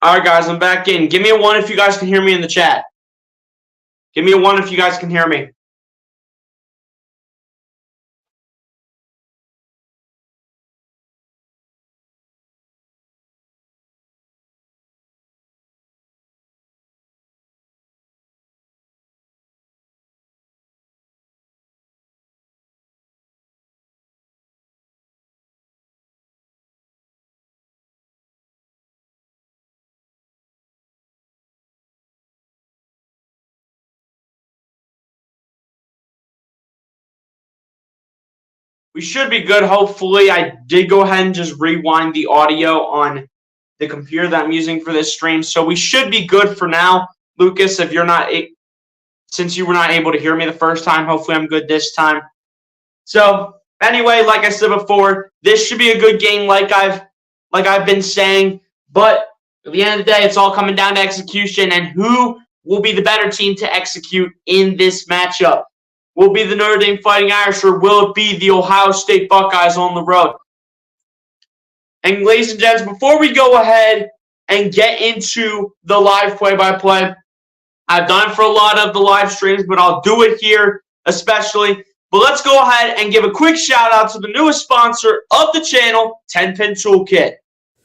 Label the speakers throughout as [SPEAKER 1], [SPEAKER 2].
[SPEAKER 1] All right, guys, I'm back in. Give me a 1 if you guys can hear me in the chat. Give me a 1 if you guys can hear me. We should be good, hopefully. I did go ahead and just rewind the audio on the computer that I'm using for this stream, so we should be good for now. Lucas, if you're not, since you were not able to hear me the first time, hopefully I'm good this time. So anyway, like I said before, this should be a good game, like I've been saying. But at the end of the day, it's all coming down to execution and who will be the better team to execute in this matchup. Will it be the Notre Dame Fighting Irish, or will it be the Ohio State Buckeyes on the road? And ladies and gents, before we go ahead and get into the live play-by-play, I've done it for a lot of the live streams, but I'll do it here especially. But let's go ahead and give a quick shout-out to the newest sponsor of the channel, 10-Pin Toolkit.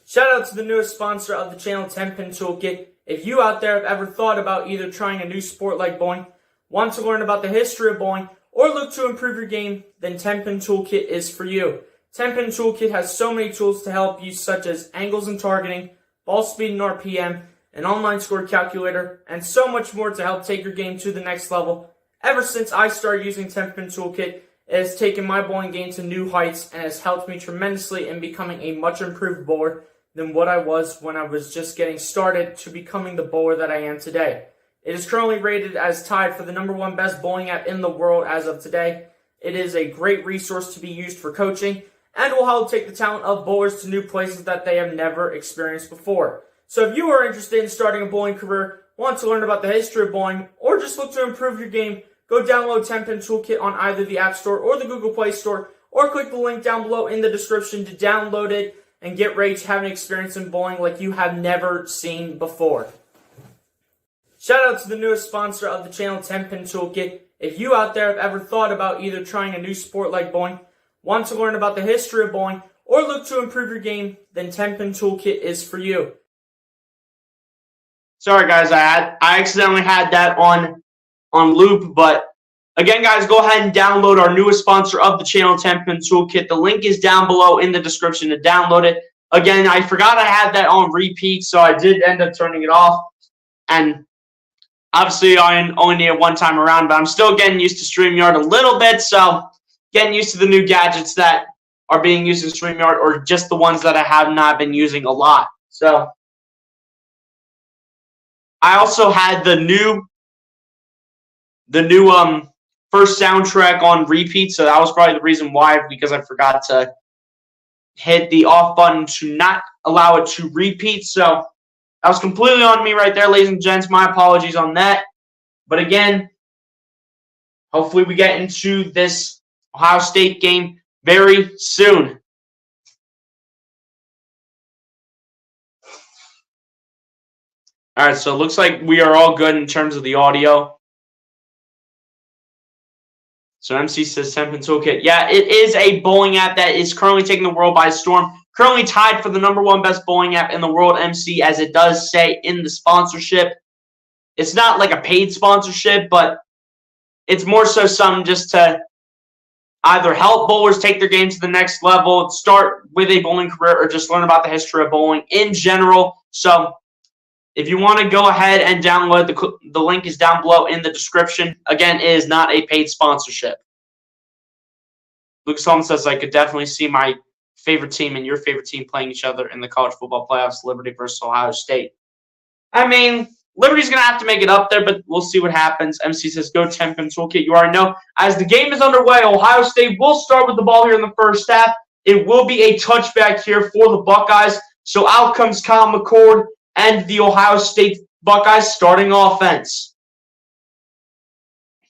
[SPEAKER 2] Shout out to the newest sponsor of the channel, 10-Pin Toolkit. If you out there have ever thought about either trying a new sport like bowling, want to learn about the history of bowling, or look to improve your game, then 10-Pin Toolkit is for you. 10-Pin Toolkit has so many tools to help you, such as angles and targeting, ball speed and RPM, an online score calculator, and so much more to help take your game to the next level. Ever since I started using 10-Pin Toolkit, it has taken my bowling game to new heights and has helped me tremendously in becoming a much improved bowler than what I was when I was just getting started to becoming the bowler that I am today. It is currently rated as tied for the #1 best bowling app in the world as of today. It is a great resource to be used for coaching and will help take the talent of bowlers to new places that they have never experienced before. So if you are interested in starting a bowling career, want to learn about the history of bowling, or just look to improve your game, go download 10-Pin Toolkit on either the App Store or the Google Play Store, or click the link down below in the description to download it and get ready to have an experience in bowling like you have never seen before. Shout out to the newest sponsor of the channel, 10-Pin Toolkit. If you out there have ever thought about either trying a new sport like bowling, want to learn about the history of bowling, or look to improve your game, then 10-Pin Toolkit is for you.
[SPEAKER 1] Sorry, guys, I accidentally had that on loop, but again, guys, go ahead and download our newest sponsor of the channel, 10-Pin Toolkit. The link is down below in the description to download it. Again, I forgot I had that on repeat, so I did end up turning it off. And obviously, I only need it one time around, but I'm still getting used to StreamYard a little bit, so getting used to the new gadgets that are being used in StreamYard, or just the ones that I have not been using a lot. So I also had the new first soundtrack on repeat, so that was probably the reason why, because I forgot to hit the off button to not allow it to repeat. So that was completely on me right there, ladies and gents. My apologies on that. But again, hopefully we get into this Ohio State game very soon. All right, so it looks like we are all good in terms of the audio. So MC says 10-Pin Toolkit. Yeah, it is a bowling app that is currently taking the world by storm. Currently tied for the #1 best bowling app in the world, MC, as it does say in the sponsorship. It's not like a paid sponsorship, but it's more so something just to either help bowlers take their game to the next level, start with a bowling career, or just learn about the history of bowling in general. So if you want to go ahead and download, the link is down below in the description. Again, it is not a paid sponsorship. Lucas Holmes says, I could definitely see my favorite team and your favorite team playing each other in the college football playoffs, Liberty versus Ohio State. I mean, Liberty's going to have to make it up there, but we'll see what happens. MC says, go 10-Pin Toolkit. You already know. As the game is underway, Ohio State will start with the ball here in the first half. It will be a touchback here for the Buckeyes. So out comes Kyle McCord and the Ohio State Buckeyes starting offense.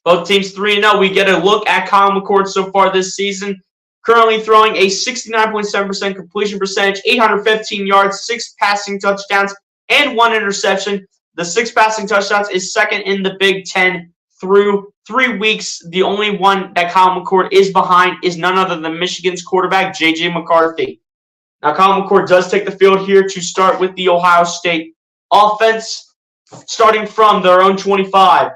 [SPEAKER 1] Both teams 3-0. We get a look at Kyle McCord so far this season. Currently throwing a 69.7% completion percentage, 815 yards, 6 passing touchdowns, and 1 interception. The 6 passing touchdowns is second in the Big Ten through 3 weeks. The only one that Kyle McCord is behind is none other than Michigan's quarterback, J.J. McCarthy. Now, Kyle McCord does take the field here to start with the Ohio State offense, starting from their own 25.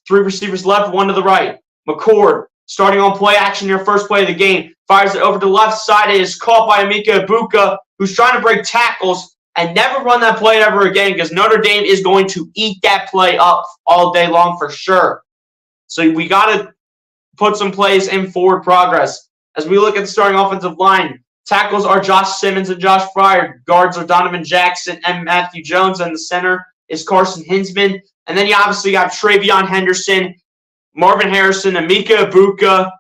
[SPEAKER 1] 3 receivers left, 1 to the right. McCord, starting on play action here, first play of the game, fires it over to the left side. It is caught by Emeka Egbuka, who's trying to break tackles, and never run that play ever again because Notre Dame is going to eat that play up all day long for sure. So we got to put some plays in forward progress. As we look at the starting offensive line, tackles are Josh Simmons and Josh Fryer. Guards are Donovan Jackson and Matthew Jones, and the center is Carson Hinsman. And then you obviously got Travion Henderson, Marvin Harrison, Emeka Egbuka,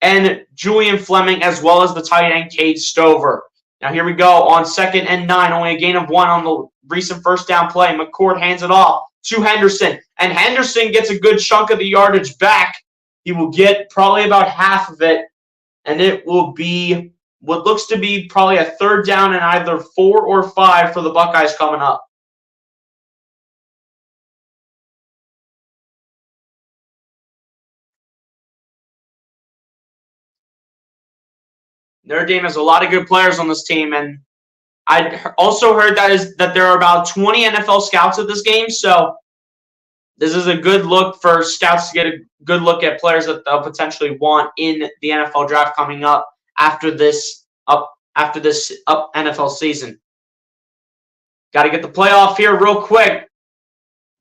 [SPEAKER 1] and Julian Fleming, as well as the tight end Cade Stover. Now here we go on 2nd and 9, only a gain of 1 on the recent first down play. McCord hands it off to Henderson, and Henderson gets a good chunk of the yardage back. He will get probably about half of it, and it will be what looks to be probably a 3rd down and either 4 or 5 for the Buckeyes coming up. Notre Dame has a lot of good players on this team, and I also heard that there are about 20 NFL scouts at this game, so this is a good look for scouts to get a good look at players that they'll potentially want in the NFL draft coming up after this NFL season. Got to get the playoff here real quick.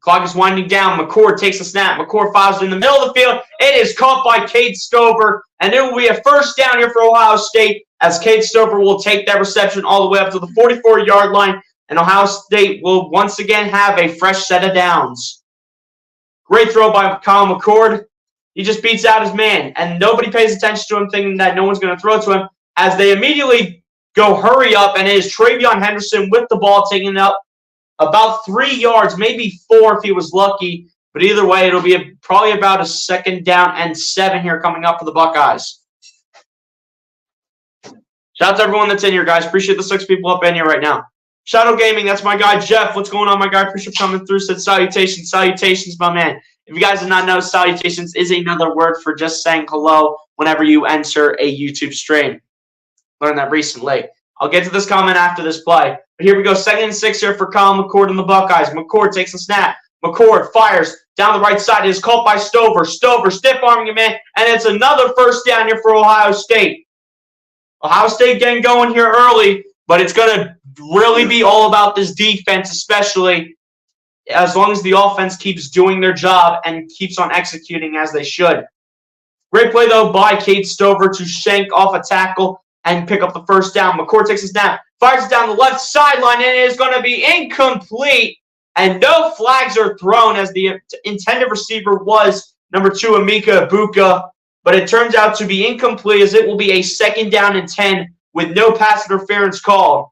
[SPEAKER 1] Clock is winding down. McCord takes a snap. McCord fires in the middle of the field. It is caught by Cade Stover, and it will be a first down here for Ohio State as Cade Stover will take that reception all the way up to the 44-yard line, and Ohio State will once again have a fresh set of downs. Great throw by Kyle McCord. He just beats out his man, and nobody pays attention to him, thinking that no one's going to throw to him, as they immediately go hurry up, and it is Travion Henderson with the ball, taking it up about 3 yards, maybe 4 if he was lucky. But either way, it'll be probably about a 2nd down and 7 here coming up for the Buckeyes. Shout out to everyone that's in here, guys. Appreciate the 6 people up in here right now. Shadow Gaming, that's my guy, Jeff. What's going on, my guy? Appreciate coming through. Said salutations. Salutations, my man. If you guys did not know, salutations is another word for just saying hello whenever you enter a YouTube stream. Learned that recently. I'll get to this comment after this play. But here we go. 2nd and 6 here for Kyle McCord and the Buckeyes. McCord takes a snap. McCord fires down the right side. It is caught by Stover. Stover stiff-arming him in, and it's another first down here for Ohio State. Ohio State getting going here early, but it's going to really be all about this defense, especially as long as the offense keeps doing their job and keeps on executing as they should. Great play, though, by Cade Stover to shank off a tackle and pick up the first down. McCord takes a snap, fires it down the left sideline, and it is going to be incomplete. And no flags are thrown, as the intended receiver was number 2, Emeka Egbuka. But it turns out to be incomplete, as it will be a 2nd down and 10 with no pass interference called.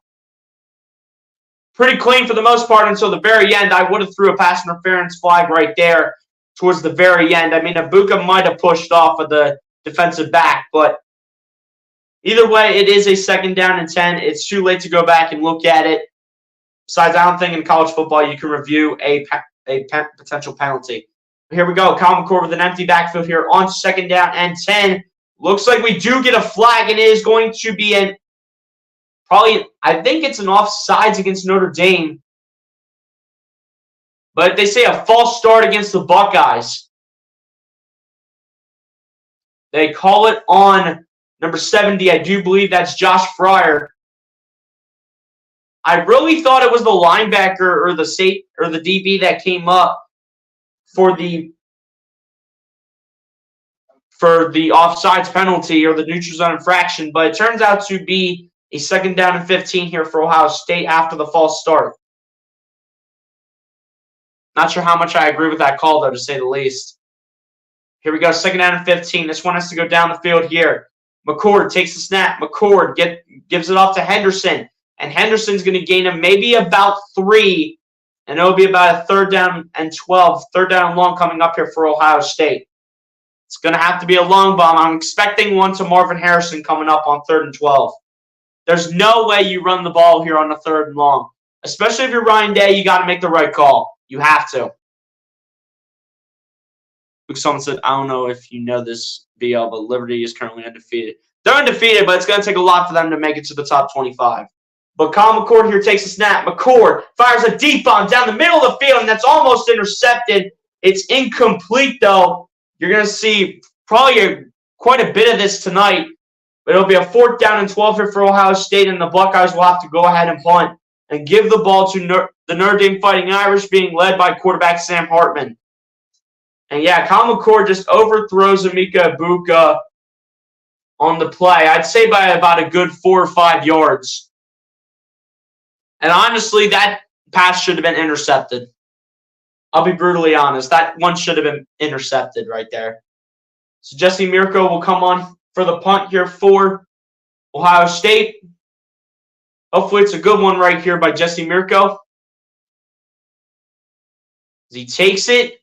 [SPEAKER 1] Pretty clean for the most part until the very end. I would have threw a pass interference flag right there towards the very end. I mean, Egbuka might have pushed off of the defensive back, but either way, it is a 2nd down and 10. It's too late to go back and look at it. Besides, I don't think in college football you can review a potential penalty. Here we go. Kyle McCord with an empty backfield here on 2nd down and 10. Looks like we do get a flag, and it is going to be I think it's an offsides against Notre Dame. But they say a false start against the Buckeyes. They call it on number 70. I do believe that's Josh Fryer. I really thought it was the linebacker or the DB that came up for the offsides penalty or the neutral zone infraction, but it turns out to be a 2nd down and 15 here for Ohio State after the false start. Not sure how much I agree with that call, though, to say the least. Here we go, 2nd down and 15. This one has to go down the field here. McCord takes the snap. McCord gives it off to Henderson. And Henderson's going to gain him maybe about 3. And it'll be about a 3rd down and 12. 3rd down and long coming up here for Ohio State. It's going to have to be a long bomb. I'm expecting one to Marvin Harrison coming up on 3rd and 12. There's no way you run the ball here on the 3rd and long. Especially if you're Ryan Day, you got to make the right call. You have to. Someone said, I don't know if you know this, BL, but Liberty is currently undefeated. They're undefeated, but it's going to take a lot for them to make it to the top 25. But Kyle McCord here takes a snap. McCord fires a deep bomb down the middle of the field, and that's almost intercepted. It's incomplete, though. You're going to see probably quite a bit of this tonight. But it'll be a 4th down and 12 here for Ohio State, and the Buckeyes will have to go ahead and punt and give the ball to the Notre Dame Fighting Irish, being led by quarterback Sam Hartman. And yeah, Kyle McCord just overthrows Emeka Egbuka on the play. I'd say by about a good 4 or 5 yards. And honestly, that pass should have been intercepted. I'll be brutally honest. That one should have been intercepted right there. So Jesse Mirko will come on for the punt here for Ohio State. Hopefully it's a good one right here by Jesse Mirko. He takes it,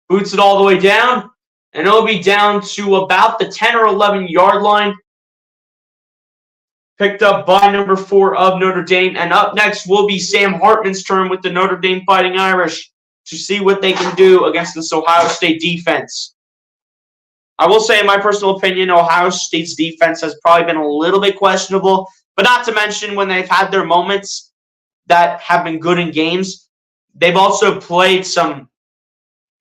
[SPEAKER 1] boots it all the way down, and it'll be down to about the 10 or 11 yard line. Picked up by number 4 of Notre Dame. And up next will be Sam Hartman's turn with the Notre Dame Fighting Irish to see what they can do against this Ohio State defense. I will say, in my personal opinion, Ohio State's defense has probably been a little bit questionable, but not to mention when they've had their moments that have been good in games, they've also played some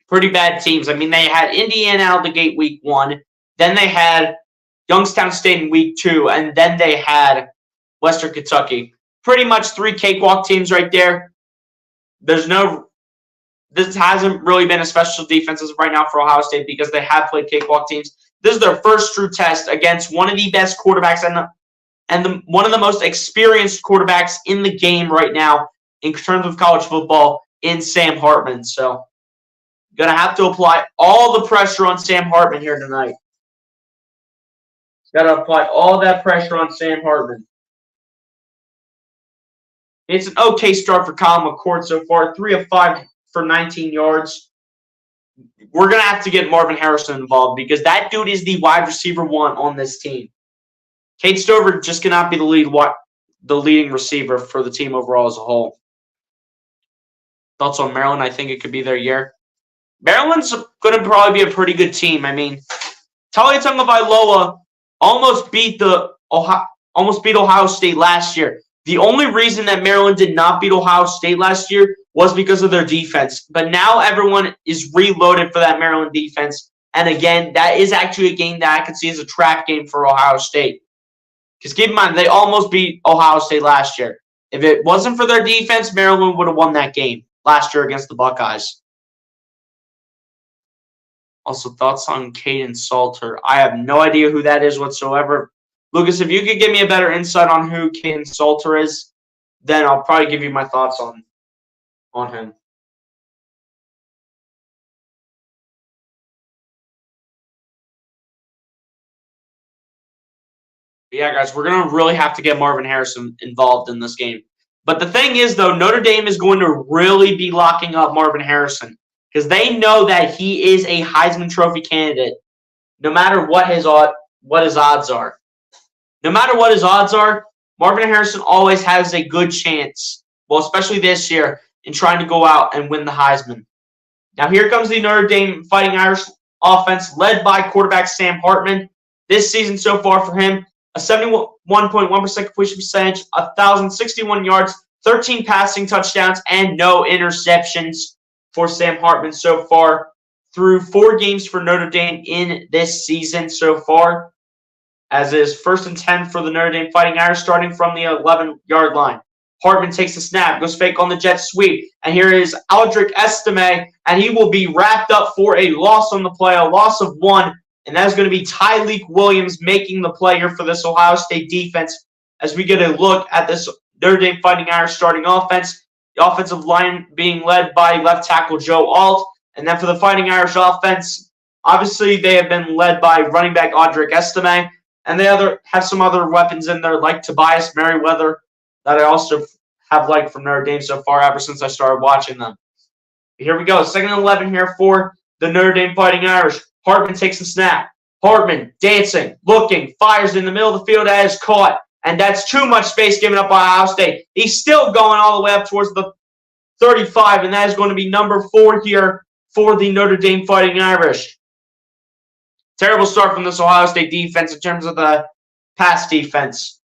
[SPEAKER 1] pretty bad teams. I mean, they had Indiana out the gate week 1, then they had Youngstown State in week 2, and then they had Western Kentucky. Pretty much 3 cakewalk teams right there. This hasn't really been a special defense as of right now for Ohio State because they have played cakewalk teams. This is their first true test against one of the best quarterbacks and one of the most experienced quarterbacks in the game right now in terms of college football in Sam Hartman. So, going to have to apply all the pressure on Sam Hartman here tonight. Got to apply all that pressure on Sam Hartman. It's an okay start for Kyle McCord so far. 3 of 5 for 19 yards. We're going to have to get Marvin Harrison involved because that dude is the wide receiver 1 on this team. Cade Stover just cannot be the leading receiver for the team overall as a whole. Thoughts on Maryland? I think it could be their year. Maryland's going to probably be a pretty good team. I mean, Talia Tagovailoa almost beat Ohio State last year. The only reason that Maryland did not beat Ohio State last year was because of their defense. But now everyone is reloaded for that Maryland defense. And again, that is actually a game that I could see as a trap game for Ohio State. Because keep in mind, they almost beat Ohio State last year. If it wasn't for their defense, Maryland would have won that game last year against the Buckeyes. Also, thoughts on Caden Salter? I have no idea who that is whatsoever. Lucas, if you could give me a better insight on who Caden Salter is, then I'll probably give you my thoughts on him. But yeah, guys, we're going to really have to get Marvin Harrison involved in this game. But the thing is, though, Notre Dame is going to really be locking up Marvin Harrison because they know that he is a Heisman Trophy candidate no matter what his odds are. No matter what his odds are, Marvin Harrison always has a good chance, well, especially this year, in trying to go out and win the Heisman. Now here comes the Notre Dame Fighting Irish offense led by quarterback Sam Hartman. This season so far for him, a 71.1% completion percentage, 1,061 yards, 13 passing touchdowns, and no interceptions for Sam Hartman so far through 4 games for Notre Dame in this season so far. As is 1st and 10 for the Notre Dame Fighting Irish starting from the 11-yard line. Hartman takes the snap, goes fake on the jet sweep, and here is Aldrick Estime, and he will be wrapped up for a loss on the play, a loss of 1, and that is going to be Tyleek Williams making the play here for this Ohio State defense as we get a look at this Notre Dame Fighting Irish starting offense, the offensive line being led by left tackle Joe Alt, and then for the Fighting Irish offense, obviously they have been led by running back Aldrick Estime, and they have some other weapons in there like Tobias Merriweather that I also have liked from Notre Dame so far ever since I started watching them. Here we go. 2nd and 11 here for the Notre Dame Fighting Irish. Hartman takes the snap. Hartman dancing, looking, fires in the middle of the field as caught. And that's too much space given up by Ohio State. He's still going all the way up towards the 35, and that is going to be number 4 here for the Notre Dame Fighting Irish. Terrible start from this Ohio State defense in terms of the pass defense.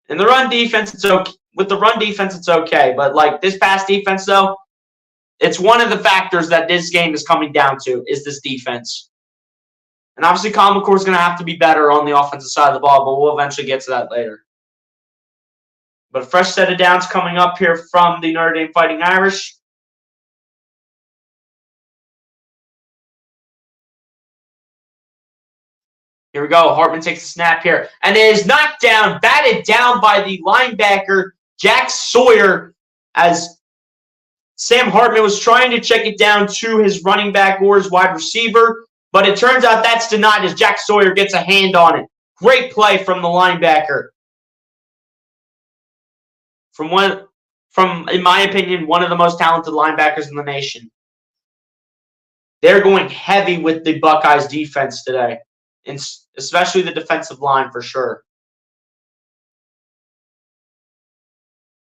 [SPEAKER 1] In the run defense, it's okay. With the run defense, it's okay. But like this pass defense, though, it's one of the factors that this game is coming down to is this defense. And obviously, Colin McCord is going to have to be better on the offensive side of the ball, but we'll eventually get to that later. But a fresh set of downs coming up here from the Notre Dame Fighting Irish. Here we go. Hartman takes the snap here. And it is knocked down, batted down by the linebacker, Jack Sawyer, as Sam Hartman was trying to check it down to his running back or his wide receiver. But it turns out that's denied as Jack Sawyer gets a hand on it. Great play from the linebacker. From, in my opinion, one of the most talented linebackers in the nation. They're going heavy with the Buckeyes defense today, and especially the defensive line for sure.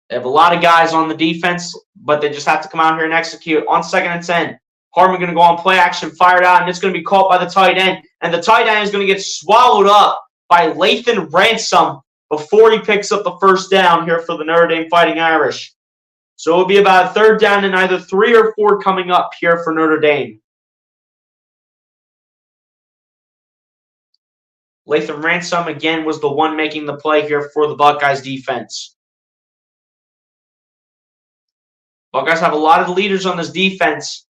[SPEAKER 1] They have a lot of guys on the defense, but they just have to come out here and execute. On 2nd and 10, Hartman going to go on play action, fired out, and it's going to be caught by the tight end. And the tight end is going to get swallowed up by Lathan Ransom before he picks up the first down here for the Notre Dame Fighting Irish. So it'll be about a 3rd down and either 3 or 4 coming up here for Notre Dame. Lathan Ransom, again, was the one making the play here for the Buckeyes defense. Buckeyes have a lot of leaders on this defense.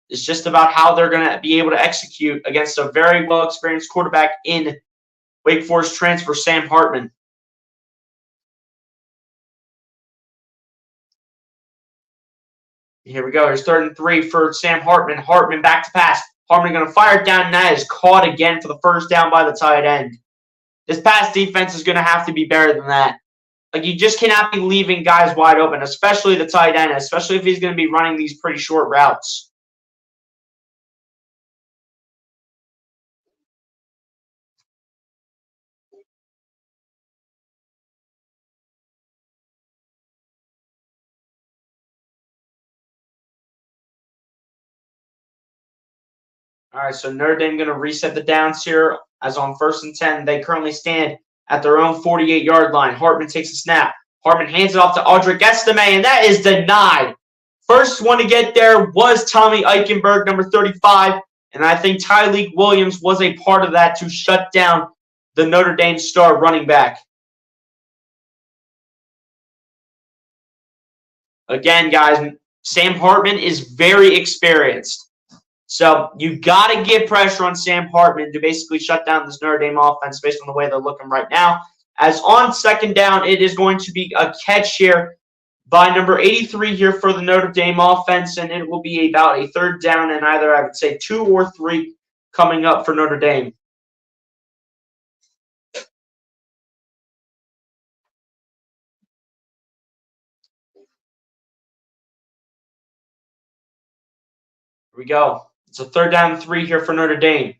[SPEAKER 1] It's just about how they're going to be able to execute against a very well-experienced quarterback in Wake Forest transfer Sam Hartman. Here we go. Here's 3rd and 3 for Sam Hartman. Hartman back to pass. Hartman going to fire it down, and that is caught again for the first down by the tight end. This pass defense is going to have to be better than that. Like, you just cannot be leaving guys wide open, especially the tight end, especially if he's going to be running these pretty short routes. All right, so Notre Dame going to reset the downs here as on 1st and 10. They currently stand at their own 48-yard line. Hartman takes a snap. Hartman hands it off to Audric Estime, and that is denied. First one to get there was Tommy Eichenberg, number 35, and I think Tyleik Williams was a part of that to shut down the Notre Dame star running back. Again, guys, Sam Hartman is very experienced. So you got to get pressure on Sam Hartman to basically shut down this Notre Dame offense based on the way they're looking right now. As on 2nd down, it is going to be a catch here by number 83 here for the Notre Dame offense, and it will be about a 3rd down and either, I would say, 2 or 3 coming up for Notre Dame. Here we go. It's a 3rd down and 3 here for Notre Dame.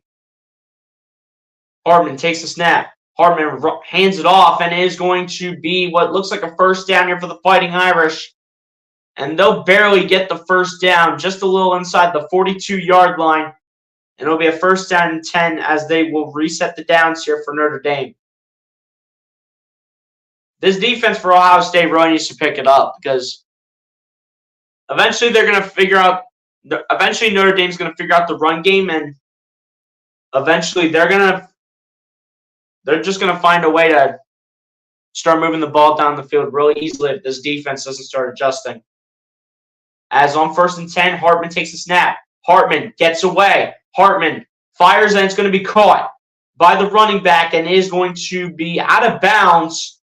[SPEAKER 1] Hartman takes the snap. Hartman hands it off, and it is going to be what looks like a first down here for the Fighting Irish. And they'll barely get the first down, just a little inside the 42-yard line. And it'll be a 1st down and 10 as they will reset the downs here for Notre Dame. This defense for Ohio State really needs to pick it up because eventually they're going to figure out eventually Notre Dame's going to figure out the run game, and eventually they're just going to find a way to start moving the ball down the field really easily if this defense doesn't start adjusting. As on 1st and 10, Hartman takes a snap. Hartman gets away. Hartman fires, and it's going to be caught by the running back and is going to be out of bounds.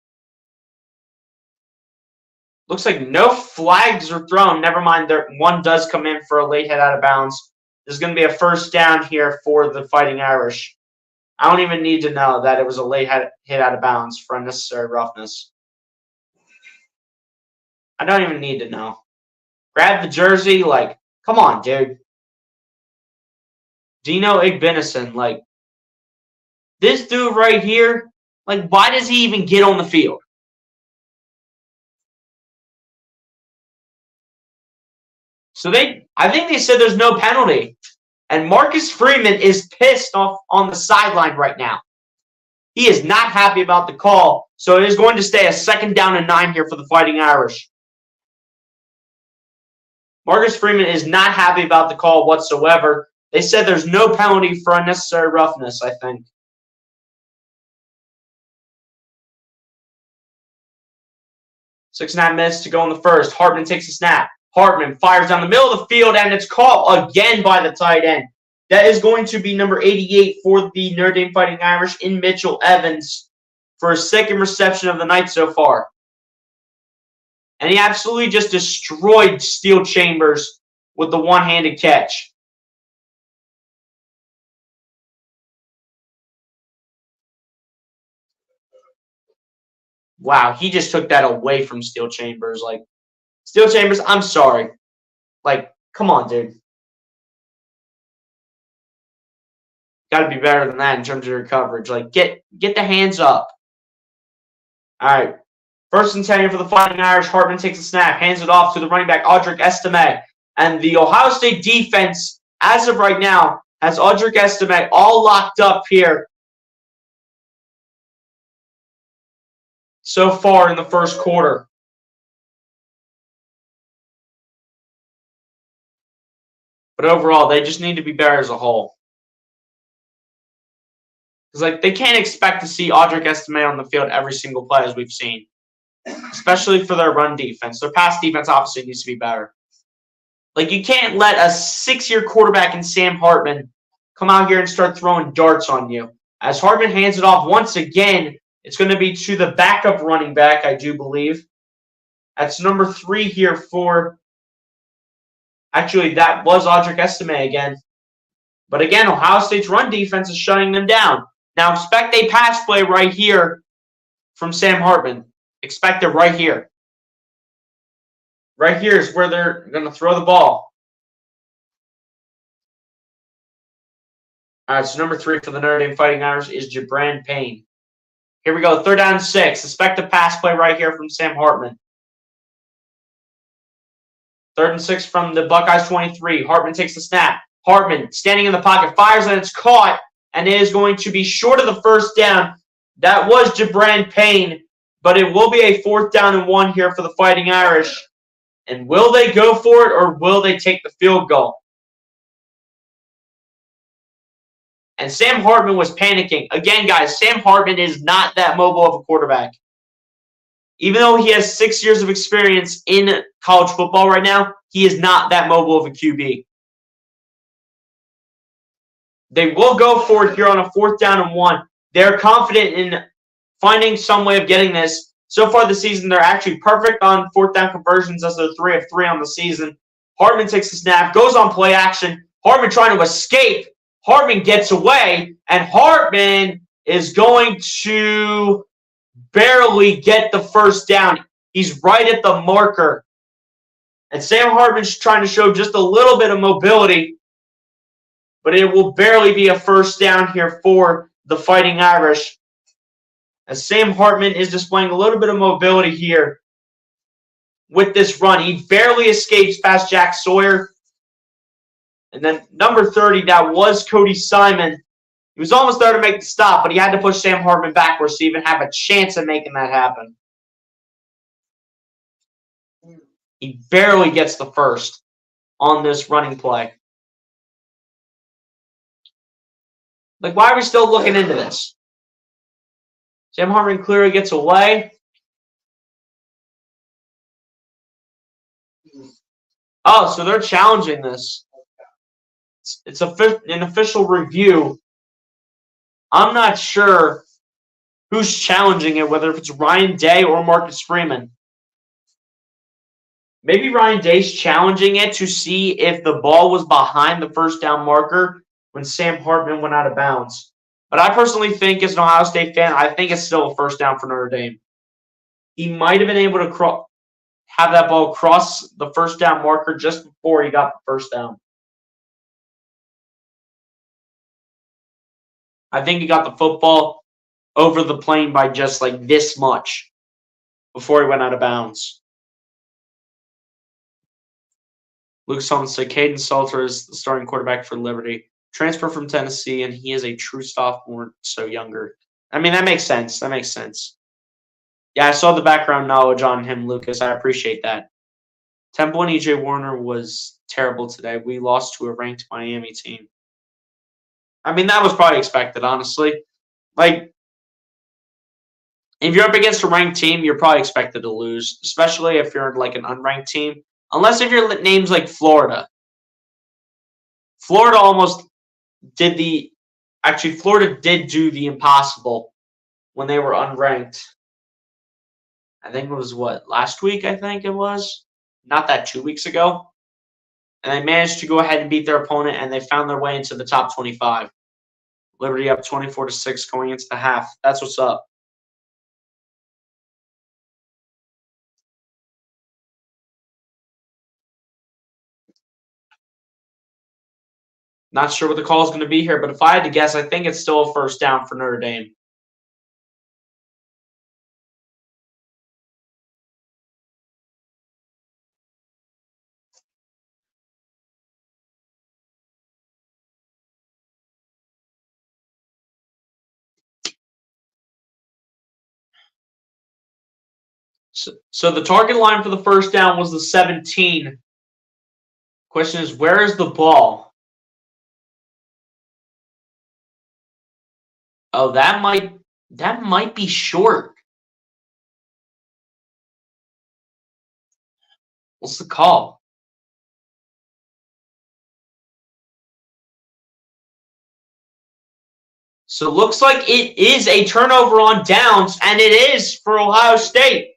[SPEAKER 1] Looks like no flags are thrown. Never mind, one does come in for a late hit out of bounds. This is going to be a 1st down here for the Fighting Irish. I don't even need to know that it was a late hit out of bounds for unnecessary roughness. I don't even need to know. Grab the jersey, like, come on, dude. Dino Igbinison, like, this dude right here, like, why does he even get on the field? So I think they said there's no penalty. And Marcus Freeman is pissed off on the sideline right now. He is not happy about the call. So it is going to stay a 2nd down and 9 here for the Fighting Irish. Marcus Freeman is not happy about the call whatsoever. They said there's no penalty for unnecessary roughness, I think. Six and a half minutes to go in the first. Hartman takes a snap. Hartman fires down the middle of the field, and it's caught again by the tight end. That is going to be number 88 for the Notre Dame Fighting Irish in Mitchell Evans for his 2nd reception of the night so far. And he absolutely just destroyed Steel Chambers with the one-handed catch. Wow, he just took that away from Steel Chambers. Like, Steel Chambers, I'm sorry. Like, come on, dude. Got to be better than that in terms of your coverage. Like, get the hands up. All right. 1st and 10 here for the Fighting Irish. Hartman takes a snap, hands it off to the running back, Audric Estime. And the Ohio State defense, as of right now, has Audric Estime all locked up here so far in the first quarter. But overall, they just need to be better as a whole. Because like they can't expect to see Audric Estime on the field every single play as we've seen. Especially for their run defense. Their pass defense obviously needs to be better. Like you can't let a 6-year quarterback in Sam Hartman come out here and start throwing darts on you. As Hartman hands it off once again, it's going to be to the backup running back, I do believe. That's number 3 here for... Actually, that was Audric Estime again. But again, Ohio State's run defense is shutting them down. Now expect a pass play right here from Sam Hartman. Expect it right here. Right here is where they're going to throw the ball. All right, so number 3 for the Notre Dame Fighting Irish is Jabran Payne. Here we go, 3rd down and 6. Expect a pass play right here from Sam Hartman. 3rd and 6 from the Buckeyes 23. Hartman takes the snap. Hartman standing in the pocket, fires, and it's caught. And it is going to be short of the 1st down. That was Jabran Payne. But it will be a 4th down and 1 here for the Fighting Irish. And will they go for it or will they take the field goal? And Sam Hartman was panicking. Again, guys, Sam Hartman is not that mobile of a quarterback. Even though he has 6 years of experience in college football right now, he is not that mobile of a QB. They will go for it here on a 4th down and 1. They're confident in finding some way of getting this. So far this season, they're actually perfect on 4th down conversions as they're 3 of 3 on the season. Hartman takes the snap, goes on play action. Hartman trying to escape. Hartman gets away, and Hartman is going to barely get the 1st down. He's right at the marker. And Sam Hartman's trying to show just a little bit of mobility, but it will barely be a 1st down here for the Fighting Irish. As Sam Hartman is displaying a little bit of mobility here with this run. He barely escapes past Jack Sawyer. And then number 30, that was Cody Simon. He was almost there to make the stop, but he had to push Sam Hartman backwards to even have a chance of making that happen. He barely gets the 1st on this running play. Like, why are we still looking into this? Sam Hartman clearly gets away. Oh, so they're challenging this. It's an official review. I'm not sure who's challenging it, whether if it's Ryan Day or Marcus Freeman. Maybe Ryan Day's challenging it to see if the ball was behind the 1st down marker when Sam Hartman went out of bounds. But I personally think, as an Ohio State fan, I think it's still a 1st down for Notre Dame. He might have been able to have that ball cross the 1st down marker just before he got the 1st down. I think he got the football over the plane by just like this much before he went out of bounds. Luke Solomon said Caden Salter is the starting quarterback for Liberty. Transfer from Tennessee, and he is a true sophomore, so younger. I mean, that makes sense. That makes sense. Yeah, I saw the background knowledge on him, Lucas. I appreciate that. Temple and EJ Warner was terrible today. We lost to a ranked Miami team. I mean, that was probably expected, honestly. Like, if you're up against a ranked team, you're probably expected to lose, especially if you're like an unranked team. Unless if your name's like Florida. Florida almost did the actually Florida did do the impossible when they were unranked. I think it was what, last week, I think it was. Not that 2 weeks ago. And they managed to go ahead and beat their opponent, and they found their way into the top 25. Liberty up 24-6 going into the half. That's what's up. Not sure what the call is going to be here, but if I had to guess, I think it's still a first down for Notre Dame. So the target line for the first down was the 17. Question is, where is the ball? Oh, that might be short. What's the call? So it looks like it is a turnover on downs, and it is for Ohio State.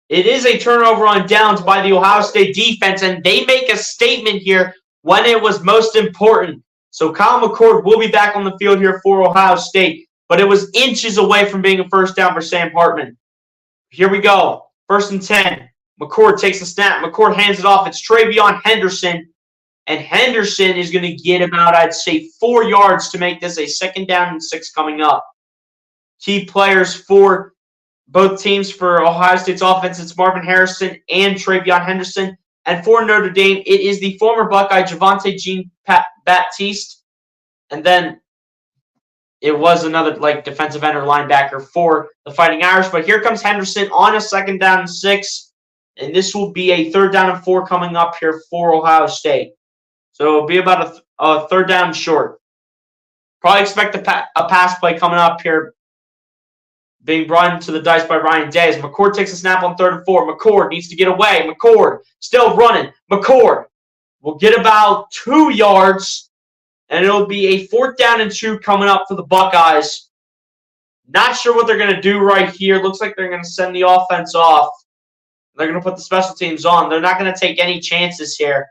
[SPEAKER 1] It is a turnover on downs by the Ohio State defense, and they make a statement here when it was most important. So Kyle McCord will be back on the field here for Ohio State, but it was inches away from being a first down for Sam Hartman. Here we go. 1st and 10. McCord takes the snap. McCord hands it off. It's Travion Henderson. And Henderson is going to get about, I'd say, 4 yards to make this a 2nd down and 6 coming up. Key players for both teams for Ohio State's offense, it's Marvin Harrison and Travion Henderson. And for Notre Dame, it is the former Buckeye Javonte Jean-Baptiste. And then it was another defensive end or linebacker for the Fighting Irish. But here comes Henderson on a 2nd down and 6. And this will be a 3rd down and 4 coming up here for Ohio State. So it'll be about a 3rd down and short. Probably expect a pass play coming up here, being brought into the dice by Ryan Day. As McCord takes a snap on 3rd and 4. McCord needs to get away. McCord still running. McCord will get about 2 yards, and it'll be a 4th down and 2 coming up for the Buckeyes. Not sure what they're going to do right here. Looks like they're going to send the offense off. They're going to put the special teams on. They're not going to take any chances here,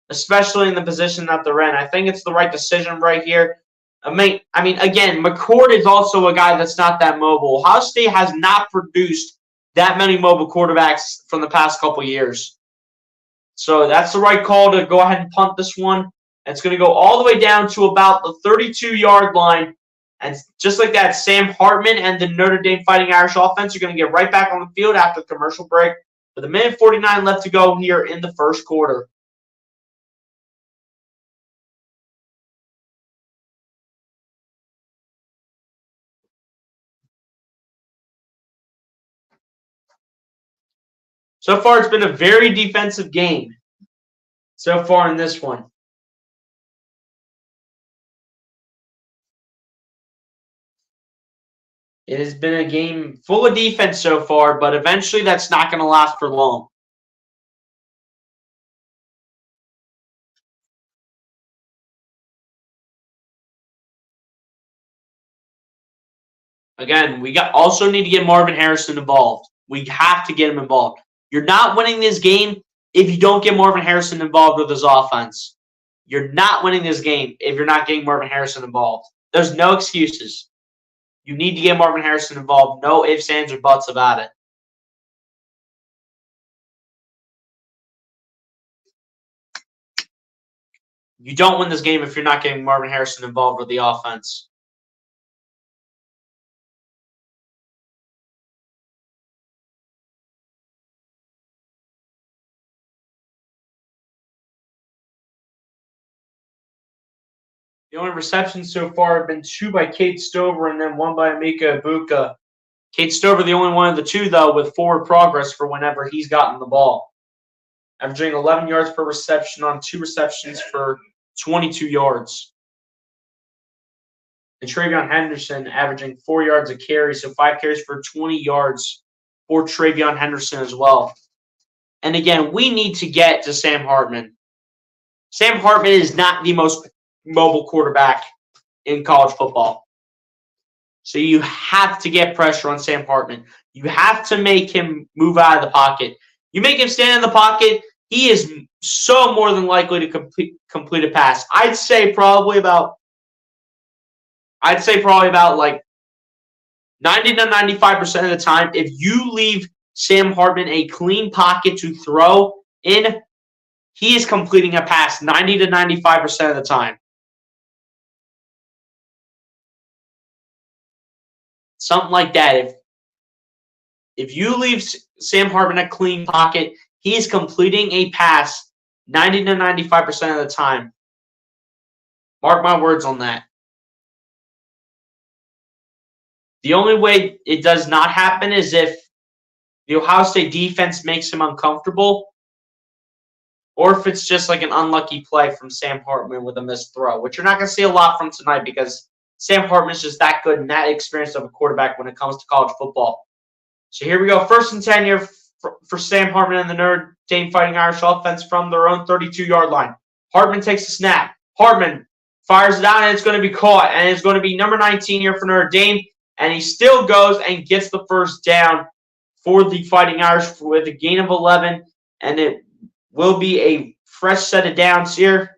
[SPEAKER 1] especially in the position that they're in. I think it's the right decision right here. I mean, again, McCord is also a guy that's not that mobile. Ohio State has not produced that many mobile quarterbacks from the past couple years. So that's the right call to go ahead and punt this one. It's going to go all the way down to about the 32-yard line. And just like that, Sam Hartman and the Notre Dame Fighting Irish offense are going to get right back on the field after the commercial break with a minute 49 left to go here in the first quarter. So far, it's been a very defensive game so far in this one. It has been a game full of defense so far, but eventually that's not going to last for long. Again, we also need to get Marvin Harrison involved. We have to get him involved. You're not winning this game if you don't get Marvin Harrison involved with his offense. You're not winning this game if you're not getting Marvin Harrison involved. There's no excuses. You need to get Marvin Harrison involved. No ifs, ands, or buts about it. You don't win this game if you're not getting Marvin Harrison involved with the offense. The only receptions so far have been 2 by Kate Stover and then 1 by Amika Ibuka. Kate Stover, the only one of the 2, though, with forward progress for whenever he's gotten the ball. Averaging 11 yards per reception on 2 receptions for 22 yards. And Travion Henderson averaging 4 yards a carry, so 5 carries for 20 yards for Travion Henderson as well. And again, we need to get to Sam Hartman. Sam Hartman is not the most mobile quarterback in college football. So you have to get pressure on Sam Hartman. You have to make him move out of the pocket. You make him stand in the pocket, he is so more than likely to complete a pass. I'd say probably about like 90 to 95% of the time, if you leave Sam Hartman a clean pocket to throw in, he is completing a pass 90 to 95% of the time. Something like that. If you leave Sam Hartman a clean pocket, he is completing a pass 90 to 95% of the time. Mark my words on that. The only way it does not happen is if the Ohio State defense makes him uncomfortable, or if it's just like an unlucky play from Sam Hartman with a missed throw, which you're not going to see a lot from tonight because Sam Hartman is just that good and that experienced of a quarterback when it comes to college football. So here we go. 1st and 10 here for Sam Hartman and the Notre Dame Fighting Irish offense from their own 32-yard line. Hartman takes the snap. Hartman fires it out, and it's going to be caught. And it's going to be number 19 here for Notre Dame. And he still goes and gets the first down for the Fighting Irish with a gain of 11. And it will be a fresh set of downs here.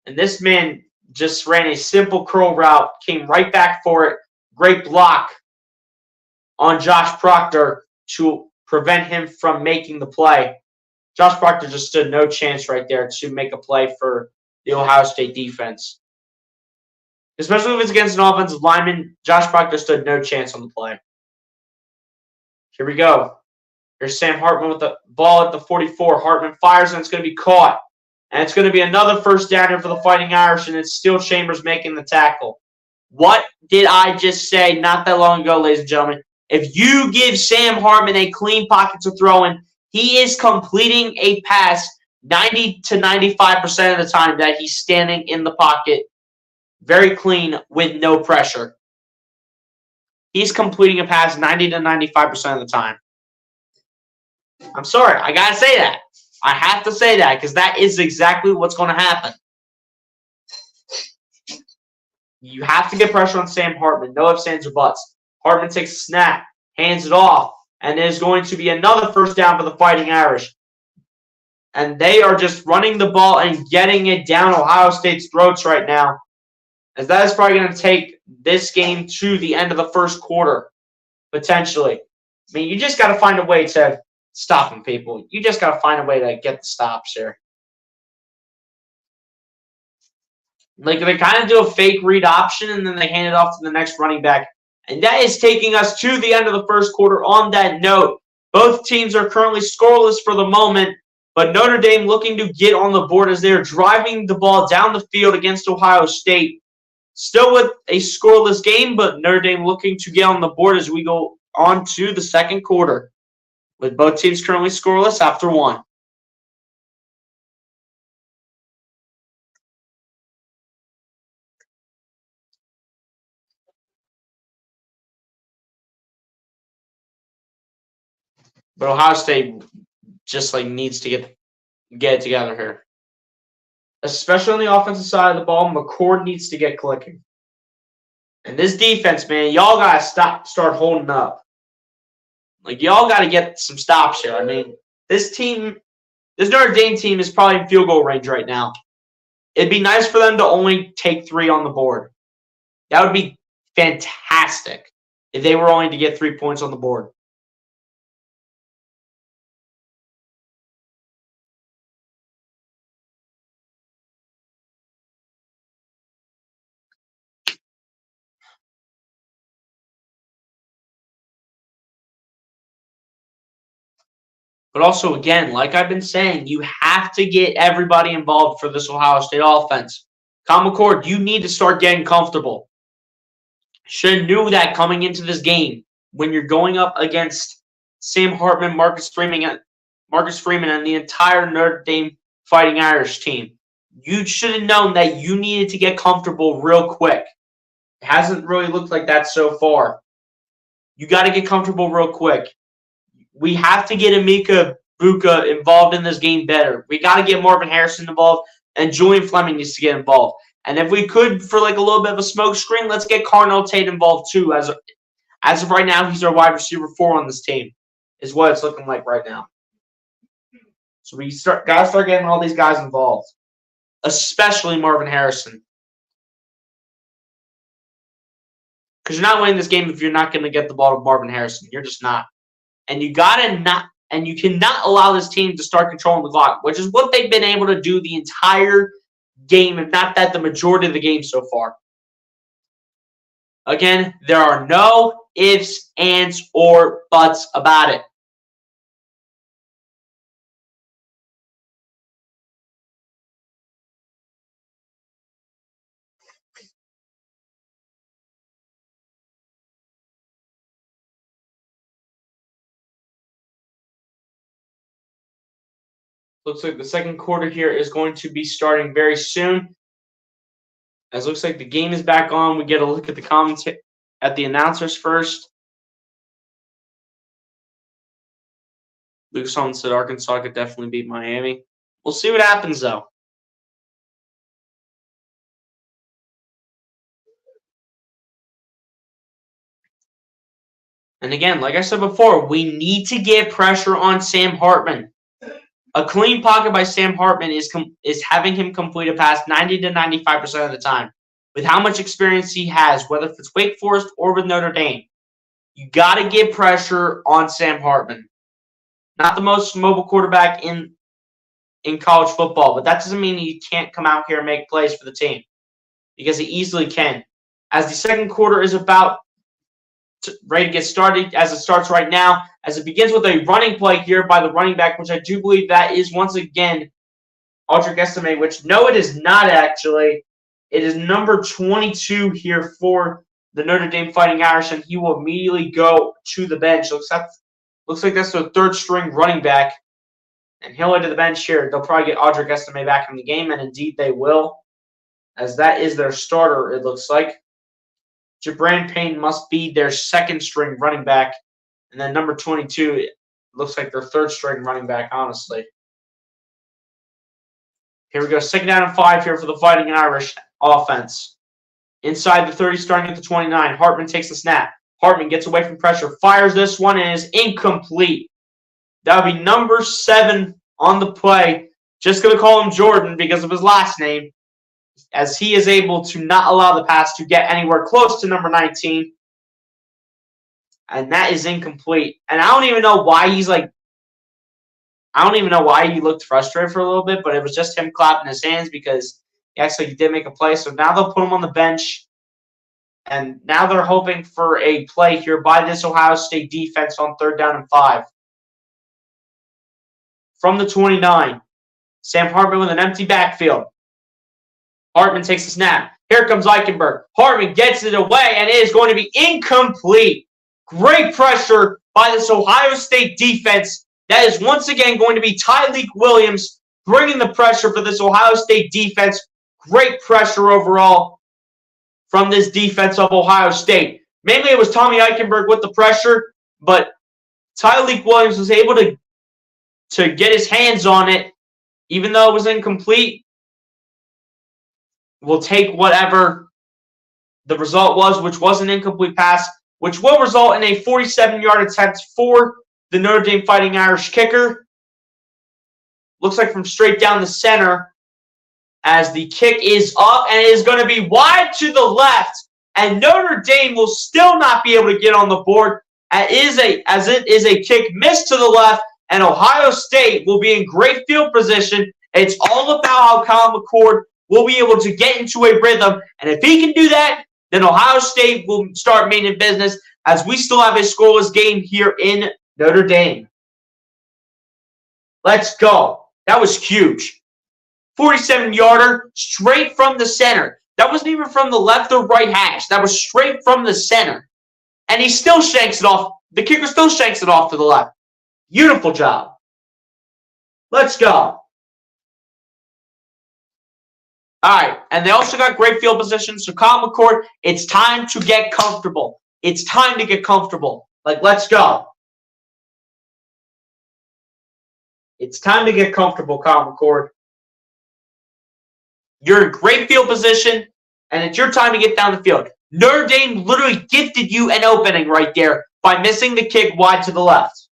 [SPEAKER 1] And this man just ran a simple curl route, came right back for it. Great block on Josh Proctor to prevent him from making the play. Josh Proctor just stood no chance right there to make a play for the Ohio State defense. Especially if it's against an offensive lineman, Josh Proctor stood no chance on the play. Here we go. Here's Sam Hartman with the ball at the 44. Hartman fires, and it's going to be caught. And it's going to be another first down here for the Fighting Irish, and it's still Chambers making the tackle. What did I just say not that long ago, ladies and gentlemen? If you give Sam Hartman a clean pocket to throw in, he is completing a pass 90 to 95% of the time that he's standing in the pocket, very clean with no pressure. He's completing a pass 90 to 95% of the time. I'm sorry, I got to say that. I have to say that because that is exactly what's going to happen. You have to get pressure on Sam Hartman. No ifs, ands, or buts. Hartman takes a snap, hands it off, and there's going to be another first down for the Fighting Irish. And they are just running the ball and getting it down Ohio State's throats right now, as that is probably going to take this game to the end of the first quarter, potentially. I mean, you just got to find a way to stop them, people. You just got to find a way to get the stops here. Like, they kind of do a fake read option, and then they hand it off to the next running back. And that is taking us to the end of the first quarter. On that note, both teams are currently scoreless for the moment, but Notre Dame looking to get on the board as they're driving the ball down the field against Ohio State. Still with a scoreless game, but Notre Dame looking to get on the board as we go on to the second quarter, with both teams currently scoreless after one. But Ohio State just needs to get it together here. Especially on the offensive side of the ball, McCord needs to get clicking. And this defense, man, y'all got to start holding up. Like, y'all got to get some stops here. I mean, this Notre Dame team is probably in field goal range right now. It'd be nice for them to only take 3 on the board. That would be fantastic if they were only to get 3 points on the board. But also, again, like I've been saying, you have to get everybody involved for this Ohio State offense. Kyle McCord, you need to start getting comfortable. Should have knew that coming into this game when you're going up against Sam Hartman, Marcus Freeman, and the entire Notre Dame Fighting Irish team. You should have known that you needed to get comfortable real quick. It hasn't really looked like that so far. You got to get comfortable real quick. We have to get Emeka Buka involved in this game better. We got to get Marvin Harrison involved, and Julian Fleming needs to get involved. And if we could, for like a little bit of a smoke screen, let's get Carnell Tate involved too. As of right now, he's our wide receiver 4 on this team, is what it's looking like right now. So we gotta start getting all these guys involved, especially Marvin Harrison. Because you're not winning this game if you're not going to get the ball to Marvin Harrison. You're just not. And you cannot allow this team to start controlling the clock, which is what they've been able to do the entire game, if not that the majority of the game so far. Again, there are no ifs, ands, or buts about it. Looks like the second quarter here is going to be starting very soon. As it looks like the game is back on, we get a look at the announcers first. Lucas Holland said Arkansas could definitely beat Miami. We'll see what happens, though. And again, like I said before, we need to get pressure on Sam Hartman. A clean pocket by Sam Hartman is having him complete a pass 90 to 95% of the time. With how much experience he has, whether it's Wake Forest or with Notre Dame, you got to get pressure on Sam Hartman. Not the most mobile quarterback in college football, but that doesn't mean he can't come out here and make plays for the team, because he easily can. As the second quarter is about ready to get started, as it starts right now, as it begins with a running play here by the running back, which I do believe that is once again Audric Estime, which no, it is not actually. It is number 22 here for the Notre Dame Fighting Irish, and he will immediately go to the bench. Looks like that's the third string running back, and he'll head to the bench here. They'll probably get Audric Estime back in the game, and indeed they will, as that is their starter, it looks like. Jabran Payne must be their second string running back. And then number 22, it looks like their third string running back, honestly. Here we go. 2nd down and 5 here for the Fighting Irish offense. Inside the 30, starting at the 29. Hartman takes the snap. Hartman gets away from pressure, fires this one, and is incomplete. That would be number 7 on the play. Just going to call him Jordan because of his last name, as he is able to not allow the pass to get anywhere close to number 19. And that is incomplete. And I don't even know why he looked frustrated for a little bit, but it was just him clapping his hands because he actually did make a play. So now they'll put him on the bench. And now they're hoping for a play here by this Ohio State defense on 3rd down and 5. From the 29, Sam Hartman with an empty backfield. Hartman takes the snap. Here comes Eichenberg. Hartman gets it away, and it is going to be incomplete. Great pressure by this Ohio State defense. That is once again going to be Tyleik Williams bringing the pressure for this Ohio State defense. Great pressure overall from this defense of Ohio State. Mainly it was Tommy Eichenberg with the pressure, but Tyleik Williams was able to get his hands on it, even though it was incomplete. We'll take whatever the result was, which was an incomplete pass, which will result in a 47-yard attempt for the Notre Dame Fighting Irish kicker. Looks like from straight down the center, as the kick is up, and it is going to be wide to the left, and Notre Dame will still not be able to get on the board, as it is a kick missed to the left, and Ohio State will be in great field position. It's all about how Kyle McCord will be able to get into a rhythm, and if he can do that, then Ohio State will start meaning business, as we still have a scoreless game here in Notre Dame. Let's go. That was huge. 47-yarder straight from the center. That wasn't even from the left or right hash. That was straight from the center. And he still shanks it off. The kicker still shanks it off to the left. Beautiful job. Let's go. All right, and they also got great field position. So, Kyle McCord, it's time to get comfortable. It's time to get comfortable. Like, let's go. It's time to get comfortable, Kyle McCord. You're in great field position, and it's your time to get down the field. Notre Dame literally gifted you an opening right there by missing the kick wide to the left.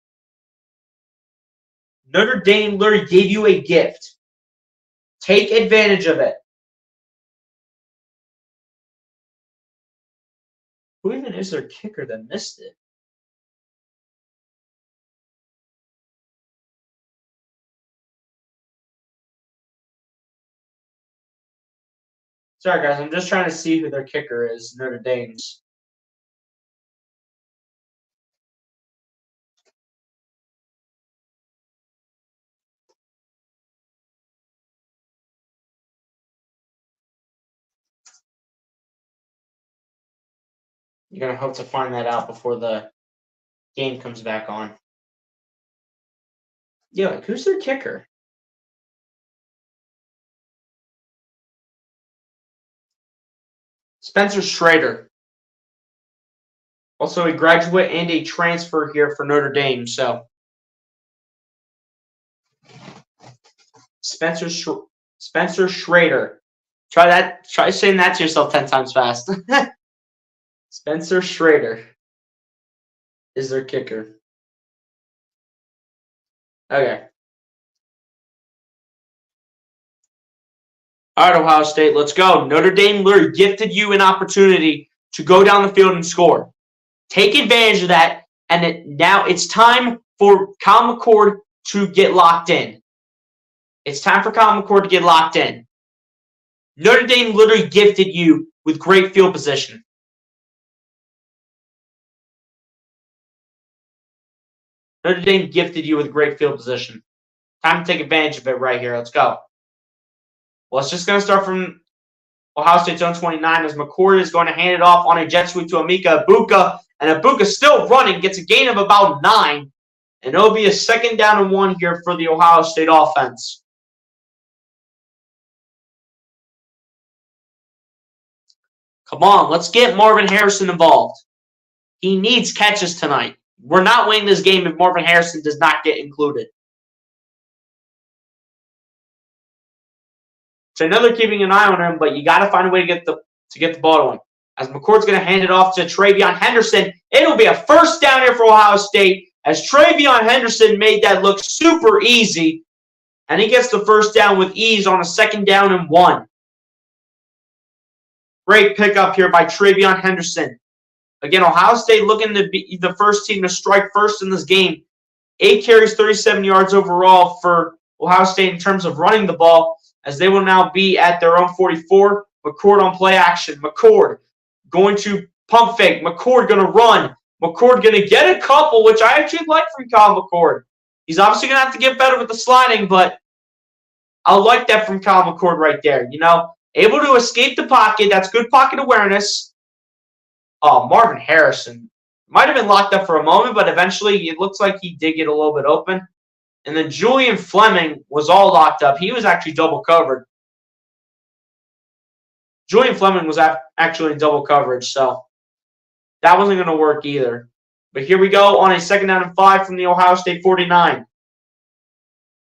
[SPEAKER 1] Notre Dame literally gave you a gift. Take advantage of it. Who even is their kicker that missed it? Sorry, guys. I'm just trying to see who their kicker is, Notre Dame's. You're going to hope to find that out before the game comes back on. Yeah, like, who's their kicker? Spencer Schrader. Also a graduate and a transfer here for Notre Dame. So Spencer Schrader. Try saying that to yourself 10 times fast. Spencer Schrader is their kicker. Okay. All right, Ohio State, let's go. Notre Dame literally gifted you an opportunity to go down the field and score. Take advantage of that, and now it's time for Kyle McCord to get locked in. It's time for Kyle McCord to get locked in. Notre Dame literally gifted you with great field position. Notre Dame gifted you with great field position. Time to take advantage of it right here. Let's go. Well, it's just going to start from Ohio State's own 29 as McCord is going to hand it off on a jet sweep to Emeka Egbuka. And Egbuka still running, gets a gain of about 9. And it'll be a 2nd down and 1 here for the Ohio State offense. Come on, let's get Marvin Harrison involved. He needs catches tonight. We're not winning this game if Marvin Harrison does not get included. So another keeping an eye on him, but you got to find a way to get the ball to him. As McCord's going to hand it off to TreVeyon Henderson, it'll be a 1st down here for Ohio State as TreVeyon Henderson made that look super easy, and he gets the 1st down with ease on a 2nd down and 1. Great pickup here by TreVeyon Henderson. Again, Ohio State looking to be the first team to strike first in this game. 8 carries, 37 yards overall for Ohio State in terms of running the ball, as they will now be at their own 44. McCord on play action. McCord going to pump fake. McCord going to run. McCord going to get a couple, which I actually like from Kyle McCord. He's obviously going to have to get better with the sliding, but I like that from Kyle McCord right there. You know, able to escape the pocket. That's good pocket awareness. Oh, Marvin Harrison might have been locked up for a moment, but eventually it looks like he did get a little bit open. And then Julian Fleming was all locked up. He was actually double covered. Julian Fleming was actually in double coverage, so that wasn't going to work either. But here we go on a 2nd down and 5 from the Ohio State 49.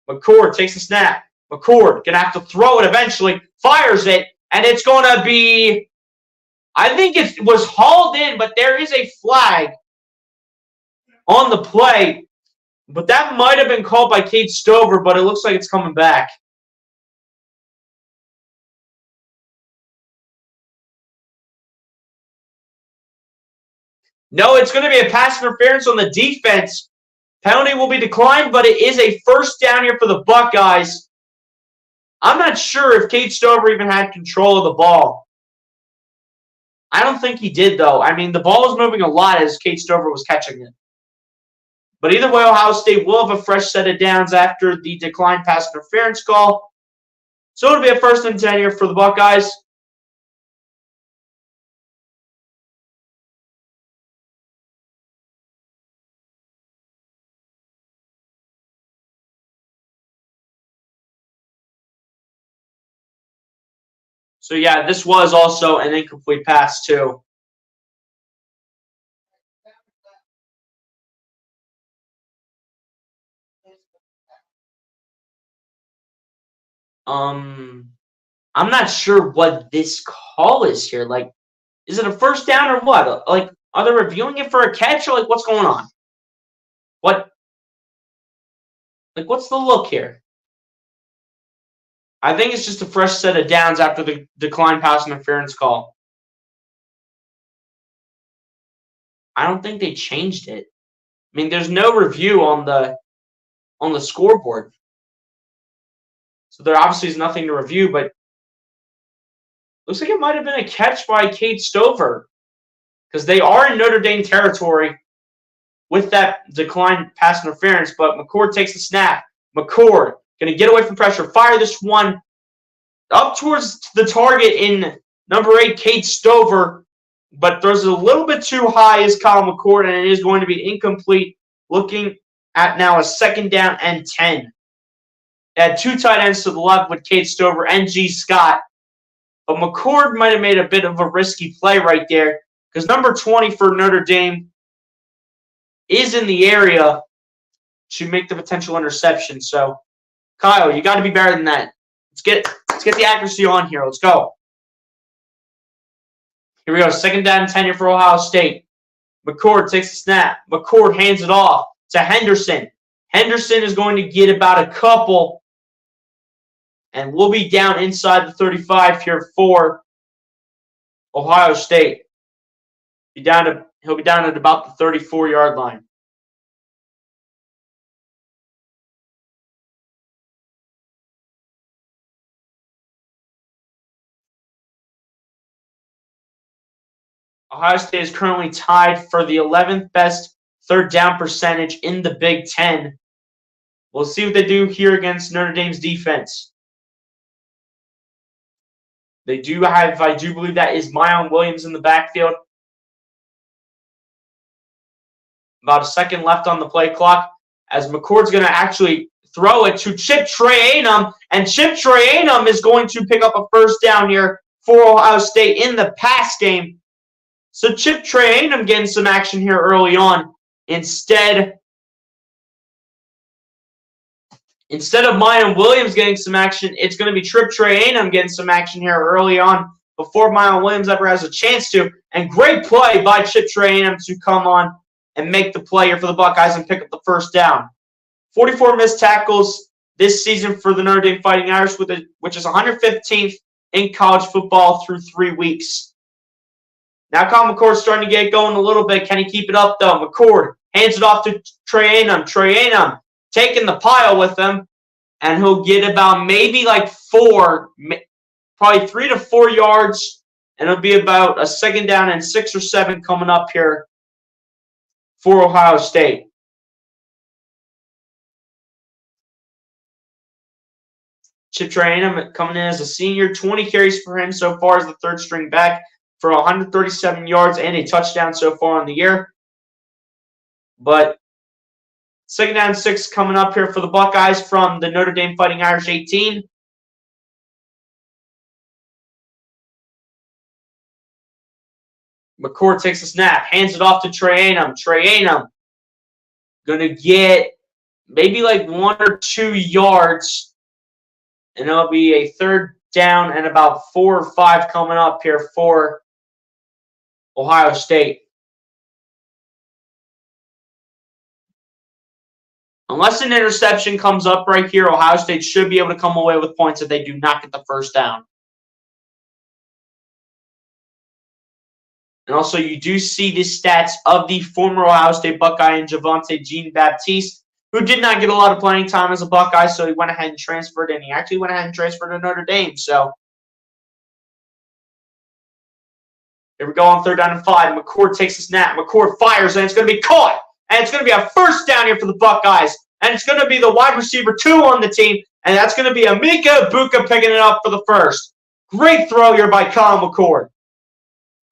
[SPEAKER 1] McCord takes the snap. McCord going to have to throw it eventually. Fires it, and it's going to be... I think it was hauled in, but there is a flag on the play. But that might have been called by Cade Stover, but it looks like it's coming back. No, it's going to be a pass interference on the defense. Penalty will be declined, but it is a 1st down here for the Buckeyes. I'm not sure if Cade Stover even had control of the ball. I don't think he did, though. I mean, the ball was moving a lot as Cade Stover was catching it. But either way, Ohio State will have a fresh set of downs after the declined pass interference call. So it'll be a 1st and 10 here for the Buckeyes. So yeah, this was also an incomplete pass too. I'm not sure what this call is here. Like, is it a 1st down or what? Like, are they reviewing it for a catch or like what's going on? What? Like, what's the look here? I think it's just a fresh set of downs after the declined pass interference call. I don't think they changed it. I mean, there's no review on the scoreboard. So there obviously is nothing to review, but looks like it might have been a catch by Cade Stover because they are in Notre Dame territory with that declined pass interference, but McCord takes the snap. McCord going to get away from pressure, fire this one up towards the target in number 8, Cade Stover, but throws it a little bit too high is Kyle McCord, and it is going to be incomplete, looking at now a 2nd down and 10. They had 2 tight ends to the left with Cade Stover and G. Scott, but McCord might have made a bit of a risky play right there because number 20 for Notre Dame is in the area to make the potential interception. So, Kyle, you got to be better than that. Let's get the accuracy on here. Let's go. Here we go. 2nd down and 10 here for Ohio State. McCord takes the snap. McCord hands it off to Henderson. Henderson is going to get about a couple, and we'll be down inside the 35 here for Ohio State. He'll be down at about the 34-yard line. Ohio State is currently tied for the 11th best 3rd down percentage in the Big Ten. We'll see what they do here against Notre Dame's defense. They do have, I do believe that is Mion Williams in the backfield. About a second left on the play clock as McCord's going to actually throw it to Chip Trayanum, and Chip Trayanum is going to pick up a 1st down here for Ohio State in the pass game. So Chip Trayanum getting some action here early on. Instead of Mion Williams getting some action, it's going to be Chip Trayanum getting some action here early on before Mion Williams ever has a chance to. And great play by Chip Trayanum to come on and make the play here for the Buckeyes and pick up the 1st down. 44 missed tackles this season for the Notre Dame Fighting Irish, which is 115th in college football through 3 weeks. Now Kyle McCord's starting to get going a little bit. Can he keep it up, though? McCord hands it off to Trayanum. Trayanum taking the pile with him, and he'll get about maybe like 4, probably 3 to 4 yards, and it'll be about a 2nd down and 6 or 7 coming up here for Ohio State. Chip Trayanum coming in as a senior, 20 carries for him so far as the 3rd string back for 137 yards and a touchdown so far on the year. But 2nd down 6 coming up here for the Buckeyes from the Notre Dame Fighting Irish 18. McCord takes a snap, hands it off to Trayanum. Trayanum going to get maybe like 1 or 2 yards, and it'll be a 3rd down and about 4 or 5 coming up here for Ohio State. Unless an interception comes up right here, Ohio State should be able to come away with points if they do not get the 1st down. And also, you do see the stats of the former Ohio State Buckeye and Javonte Jean-Baptiste, who did not get a lot of playing time as a Buckeye, so he went ahead and transferred, and he actually went ahead and transferred to Notre Dame. So here we go on 3rd down and 5. McCord takes the snap. McCord fires, and it's going to be caught. And it's going to be a 1st down here for the Buckeyes. And it's going to be the wide receiver 2 on the team, And that's going to be Emeka Egbuka picking it up for the first. Great throw here by Kyle McCord.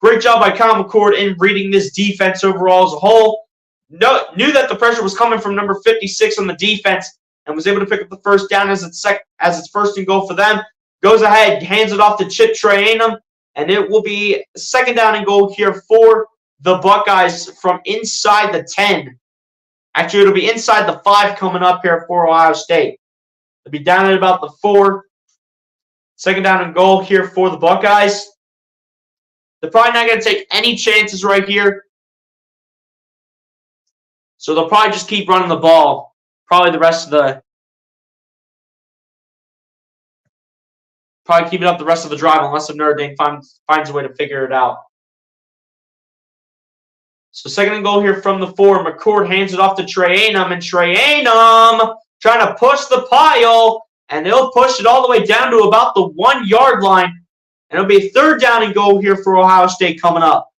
[SPEAKER 1] Great job by Kyle McCord in reading this defense overall as a whole. Knew that the pressure was coming from number 56 on the defense and was able to pick up the first down as it's first and goal for them. Goes ahead, hands it off to Chip Trayanum, and it will be second down and goal here for the Buckeyes from inside the 10. Actually, it'll be inside the 5 coming up here for Ohio State. They'll be down at about the 4. Second down and goal here for the Buckeyes. They're probably not going to take any chances right here. So they'll probably just keep running the ball. Probably keep it up the rest of the drive unless Notre Dame finds a way to figure it out. So second and goal here from the 4. McCord hands it off to Trayanum, and Trayanum trying to push the pile, and they'll push it all the way down to about the 1-yard line. And it'll be a third down and goal here for Ohio State coming up.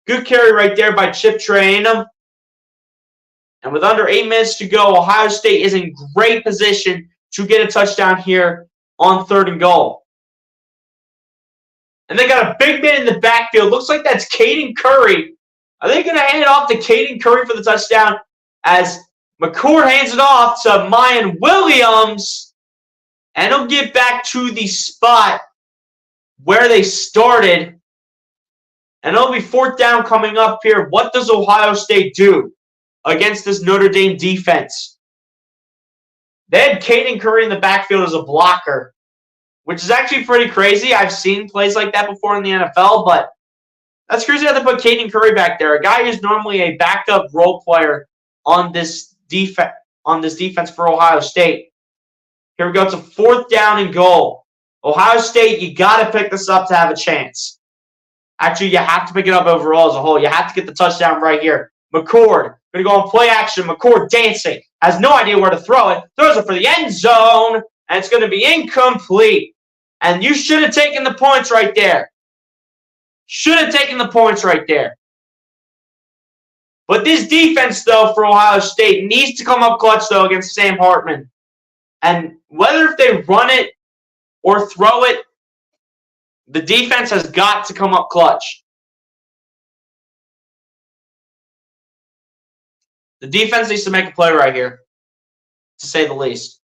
[SPEAKER 1] Good carry right there by Chip Trayanum. And with under 8 minutes to go, Ohio State is in great position to get a touchdown here on third and goal. And they got a big man in the backfield. Looks like that's Caden Curry. Are they going to hand it off to Caden Curry for the touchdown as McCord hands it off to Mayan Williams? And he'll get back to the spot where they started. And it'll be fourth down coming up here. What does Ohio State do against this Notre Dame defense? They had Caden Curry in the backfield as a blocker, which is actually pretty crazy. I've seen plays like that before in the NFL, but that's crazy how they put Caden Curry back there, a guy who's normally a backup role player on this defense for Ohio State. Here we go. It's a fourth down and goal. Ohio State, you got to pick this up to have a chance. Actually, you have to pick it up overall as a whole. You have to get the touchdown right here. McCord, going to go on play action. McCord dancing. Has no idea where to throw it. Throws it for the end zone. And it's going to be incomplete. And you should have taken the points right there. Should have taken the points right there. But this defense, though, for Ohio State needs to come up clutch, though, against Sam Hartman. And whether if they run it or throw it, the defense has got to come up clutch. The defense needs to make a play right here, to say the least.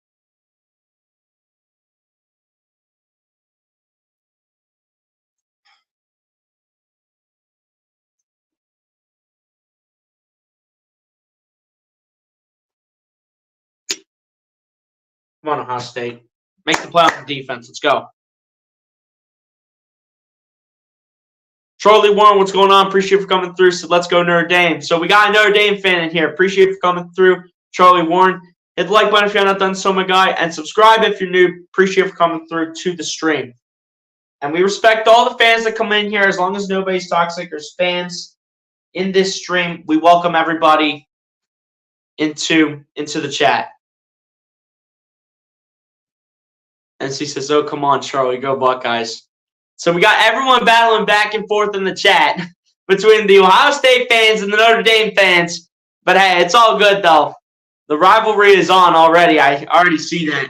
[SPEAKER 1] Come on, Ohio State. Make the play on the defense. Let's go. Charlie Warren, what's going on? Appreciate you for coming through. So let's go Notre Dame. So we got a Notre Dame fan in here. Appreciate you for coming through. Charlie Warren. Hit the like button if you're not done so, my guy. And subscribe if you're new. Appreciate you for coming through to the stream. And we respect all the fans that come in here as long as nobody's toxic. There's fans in this stream. We welcome everybody into the chat. And she says, oh, come on, Charlie. Go Buckeyes. So we got everyone battling back and forth in the chat between the Ohio State fans and the Notre Dame fans. But, hey, it's all good, though. The rivalry is on already. I already see that.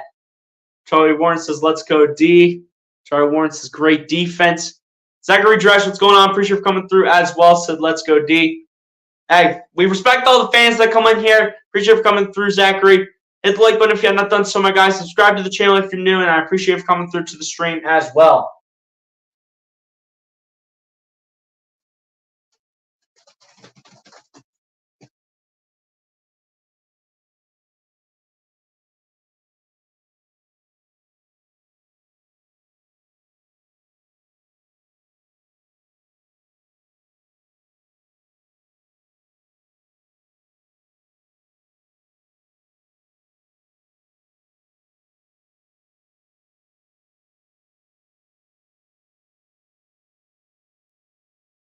[SPEAKER 1] Charlie Warren says, let's go D. Charlie Warren says, great defense. Zachary Dresch, what's going on? Appreciate you for coming through as well. Said, let's go D. Hey, we respect all the fans that come in here. Appreciate you for coming through, Zachary. Hit the like button if you have not done so, my guys. Subscribe to the channel if you're new, and I appreciate you for coming through to the stream as well.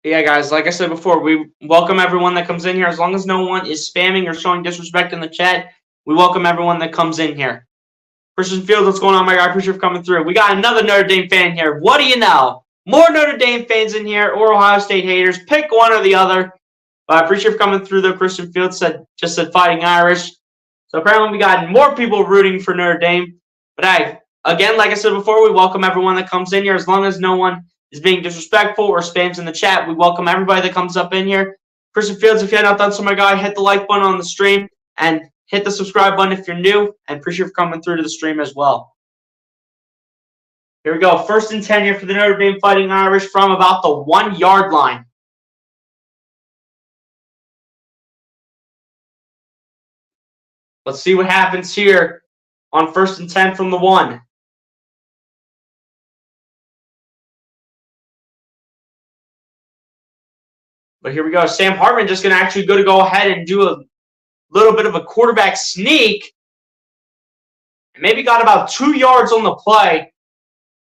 [SPEAKER 1] Yeah, guys, like I said before, we welcome everyone that comes in here. As long as no one is spamming or showing disrespect in the chat, we welcome everyone that comes in here. Christian Fields, what's going on, my guy? I appreciate you for coming through. We got another Notre Dame fan here. What do you know? More Notre Dame fans in here or Ohio State haters. Pick one or the other. I appreciate you for coming through, though. Christian Fields just said Fighting Irish. So apparently we got more people rooting for Notre Dame. But hey, again, like I said before, we welcome everyone that comes in here as long as no one is being disrespectful or spams in the chat. We welcome everybody that comes up in here. Christian Fields, if you have not done so, my guy, hit the like button on the stream and hit the subscribe button if you're new. And appreciate you for coming through to the stream as well. Here we go. 1st and 10 here for the Notre Dame Fighting Irish from about the 1-yard line. Let's see what happens here on 1st and 10 from the 1. But here we go. Sam Hartman just going to actually go ahead and do a little bit of a quarterback sneak. Maybe got about 2 yards on the play.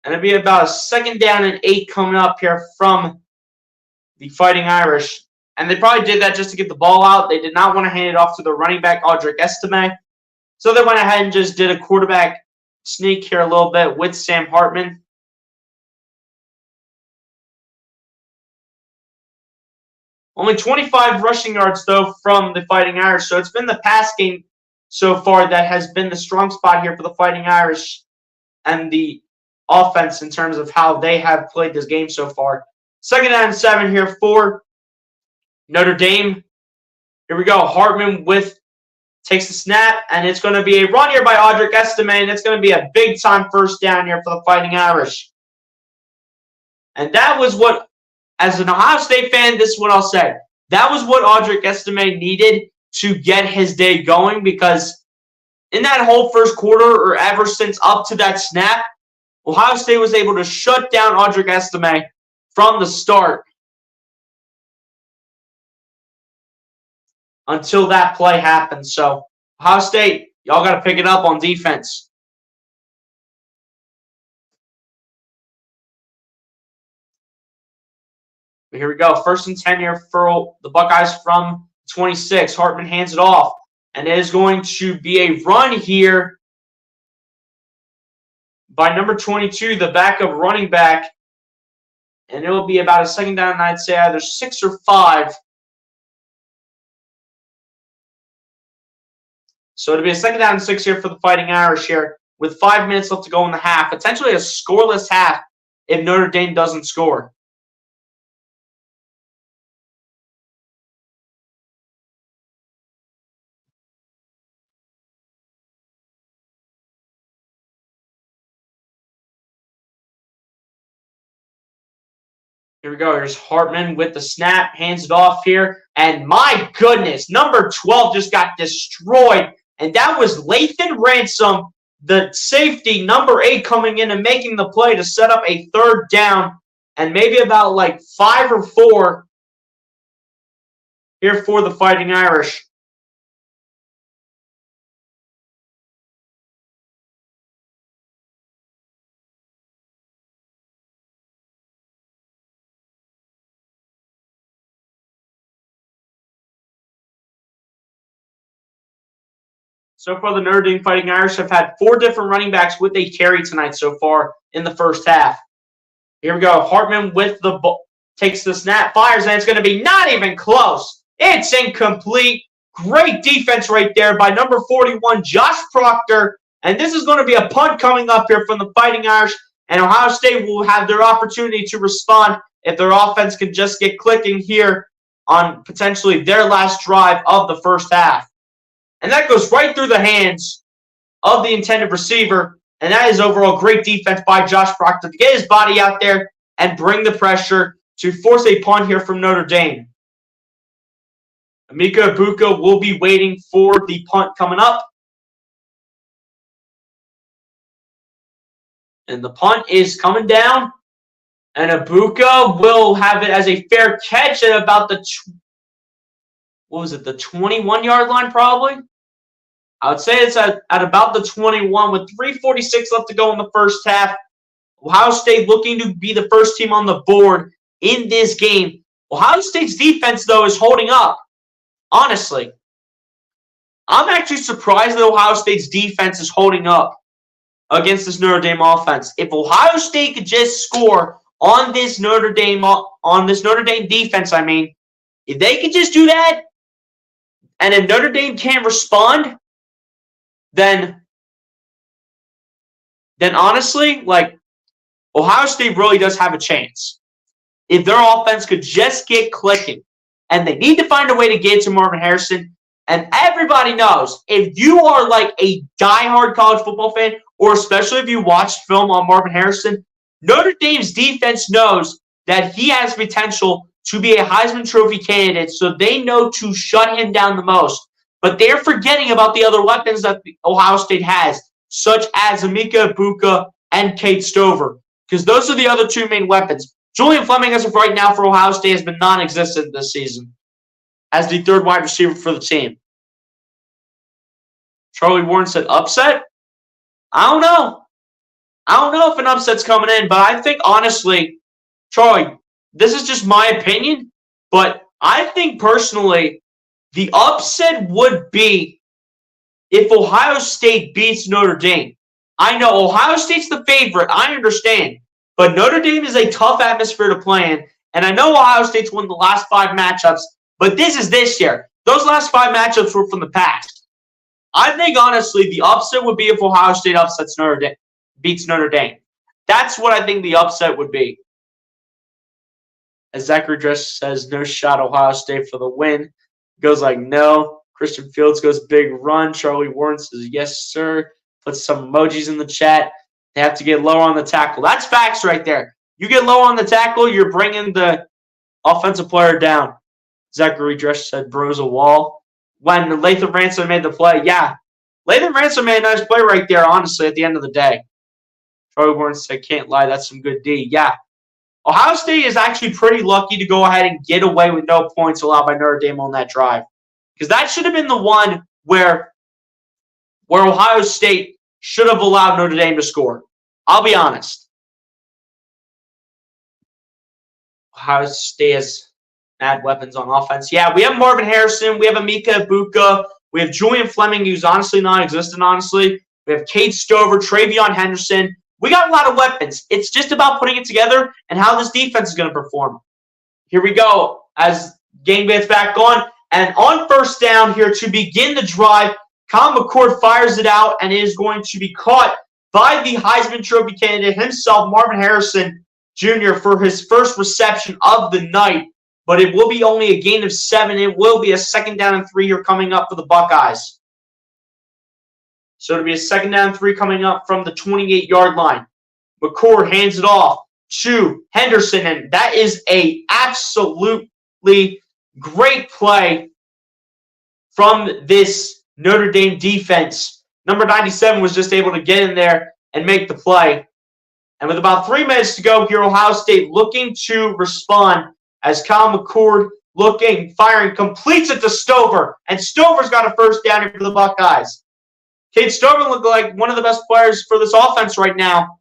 [SPEAKER 1] And it'll be about a 2nd down and 8 coming up here from the Fighting Irish. And they probably did that just to get the ball out. They did not want to hand it off to the running back, Audric Estime. So they went ahead and just did a quarterback sneak here a little bit with Sam Hartman. Only 25 rushing yards, though, from the Fighting Irish. So it's been the pass game so far that has been the strong spot here for the Fighting Irish and the offense in terms of how they have played this game so far. 2nd down and 7 here for Notre Dame. Here we go. Hartman takes the snap, and it's going to be a run here by Audric Estime, and it's going to be a big-time 1st down here for the Fighting Irish. And that was what, as an Ohio State fan, this is what I'll say. That was what Audric Estime needed to get his day going, because in that whole first quarter, or ever since up to that snap, Ohio State was able to shut down Audric Estime from the start until that play happened. So, Ohio State, y'all got to pick it up on defense. But here we go. 1st and 10 here for the Buckeyes from 26. Hartman hands it off. And it is going to be a run here by number 22, the backup running back. And it will be about a 2nd down, and I'd say either 6 or 5. So it'll be a 2nd down and 6 here for the Fighting Irish here with 5 minutes left to go in the half. Potentially a scoreless half if Notre Dame doesn't score. Here we go. Here's Hartman with the snap. Hands it off here. And my goodness, number 12 just got destroyed. And that was Lathan Ransom, the safety, number 8, coming in and making the play to set up a 3rd down. And maybe about like 5 or 4 here for the Fighting Irish. So far, the Notre Dame Fighting Irish have had 4 different running backs with a carry tonight so far in the first half. Here we go. Hartman with the ball, takes the snap, fires, and it's going to be not even close. It's incomplete. Great defense right there by number 41, Josh Proctor. And this is going to be a punt coming up here from the Fighting Irish. And Ohio State will have their opportunity to respond if their offense can just get clicking here on potentially their last drive of the first half. And that goes right through the hands of the intended receiver. And that is overall great defense by Josh Proctor to get his body out there and bring the pressure to force a punt here from Notre Dame. Emeka Egbuka will be waiting for the punt coming up. And the punt is coming down. And Egbuka will have it as a fair catch at about the, the 21-yard line probably? I would say it's at about the 21 with 3:46 left to go in the first half. Ohio State looking to be the first team on the board in this game. Ohio State's defense, though, is holding up. Honestly, I'm actually surprised that Ohio State's defense is holding up against this Notre Dame offense. If Ohio State could just score on this Notre Dame defense, if they could just do that, and if Notre Dame can't respond, then honestly, like, Ohio State really does have a chance. If their offense could just get clicking, and they need to find a way to get to Marvin Harrison. And everybody knows, if you are like a diehard college football fan, or especially if you watched film on Marvin Harrison, Notre Dame's defense knows that he has potential to be a Heisman Trophy candidate, so they know to shut him down the most. But they're forgetting about the other weapons that Ohio State has, such as Emeka Egbuka and Kate Stover, because those are the other two main weapons. Julian Fleming, as of right now for Ohio State, has been non-existent this season as the third wide receiver for the team. Charlie Warren said upset? I don't know. I don't know if an upset's coming in, but I think, honestly, Charlie, this is just my opinion, but I think personally the upset would be if Ohio State beats Notre Dame. I know Ohio State's the favorite. I understand. But Notre Dame is a tough atmosphere to play in, and I know Ohio State's won the last 5 matchups, but this is this year. Those last 5 matchups were from the past. I think, honestly, the upset would be if Ohio State beats Notre Dame. That's what I think the upset would be. As Zachary Dress says, no shot Ohio State for the win. Goes like, no. Christian Fields goes big run. Charlie Warren says, yes, sir. Puts some emojis in the chat. They have to get lower on the tackle. That's facts right there. You get low on the tackle, you're bringing the offensive player down. Zachary Dresch said, bro's a wall. When Lathan Ransom made the play, yeah. Lathan Ransom made a nice play right there, honestly, at the end of the day. Charlie Warren said, can't lie, that's some good D. Yeah. Ohio State is actually pretty lucky to go ahead and get away with no points allowed by Notre Dame on that drive. Because that should have been the one where Ohio State should have allowed Notre Dame to score. I'll be honest. Ohio State has mad weapons on offense. Yeah, we have Marvin Harrison. We have Emeka Egbuka. We have Julian Fleming, who's honestly non-existent, honestly. We have Kate Stover, Travion Henderson. We got a lot of weapons. It's just about putting it together and how this defense is going to perform. Here we go as game gets back on. And on first down here to begin the drive, Colin McCord fires it out and is going to be caught by the Heisman Trophy candidate himself, Marvin Harrison Jr., for his first reception of the night. But it will be only a gain of 7. It will be a 2nd down and 3 here coming up for the Buckeyes. So it'll be a 2nd down and 3 coming up from the 28-yard line. McCord hands it off to Henderson, and that is a absolutely great play from this Notre Dame defense. Number 97 was just able to get in there and make the play. And with about 3 minutes to go here, Ohio State looking to respond as Kyle McCord firing, completes it to Stover. And Stover's got a first down here for the Buckeyes. Kate Stover looked like one of the best players for this offense right now.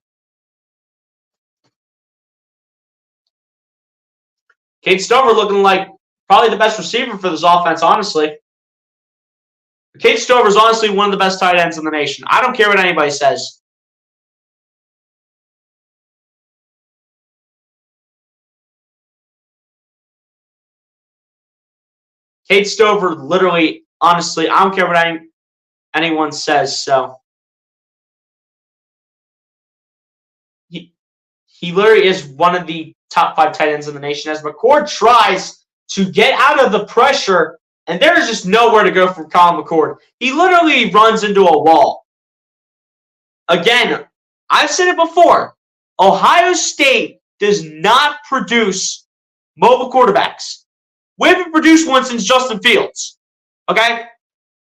[SPEAKER 1] Kate Stover looking like probably the best receiver for this offense, honestly. Kate Stover is honestly one of the best tight ends in the nation. I don't care what anybody says. Kate Stover, literally, honestly, I don't care what anyone says. So he literally is one of the top 5 tight ends in the nation as McCord tries to get out of the pressure, and there is just nowhere to go from Colin McCord. He literally runs into a wall. Again, I've said it before. Ohio State does not produce mobile quarterbacks. We haven't produced one since Justin Fields. Okay?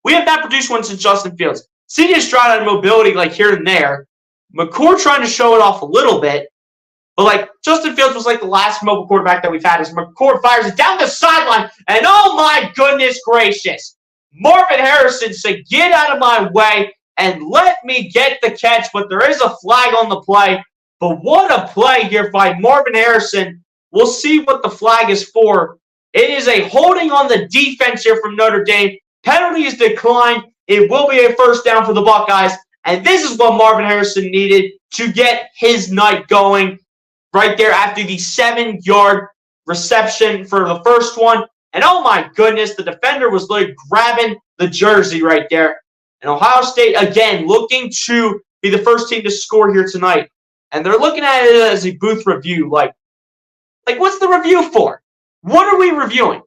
[SPEAKER 1] We have not produced one since Justin Fields. C.J. Stroud had mobility like here and there. McCord trying to show it off a little bit. But like Justin Fields was like the last mobile quarterback that we've had as McCord fires it down the sideline. And oh my goodness gracious. Marvin Harrison said, get out of my way and let me get the catch. But there is a flag on the play. But what a play here by Marvin Harrison. We'll see what the flag is for. It is a holding on the defense here from Notre Dame. Penalty is declined. It will be a first down for the Buckeyes. And this is what Marvin Harrison needed to get his night going right there after the 7-yard reception for the first one. And oh my goodness, the defender was literally grabbing the jersey right there. And Ohio State, again, looking to be the first team to score here tonight. And they're looking at it as a booth review. Like what's the review for? What are we reviewing?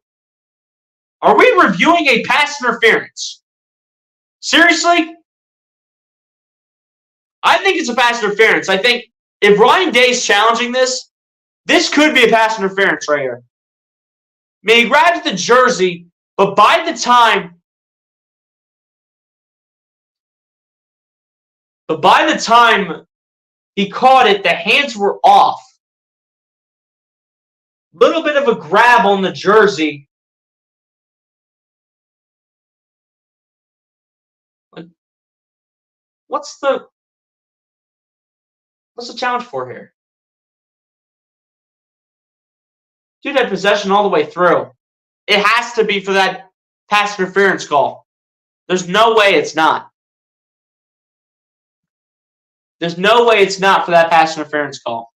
[SPEAKER 1] Are we reviewing a pass interference? Seriously? I think it's a pass interference. I think if Ryan Day's challenging this could be a pass interference right here. I mean, he grabs the jersey, but by the time he caught it, the hands were off. Little bit of a grab on the jersey. What's the challenge for here? Dude had possession all the way through. It has to be for that pass interference call. There's no way it's not. There's no way it's not for that pass interference call.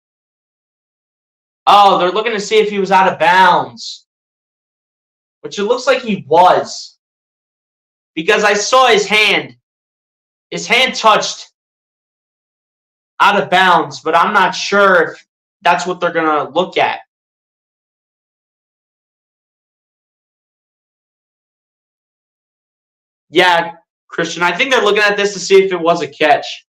[SPEAKER 1] Oh, they're looking to see if he was out of bounds. Which it looks like he was. Because I saw his hand. His hand touched out of bounds, but I'm not sure if that's what they're going to look at. Yeah, Christian, I think they're looking at this to see if it was a catch.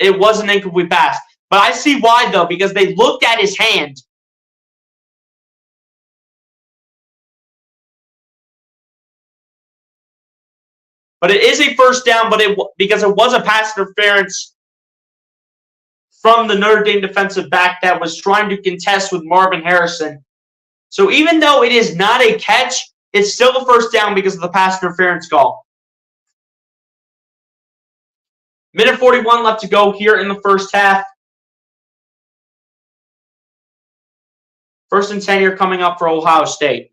[SPEAKER 1] It was an incomplete pass. But I see why, though, because they looked at his hand. But it is a first down, because it was a pass interference from the Notre Dame defensive back that was trying to contest with Marvin Harrison. So even though it is not a catch, it's still a first down because of the pass interference call. Minute 41 left to go here in the first half. 1st and 10 here coming up for Ohio State.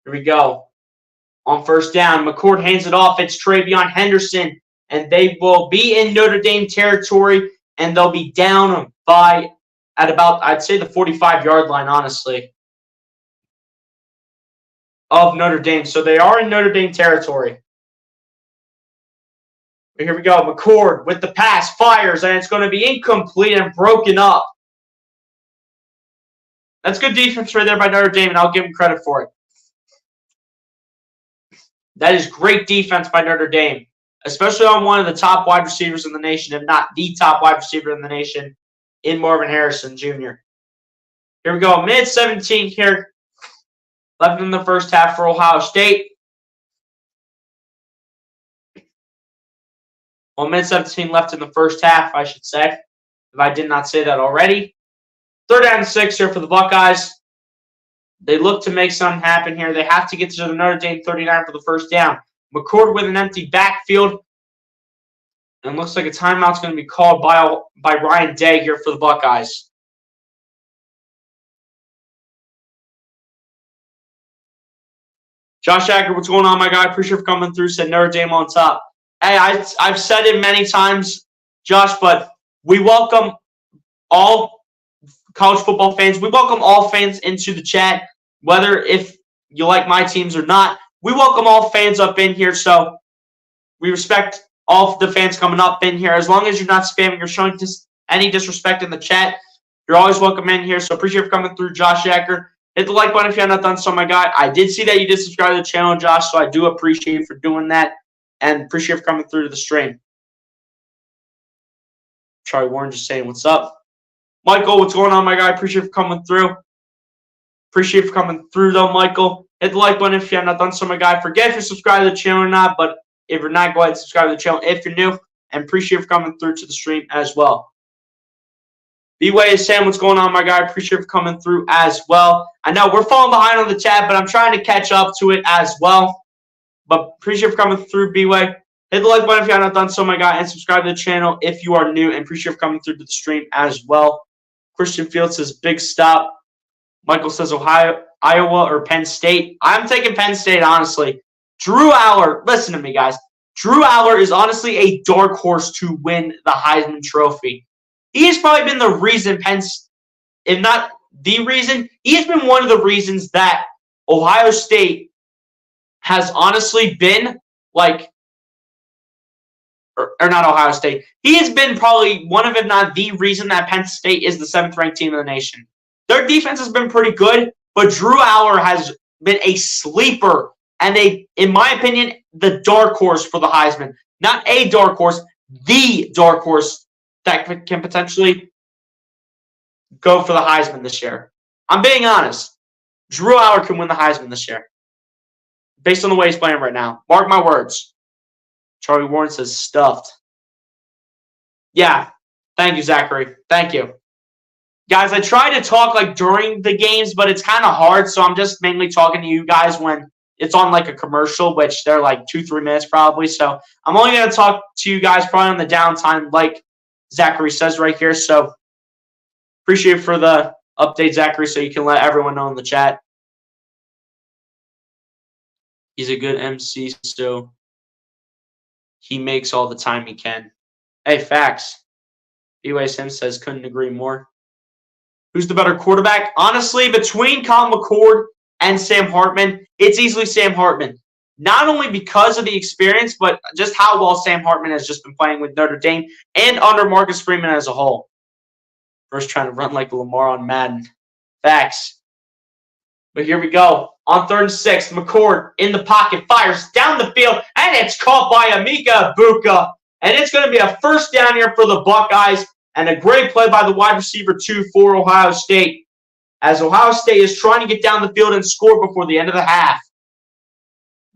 [SPEAKER 1] Here we go. On first down, McCord hands it off. It's Travion Henderson, and they will be in Notre Dame territory, and they'll be down by at about, I'd say, the 45-yard line, honestly, of Notre Dame. So they are in Notre Dame territory. Here we go. McCord with the pass, fires, and it's going to be incomplete and broken up. That's good defense right there by Notre Dame, and I'll give them credit for it. That is great defense by Notre Dame, especially on one of the top wide receivers in the nation, if not the top wide receiver in the nation, in Marvin Harrison Jr. Here we go. Minute 17 here, left in the first half for Ohio State. Well, minute 17 left in the first half, I should say, if I did not say that already. 3rd and 6 here for the Buckeyes. They look to make something happen here. They have to get to the Notre Dame 39 for the first down. McCord with an empty backfield. And looks like a timeout's going to be called by Ryan Day here for the Buckeyes. Josh Acker, what's going on, my guy? Appreciate you for coming through. Said Notre Dame on top. Hey, I've said it many times, Josh, but we welcome all college football fans. We welcome all fans into the chat, whether if you like my teams or not. We welcome all fans up in here, so we respect all the fans coming up in here. As long as you're not spamming or showing any disrespect in the chat, you're always welcome in here. So appreciate you for coming through, Josh Acker. Hit the like button if you have not done so, my guy. I did see that you did subscribe to the channel, Josh, so I do appreciate you for doing that, and appreciate you for coming through to the stream. Charlie Warren just saying what's up. Michael, what's going on, my guy? Appreciate you for coming through. Appreciate you for coming through, though, Michael. Hit the like button if you have not done so, my guy. Forget if you're subscribed to the channel or not, but if you're not, go ahead and subscribe to the channel if you're new, and appreciate you for coming through to the stream as well. B-Way is saying what's going on, my guy. Appreciate you for coming through as well. I know we're falling behind on the chat, but I'm trying to catch up to it as well. But appreciate you for coming through, B-Way. Hit the like button if you have not done so, my guy, and subscribe to the channel if you are new, and appreciate you for coming through to the stream as well. Christian Fields says big stop. Michael says Ohio, Iowa, or Penn State. I'm taking Penn State, honestly. Drew Aller, listen to me, guys. Drew Aller is honestly a dark horse to win the Heisman Trophy. He has probably been the reason if not the reason, he has been one of the reasons that Ohio State has honestly been like, or not Ohio State. He has been probably one of, if not the reason that Penn State is the 7th ranked team in the nation. Their defense has been pretty good, but Drew Aller has been a sleeper and in my opinion, the dark horse for the Heisman. Not a dark horse, the dark horse that can potentially go for the Heisman this year. I'm being honest. Drew Aller can win the Heisman this year. Based on the way he's playing right now. Mark my words. Charlie Warren says stuffed. Yeah. Thank you, Zachary. Thank you. Guys, I try to talk like during the games, but it's kind of hard, so I'm just mainly talking to you guys when it's on like a commercial, which they're like 2-3 minutes probably. So I'm only going to talk to you guys probably on the downtime, like Zachary says right here. So appreciate for the update, Zachary, so you can let everyone know in the chat. He's a good MC, so he makes all the time he can. Hey, facts. B.Y. Sims says, couldn't agree more. Who's the better quarterback? Honestly, between Colin McCord and Sam Hartman, it's easily Sam Hartman. Not only because of the experience, but just how well Sam Hartman has just been playing with Notre Dame and under Marcus Freeman as a whole. First trying to run like Lamar on Madden. Facts. But here we go. On 3rd and 6, McCord in the pocket, fires down the field, and it's caught by Emeka Egbuka. And it's going to be a first down here for the Buckeyes, and a great play by the wide receiver, too, for Ohio State, as Ohio State is trying to get down the field and score before the end of the half.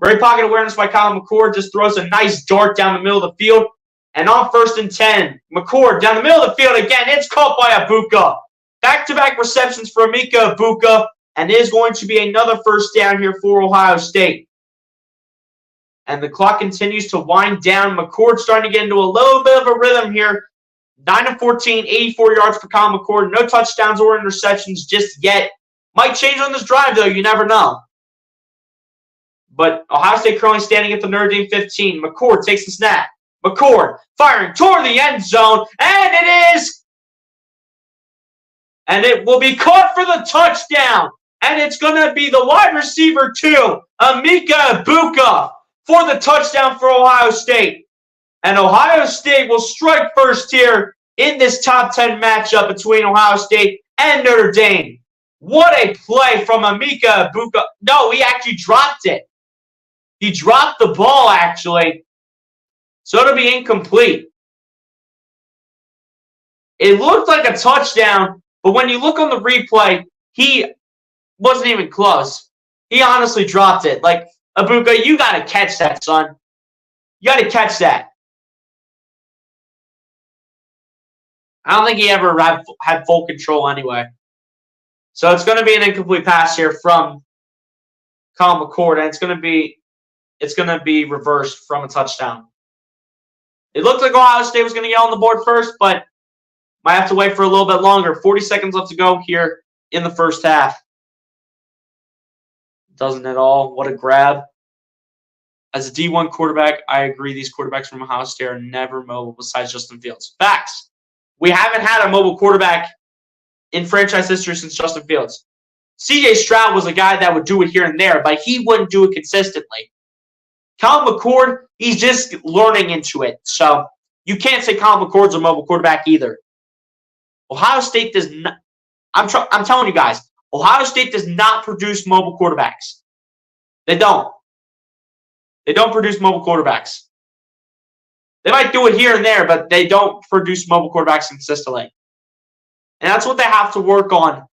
[SPEAKER 1] Great pocket awareness by Colin McCord, just throws a nice dart down the middle of the field. And on 1st and 10, McCord down the middle of the field again. It's caught by Egbuka. Back-to-back receptions for Emeka Egbuka, and it is going to be another first down here for Ohio State. And the clock continues to wind down. McCord starting to get into a little bit of a rhythm here. 9-14, 84 yards for Colin McCord. No touchdowns or interceptions just yet. Might change on this drive, though. You never know. But Ohio State currently standing at the Notre Dame 15. McCord takes the snap. McCord firing toward the end zone. And it is. And it will be caught for the touchdown. And it's going to be the wide receiver, too, Emeka Egbuka, for the touchdown for Ohio State. And Ohio State will strike first here in this top 10 matchup between Ohio State and Notre Dame. What a play from Emeka Egbuka. No, he actually dropped it. He dropped the ball, actually. So it'll be incomplete. It looked like a touchdown, but when you look on the replay, he wasn't even close. He honestly dropped it. Like, Egbuka, you got to catch that, son. You got to catch that. I don't think he ever had full control anyway. So it's going to be an incomplete pass here from Colin McCord, and it's going to be reversed from a touchdown. It looked like Ohio State was going to get on the board first, but might have to wait for a little bit longer. 40 seconds left to go here in the first half. Doesn't at all. What a grab. As a D1 quarterback, I agree these quarterbacks from Ohio State are never mobile besides Justin Fields. Facts. We haven't had a mobile quarterback in franchise history since Justin Fields. C.J. Stroud was a guy that would do it here and there, but he wouldn't do it consistently. Colin McCord, he's just learning into it. So you can't say Colin McCord's a mobile quarterback either. Ohio State does not. I'm telling you guys, Ohio State does not produce mobile quarterbacks. They don't. They don't produce mobile quarterbacks. They might do it here and there, but they don't produce mobile quarterbacks consistently. And that's what they have to work on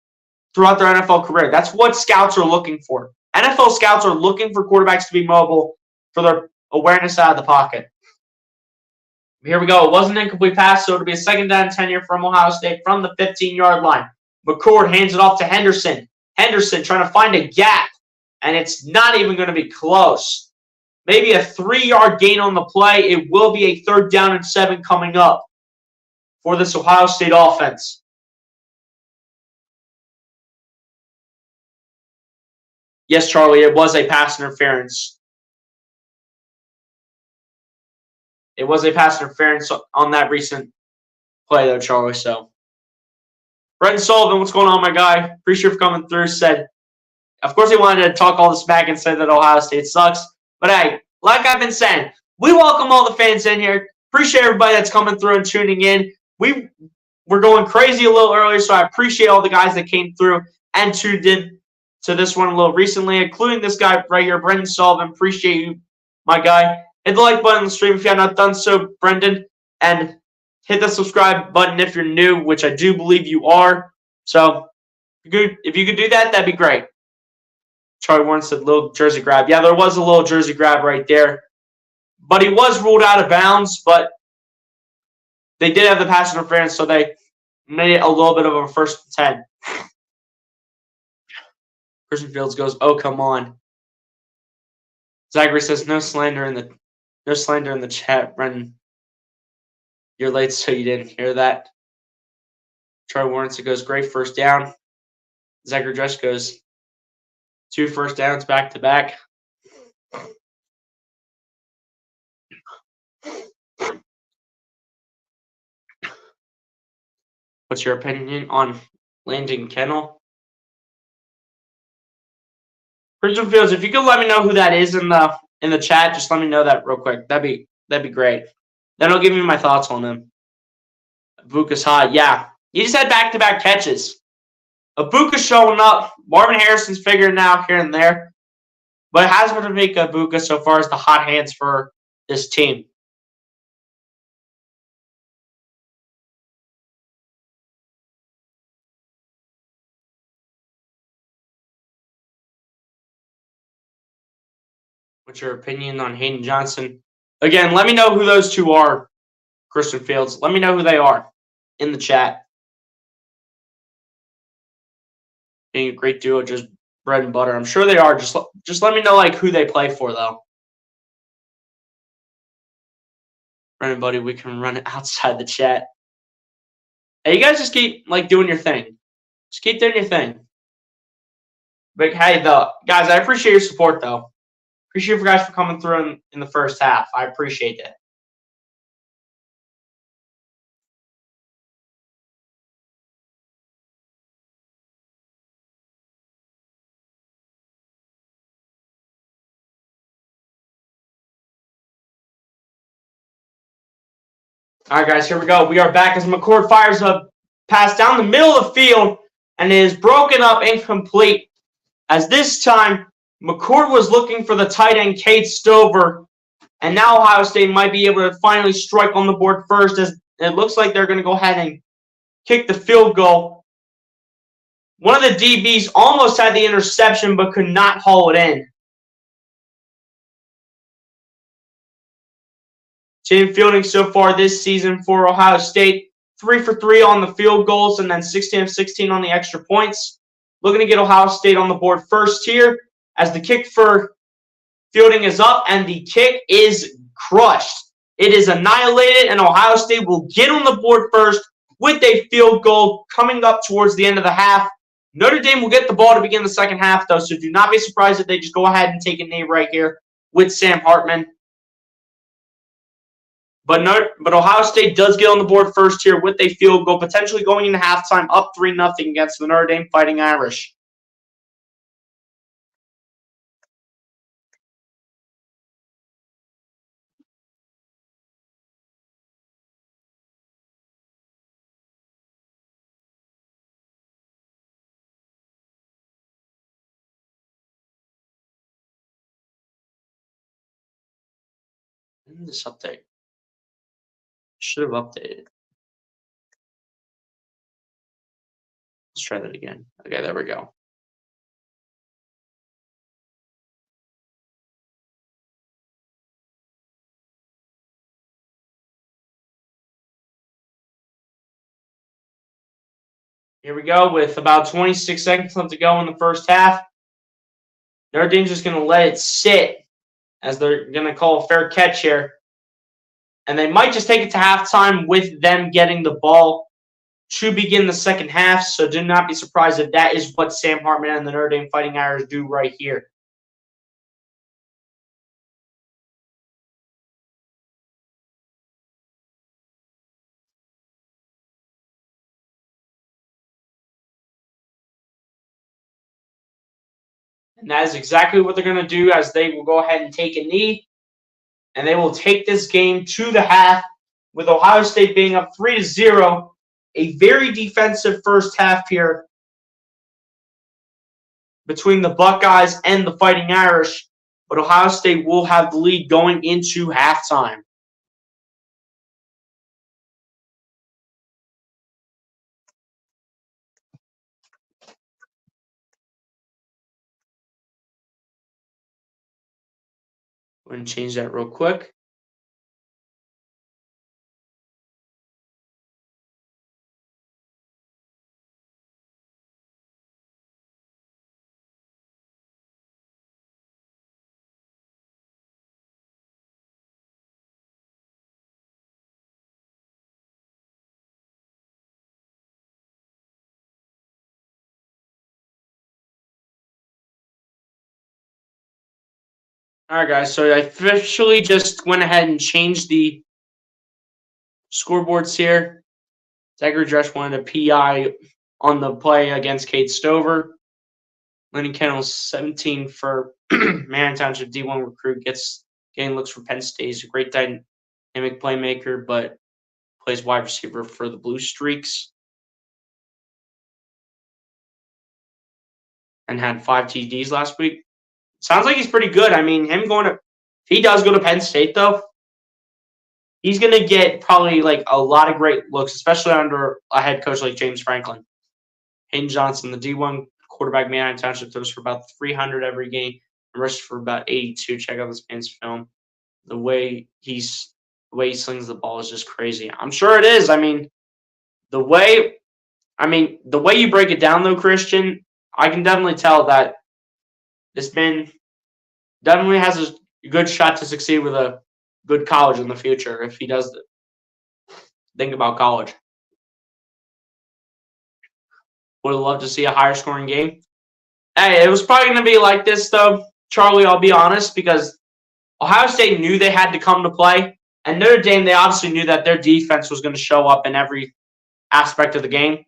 [SPEAKER 1] throughout their NFL career. That's what scouts are looking for. NFL scouts are looking for quarterbacks to be mobile for their awareness out of the pocket. Here we go. It was an incomplete pass, so it'll be a 2nd down 10 here from Ohio State from the 15-yard line. McCord hands it off to Henderson. Henderson trying to find a gap, and it's not even going to be close. Maybe a 3-yard gain on the play. It will be a 3rd down and 7 coming up for this Ohio State offense. Yes, Charlie, it was a pass interference. It was a pass interference on that recent play, though, Charlie. So, Brendan Sullivan, what's going on, my guy? Appreciate you for coming through. Said, of course, he wanted to talk all this back and say that Ohio State sucks. But hey, like I've been saying, we welcome all the fans in here. Appreciate everybody that's coming through and tuning in. We're going crazy a little earlier, so I appreciate all the guys that came through and tuned in to this one a little recently, including this guy right here, Brendan Sullivan. Appreciate you, my guy. Hit the like button on the stream if you have not done so, Brendan, and hit the subscribe button if you're new, which I do believe you are. So if you could do that, that'd be great. Charlie Warren said little jersey grab. Yeah, there was a little jersey grab right there. But he was ruled out of bounds, but they did have the pass interference, so they made it a little bit of a 1st and 10. Christian Fields goes, "Oh, come on." Zachary says, no slander in the chat, Brendan. You're late, so you didn't hear that. Charlie Warren goes, great first down. Zachary Dress goes, 2 first downs back to back. What's your opinion on Landon Kennel? Christian Fields, if you could let me know who that is in the chat, just let me know that real quick. That'd be great. Then I'll give you my thoughts on him. Buckeyes hot, yeah. He just had back-to-back catches. Buckeyes showing up. Marvin Harrison's figuring it out here and there. But it has been to make Buckeyes so far as the hot hands for this team. What's your opinion on Hayden Johnson? Again, let me know who those two are, Christian Fields. Let me know who they are in the chat. Being a great duo, just bread and butter. I'm sure they are. Just let me know like who they play for, though. Brendan, buddy, we can run it outside the chat. Hey, you guys just keep like doing your thing. Just keep doing your thing. But hey, guys, I appreciate your support, though. Appreciate you guys for coming through in the first half. I appreciate it. All right, guys, here we go. We are back as McCord fires a pass down the middle of the field and is broken up incomplete. As this time, McCord was looking for the tight end, Cade Stover, and now Ohio State might be able to finally strike on the board first, as it looks like they're going to go ahead and kick the field goal. One of the DBs almost had the interception but could not haul it in. Team fielding so far this season for Ohio State, 3 for 3 on the field goals and then 16 of 16 on the extra points. Looking to get Ohio State on the board first here as the kick for fielding is up and the kick is crushed. It is annihilated and Ohio State will get on the board first with a field goal coming up towards the end of the half. Notre Dame will get the ball to begin the second half, though, so do not be surprised if they just go ahead and take a knee right here with Sam Hartman. But Ohio State does get on the board first here with a field goal, potentially going into halftime up 3-0 against the Notre Dame Fighting Irish. This update should have updated. Let's try that again. Okay, there we go. Here we go with about 26 seconds left to go in the first half. Notre Dame's just going to let it sit as they're going to call a fair catch here. And they might just take it to halftime with them getting the ball to begin the second half. So do not be surprised if that is what Sam Hartman and the Notre Dame Fighting Irish do right here. And that is exactly what they're going to do, as they will go ahead and take a knee. And they will take this game to the half, with Ohio State being up 3-0. A very defensive first half here between the Buckeyes and the Fighting Irish. But Ohio State will have the lead going into halftime. I'm going to change that real quick. All right, guys. So I officially just went ahead and changed the scoreboards here. Zachary Dresch wanted a PI on the play against Cade Stover. Lenny Kennels, 17 for Marion Township D1 recruit, getting looks for Penn State. He's a great dynamic playmaker, but plays wide receiver for the Blue Streaks. And had 5 TDs last week. Sounds like he's pretty good. I mean, if he does go to Penn State, though, he's going to get probably like a lot of great looks, especially under a head coach like James Franklin. Hayden Johnson, the D1 quarterback, Marion Township, throws for about 300 every game and rushes for about 82. Check out this man's film. The way he slings the ball is just crazy. I'm sure it is. I mean, the way you break it down, though, Christian, I can definitely tell that this man definitely has a good shot to succeed with a good college in the future if he does think about college. Would have loved to see a higher scoring game. Hey, it was probably going to be like this, though, Charlie, I'll be honest, because Ohio State knew they had to come to play, and Notre Dame, they obviously knew that their defense was going to show up in every aspect of the game.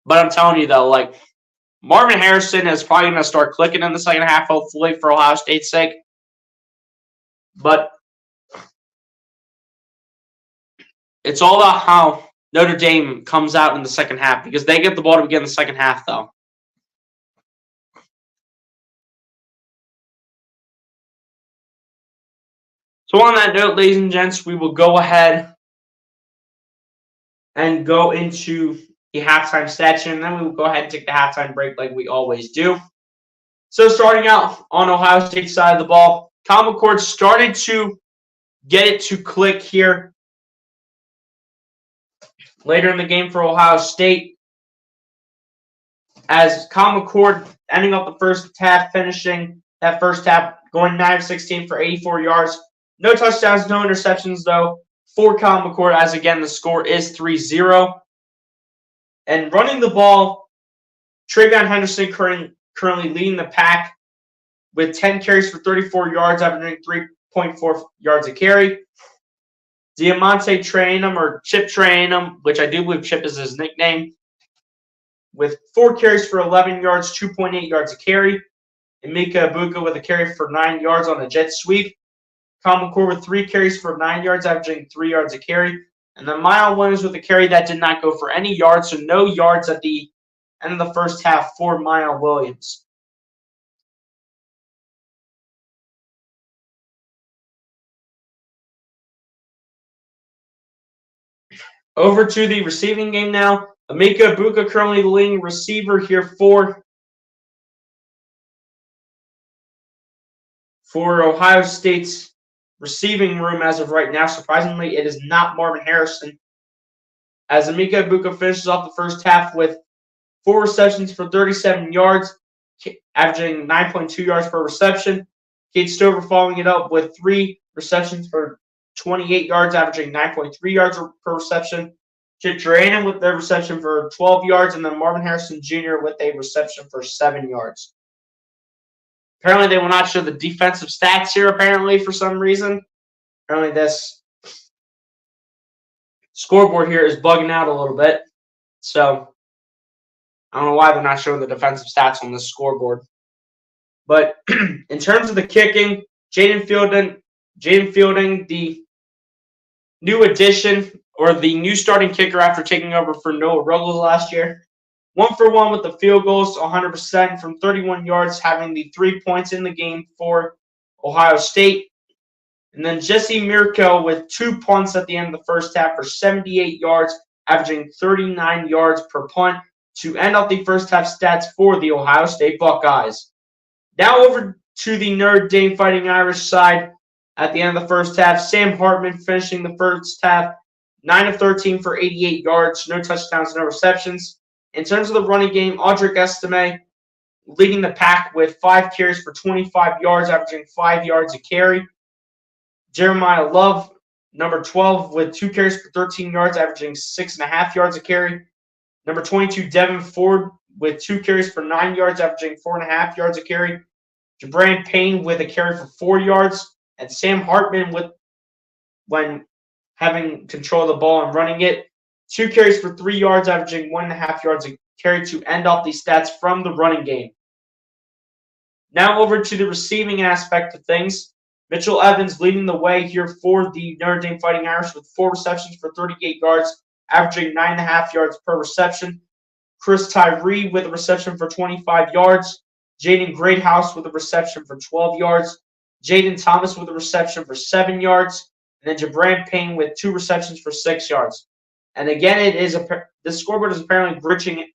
[SPEAKER 1] But I'm telling you, though, like, Marvin Harrison is probably going to start clicking in the second half, hopefully, for Ohio State's sake. But it's all about how Notre Dame comes out in the second half, because they get the ball to begin the second half, though. So on that note, ladies and gents, we will go ahead and go into the halftime section, and then we will go ahead and take the halftime break like we always do. So starting out on Ohio State's side of the ball, Kyle McCord started to get it to click here later in the game for Ohio State, as Kyle McCord ending up the first half, finishing that first half, going 9 of 16 for 84 yards. No touchdowns, no interceptions, though, for Kyle McCord, as again the score is 3-0. And running the ball, Travion Henderson currently leading the pack with 10 carries for 34 yards, averaging 3.4 yards a carry. Diamante Trainum, or Chip Trainum, which I do believe Chip is his nickname, with 4 carries for 11 yards, 2.8 yards a carry. And Mika Ibuka with a carry for 9 yards on a jet sweep. Kyle McCord with 3 carries for 9 yards, averaging 3 yards a carry. And then Miles Williams with a carry that did not go for any yards, so no yards at the end of the first half for Miles Williams. Over to the receiving game now. Mika Ibuka currently the leading receiver here for Ohio State's receiving room as of right now. Surprisingly, it is not Marvin Harrison, as Mika Ibuka finishes off the first half with 4 receptions for 37 yards, averaging 9.2 yards per reception. Cade Stover following it up with 3 receptions for 28 yards, averaging 9.3 yards per reception. Chip Trainum with their reception for 12 yards, and then Marvin Harrison Jr. with a reception for 7 yards. Apparently, they will not show the defensive stats here, apparently, for some reason. Apparently, this scoreboard here is bugging out a little bit. So, I don't know why they're not showing the defensive stats on this scoreboard. But in terms of the kicking, Jaden Fielding, the new addition or the new starting kicker after taking over for Noah Ruggles last year. 1-for-1 with the field goals, 100% from 31 yards, having the 3 points in the game for Ohio State. And then Jesse Mirko with 2 punts at the end of the first half for 78 yards, averaging 39 yards per punt to end off the first half stats for the Ohio State Buckeyes. Now over to the Notre Dame Fighting Irish side. At the end of the first half, Sam Hartman finishing the first half 9 of 13 for 88 yards, no touchdowns, no receptions. In terms of the running game, Audric Estime leading the pack with 5 carries for 25 yards, averaging 5 yards a carry. Jeremiah Love, number 12, with 2 carries for 13 yards, averaging 6.5 yards a carry. Number 22, Devin Ford, with 2 carries for 9 yards, averaging 4.5 yards a carry. Jabran Payne with a carry for 4 yards. And Sam Hartman when having control of the ball and running it. 2 carries for 3 yards, averaging 1.5 yards a carry to end off the stats from the running game. Now over to the receiving aspect of things. Mitchell Evans leading the way here for the Notre Dame Fighting Irish with 4 receptions for 38 yards, averaging 9.5 yards per reception. Chris Tyree with a reception for 25 yards. Jaden Greathouse with a reception for 12 yards. Jaden Thomas with a reception for 7 yards. And then Jabran Payne with 2 receptions for 6 yards. And again, this scoreboard is apparently glitching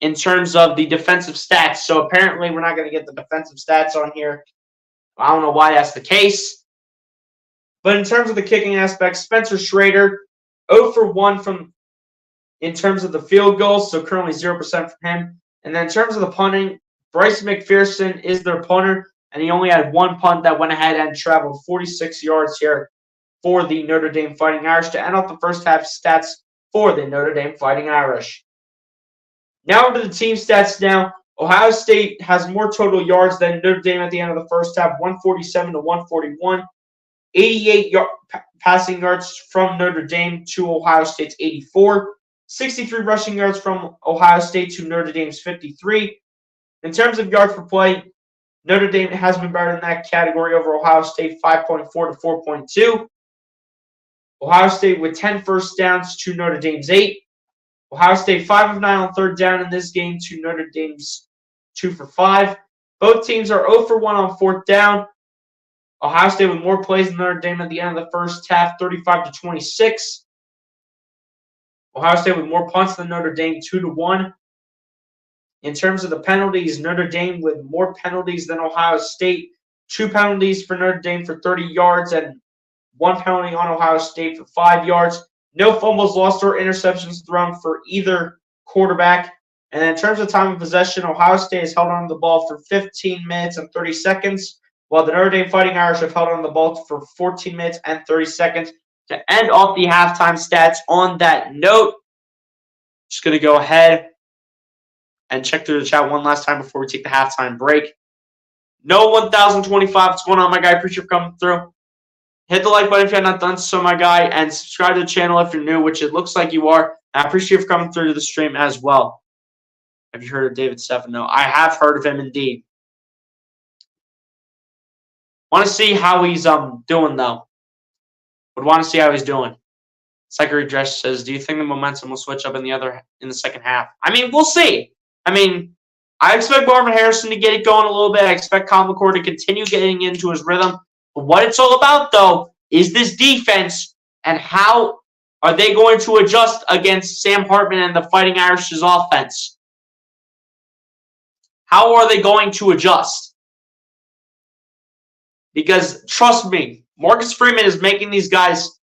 [SPEAKER 1] in terms of the defensive stats. So apparently we're not going to get the defensive stats on here. I don't know why that's the case. But in terms of the kicking aspect, Spencer Schrader, 0 for 1 in terms of the field goals, so currently 0% from him. And then in terms of the punting, Bryce McPherson is their punter, and he only had 1 punt that went ahead and traveled 46 yards here for the Notre Dame Fighting Irish to end off the first half stats for the Notre Dame Fighting Irish. Now to the team stats now. Ohio State has more total yards than Notre Dame at the end of the first half, 147 to 141. 88 passing yards from Notre Dame to Ohio State's 84. 63 rushing yards from Ohio State to Notre Dame's 53. In terms of yards per play, Notre Dame has been better in that category over Ohio State, 5.4 to 4.2. Ohio State with 10 first downs to Notre Dame's 8. Ohio State 5 of 9 on third down in this game to Notre Dame's 2 for 5. Both teams are 0 for 1 on fourth down. Ohio State with more plays than Notre Dame at the end of the first half, 35 to 26. Ohio State with more punts than Notre Dame, 2 to 1. In terms of the penalties, Notre Dame with more penalties than Ohio State. 2 penalties for Notre Dame for 30 yards and 1 penalty on Ohio State for 5 yards. No fumbles lost or interceptions thrown for either quarterback. And in terms of time of possession, Ohio State has held on to the ball for 15 minutes and 30 seconds, while the Notre Dame Fighting Irish have held on to the ball for 14 minutes and 30 seconds. To end off the halftime stats on that note, just going to go ahead and check through the chat one last time before we take the halftime break. No 1025. What's going on, my guy? Appreciate you coming through. Hit the like button if you have not done so, my guy, and subscribe to the channel if you're new, which it looks like you are. I appreciate you for coming through to the stream as well. Have you heard of David Stefano? I have heard of him indeed. Want to see how he's doing though. Would want to see how he's doing. Zachary Dresch says, "Do you think the momentum will switch up in the second half?" I mean, we'll see. I mean, I expect Marvin Harrison to get it going a little bit. I expect Kyle McCord to continue getting into his rhythm. But what it's all about, though, is this defense and how are they going to adjust against Sam Hartman and the Fighting Irish's offense? How are they going to adjust? Because trust me, Marcus Freeman is making these guys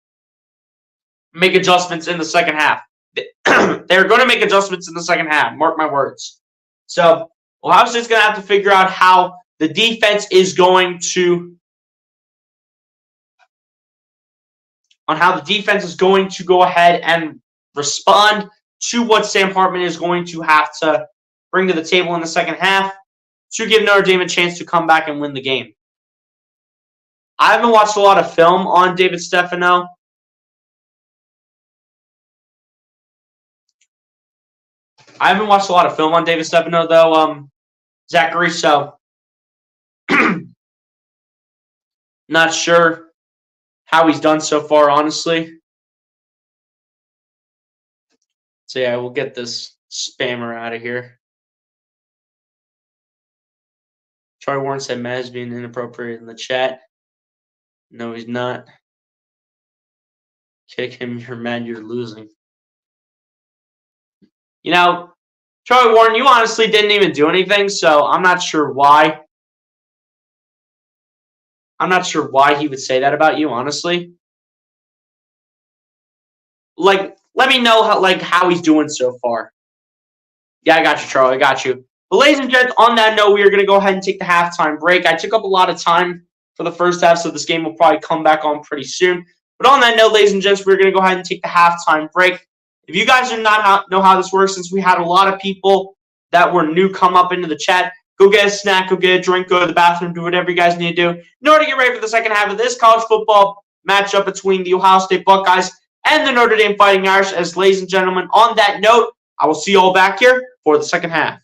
[SPEAKER 1] make adjustments in the second half. They're going to make adjustments in the second half. Mark my words. So Ohio State's going to have to figure out how the defense is going to go ahead and respond to what Sam Hartman is going to have to bring to the table in the second half to give Notre Dame a chance to come back and win the game. I haven't watched a lot of film on David Stefano. I haven't watched a lot of film on David Stefano, though, Zachary, so not sure how he's done so far, honestly. So, yeah, we'll get this spammer out of here. Troy Warren said Matt is being inappropriate in the chat. No, he's not. Kick him, you're mad, you're losing. You know, Troy Warren, you honestly didn't even do anything, so I'm not sure why. I'm not sure why he would say that about you, honestly. Like, let me know how he's doing so far. Yeah, I got you, Charlie. I got you. But ladies and gents, on that note, we are going to go ahead and take the halftime break. I took up a lot of time for the first half, so this game will probably come back on pretty soon. But on that note, ladies and gents, we're going to go ahead and take the halftime break. If you guys do not know how this works, since we had a lot of people that were new come up into the chat, go get a snack, go get a drink, go to the bathroom, do whatever you guys need to do in order to get ready for the second half of this college football matchup between the Ohio State Buckeyes and the Notre Dame Fighting Irish. As ladies and gentlemen, on that note, I will see you all back here for the second half.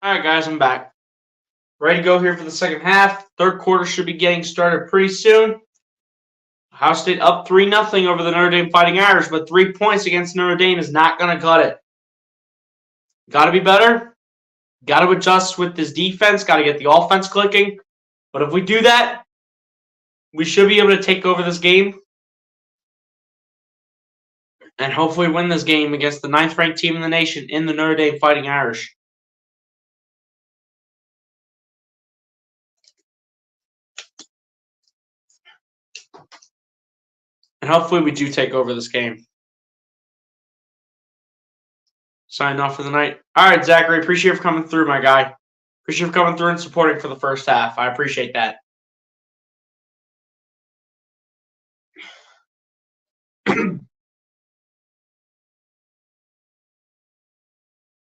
[SPEAKER 1] All right, guys, I'm back. Ready to go here for the second half. Third quarter should be getting started pretty soon. Ohio State up 3-0 over the Notre Dame Fighting Irish, but 3 points against Notre Dame is not going to cut it. Got to be better. Got to adjust with this defense. Got to get the offense clicking. But if we do that, we should be able to take over this game and hopefully win this game against the 9th-ranked team in the nation in the Notre Dame Fighting Irish. And hopefully we do take over this game. Signing off for the night. All right, Zachary, appreciate you for coming through, my guy. Appreciate you for coming through and supporting for the first half. I appreciate that.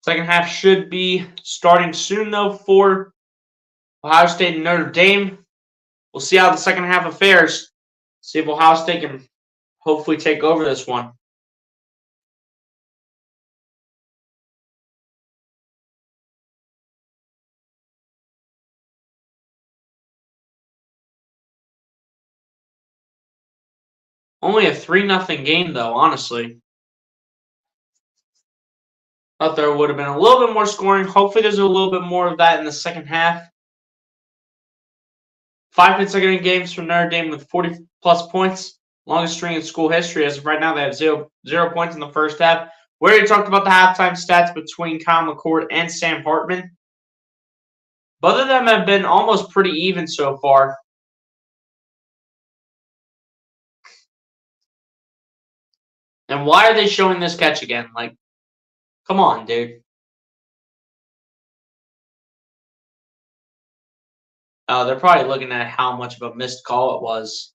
[SPEAKER 1] Second half should be starting soon, though, for Ohio State and Notre Dame. We'll see how the second half fares. See if Ohio State can hopefully take over this one. Only a 3-0 game, though, honestly. Thought there would have been a little bit more scoring. Hopefully there's a little bit more of that in the second half. 5 consecutive games from Notre Dame with 40-plus points. Longest string in school history. As of right now, they have zero points in the first half. We already talked about the halftime stats between Kyle McCord and Sam Hartman. Both of them have been almost pretty even so far. And why are they showing this catch again? Like, come on, dude. They're probably looking at how much of a missed call it was.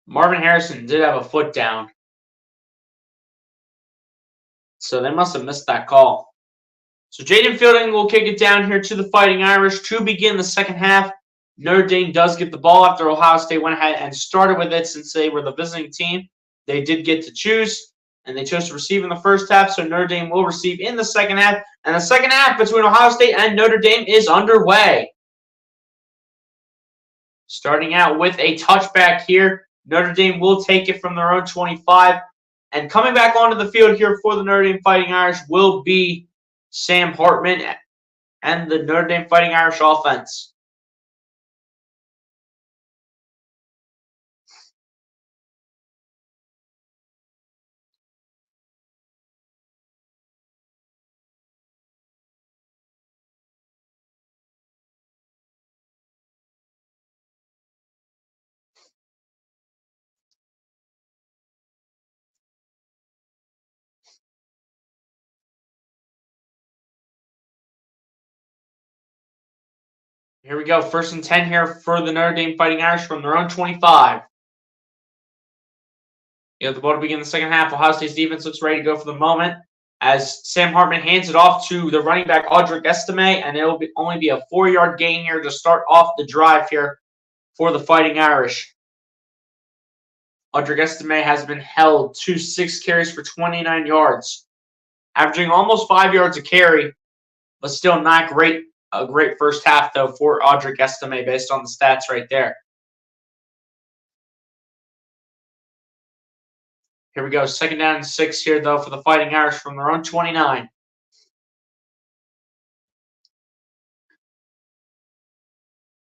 [SPEAKER 1] Marvin Harrison did have a foot down. So they must have missed that call. So Jaden Fielding will kick it down here to the Fighting Irish to begin the second half. Notre Dame does get the ball after Ohio State went ahead and started with it since they were the visiting team. They did get to choose, and they chose to receive in the first half, so Notre Dame will receive in the second half. And the second half between Ohio State and Notre Dame is underway. Starting out with a touchback here. Notre Dame will take it from their own 25. And coming back onto the field here for the Notre Dame Fighting Irish will be Sam Hartman and the Notre Dame Fighting Irish offense. Here we go. 1st and 10 here for the Notre Dame Fighting Irish from their own 25. You have the ball to begin the second half. Ohio State's defense looks ready to go for the moment as Sam Hartman hands it off to the running back, Audric Estime, and it will only be a 4-yard gain here to start off the drive here for the Fighting Irish. Audric Estime has been held to 6 carries for 29 yards, averaging almost 5 yards a carry, but still not great. A great first half, though, for Audric Estime based on the stats right there. Here we go. 2nd down and 6 here, though, for the Fighting Irish from their own 29.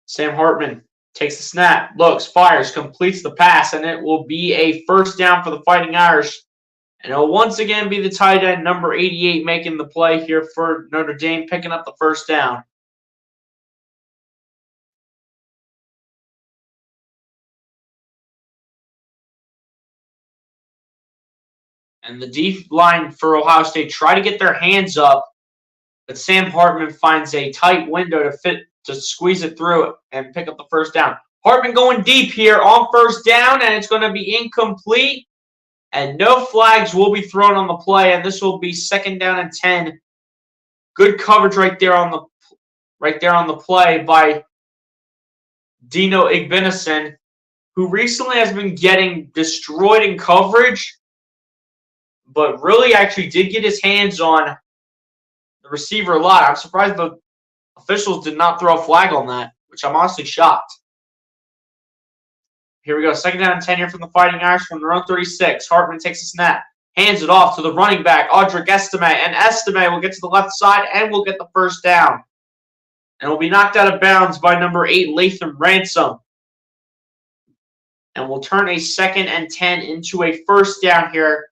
[SPEAKER 1] Sam Hartman takes the snap, looks, fires, completes the pass, and it will be a 1st down for the Fighting Irish. And it'll once again be the tight end, number 88, making the play here for Notre Dame, picking up the 1st down. And the deep line for Ohio State try to get their hands up, but Sam Hartman finds a tight window to squeeze it through and pick up the 1st down. Hartman going deep here on 1st down, and it's going to be incomplete. And no flags will be thrown on the play, and this will be 2nd down and 10. Good coverage right there on the play by Dino Igbenison, who recently has been getting destroyed in coverage, but really actually did get his hands on the receiver a lot. I'm surprised the officials did not throw a flag on that, which I'm honestly shocked. Here we go. 2nd down and 10 here from the Fighting Irish from their own 36. Hartman takes a snap. Hands it off to the running back, Audric Estime. And Estime will get to the left side and will get the first down. And will be knocked out of bounds by number 8, Latham Ransom. And will turn a 2nd and 10 into a first down here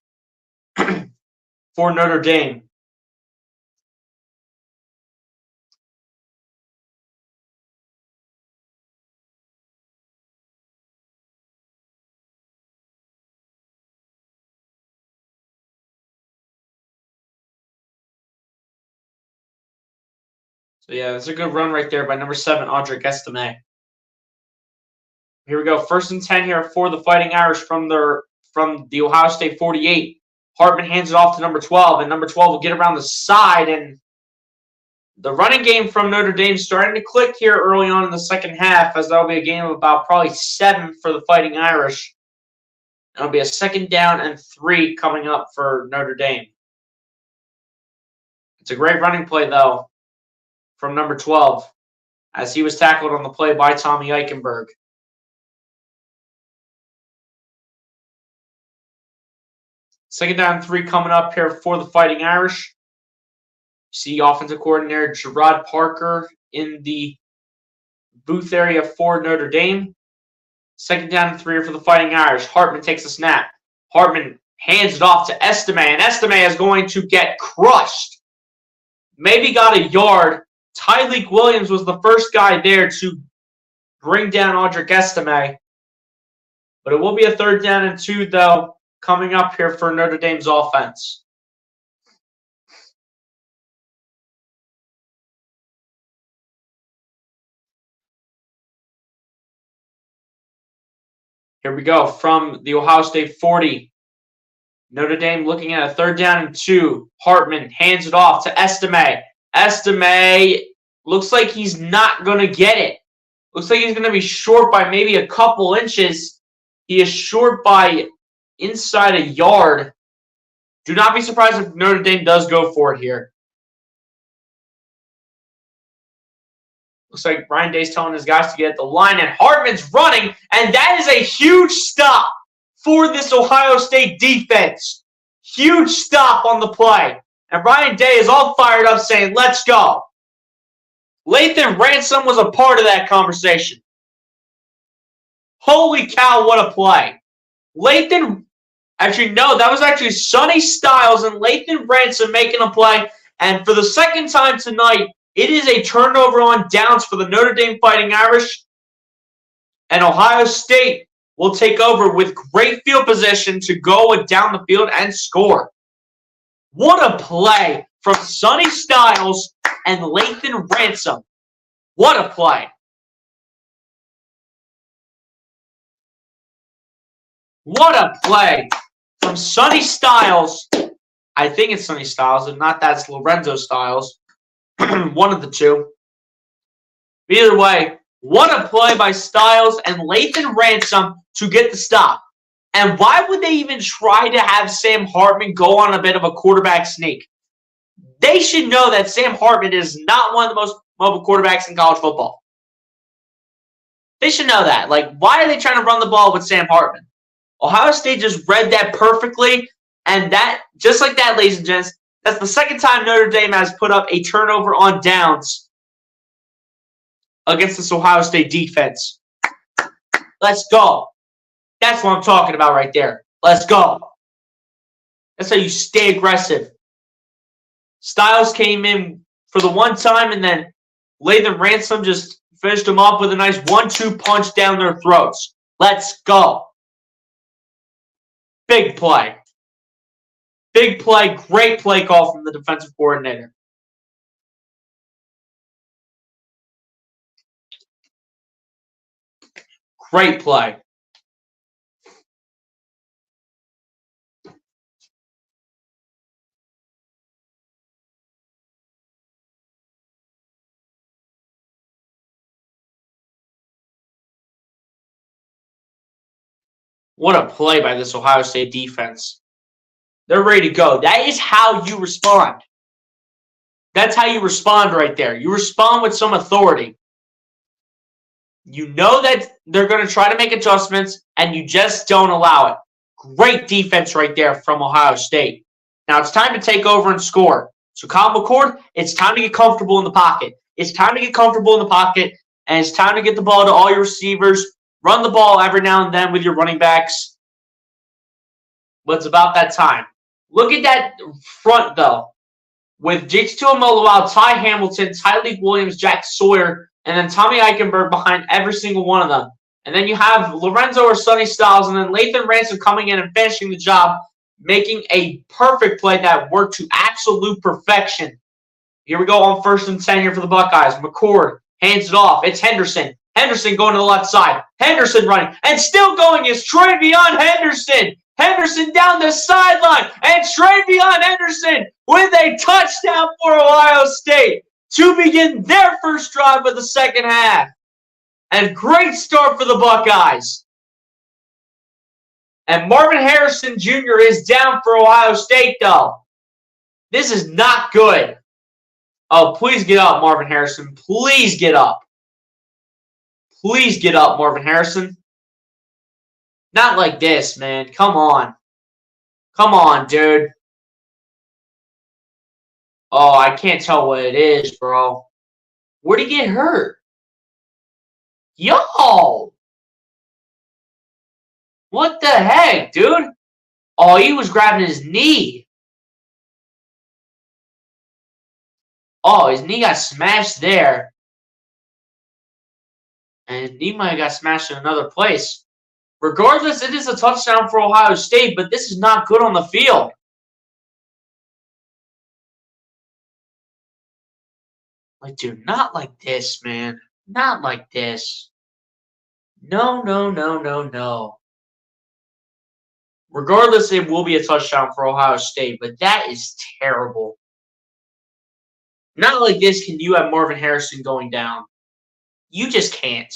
[SPEAKER 1] for Notre Dame. So, yeah, that's a good run right there by number 7, Audric Estime. Here we go. 1st and 10 here for the Fighting Irish from the Ohio State 48. Hartman hands it off to number 12, and number 12 will get around the side. And the running game from Notre Dame starting to click here early on in the second half, as that will be a game of about probably 7 for the Fighting Irish. It'll be a 2nd down and 3 coming up for Notre Dame. It's a great running play, though, from number 12, as he was tackled on the play by Tommy Eichenberg. Second down and 3 coming up here for the Fighting Irish. You see offensive coordinator Gerard Parker in the booth area for Notre Dame. 2nd down and 3 for the Fighting Irish. Hartman takes a snap. Hartman hands it off to Estime, and Estime is going to get crushed. Maybe got a yard. Tyleek Williams was the first guy there to bring down Audric Estime. But it will be a 3rd down and 2, though, coming up here for Notre Dame's offense. Here we go from the Ohio State 40. Notre Dame looking at a 3rd down and 2. Hartman hands it off to Estime. Estime looks like he's not going to get it. Looks like he's going to be short by maybe a couple inches. He is short by inside a yard. Do not be surprised if Notre Dame does go for it here. Looks like Ryan Day's telling his guys to get at the line, and Hartman's running, and that is a huge stop for this Ohio State defense. Huge stop on the play. And Ryan Day is all fired up saying, let's go. Latham Ransom was a part of that conversation. Holy cow, what a play. That was actually Sonny Styles and Latham Ransom making a play. And for the 2nd time tonight, it is a turnover on downs for the Notre Dame Fighting Irish. And Ohio State will take over with great field position to go down the field and score. What a play from Sonny Styles and Latham Ransom. What a play. What a play from Sonny Styles. I think it's Sonny Styles, and not that's Lorenzo Styles. One of the two. Either way, what a play by Styles and Latham Ransom to get the stop. And why would they even try to have Sam Hartman go on a bit of a quarterback sneak? They should know that Sam Hartman is not one of the most mobile quarterbacks in college football. They should know that. Why are they trying to run the ball with Sam Hartman? Ohio State just read that perfectly. And that, just like that, ladies and gents, that's the 2nd time Notre Dame has put up a turnover on downs against this Ohio State defense. Let's go. That's what I'm talking about right there. Let's go. That's how you stay aggressive. Styles came in for the one time, and then Latham Ransom just finished them off with a nice 1-2 punch down their throats. Let's go. Big play. Big play. Great play call from the defensive coordinator. Great play. What a play by this Ohio State defense. They're ready to go. That is how you respond. That's how you respond right there. You respond with some authority. You know that they're going to try to make adjustments, and you just don't allow it. Great defense right there from Ohio State. Now it's time to take over and score. So Kyle McCord, it's time to get comfortable in the pocket. It's time to get comfortable in the pocket, and it's time to get the ball to all your receivers. Run the ball every now and then with your running backs. But it's about that time. Look at that front, though, with Jakes Tuamoloau, Ty Hamilton, Tyleik Williams, Jack Sawyer, and then Tommy Eichenberg behind every single one of them. And then you have Lorenzo or Sonny Styles, and then Lathan Ransom coming in and finishing the job, making a perfect play that worked to absolute perfection. Here we go on 1st and 10 here for the Buckeyes. McCord hands it off. It's Henderson. Henderson going to the left side. Henderson running. And still going is TreVeyon Henderson. Henderson down the sideline. And TreVeyon Henderson with a touchdown for Ohio State to begin their first drive of the second half. And great start for the Buckeyes. And Marvin Harrison Jr. is down for Ohio State, though. This is not good. Oh, please get up, Marvin Harrison. Please get up. Please get up, Marvin Harrison. Not like this, man. Come on. Come on, dude. Oh, I can't tell what it is, bro. Where'd he get hurt? Yo! What the heck, dude? Oh, he was grabbing his knee. Oh, his knee got smashed there. And his knee might have got smashed in another place. Regardless, it is a touchdown for Ohio State, but this is not good on the field. Like, dude, not like this, man. Not like this. No, no, no, no, no. Regardless, it will be a touchdown for Ohio State, but that is terrible. Not like this can you have Marvin Harrison going down. You just can't.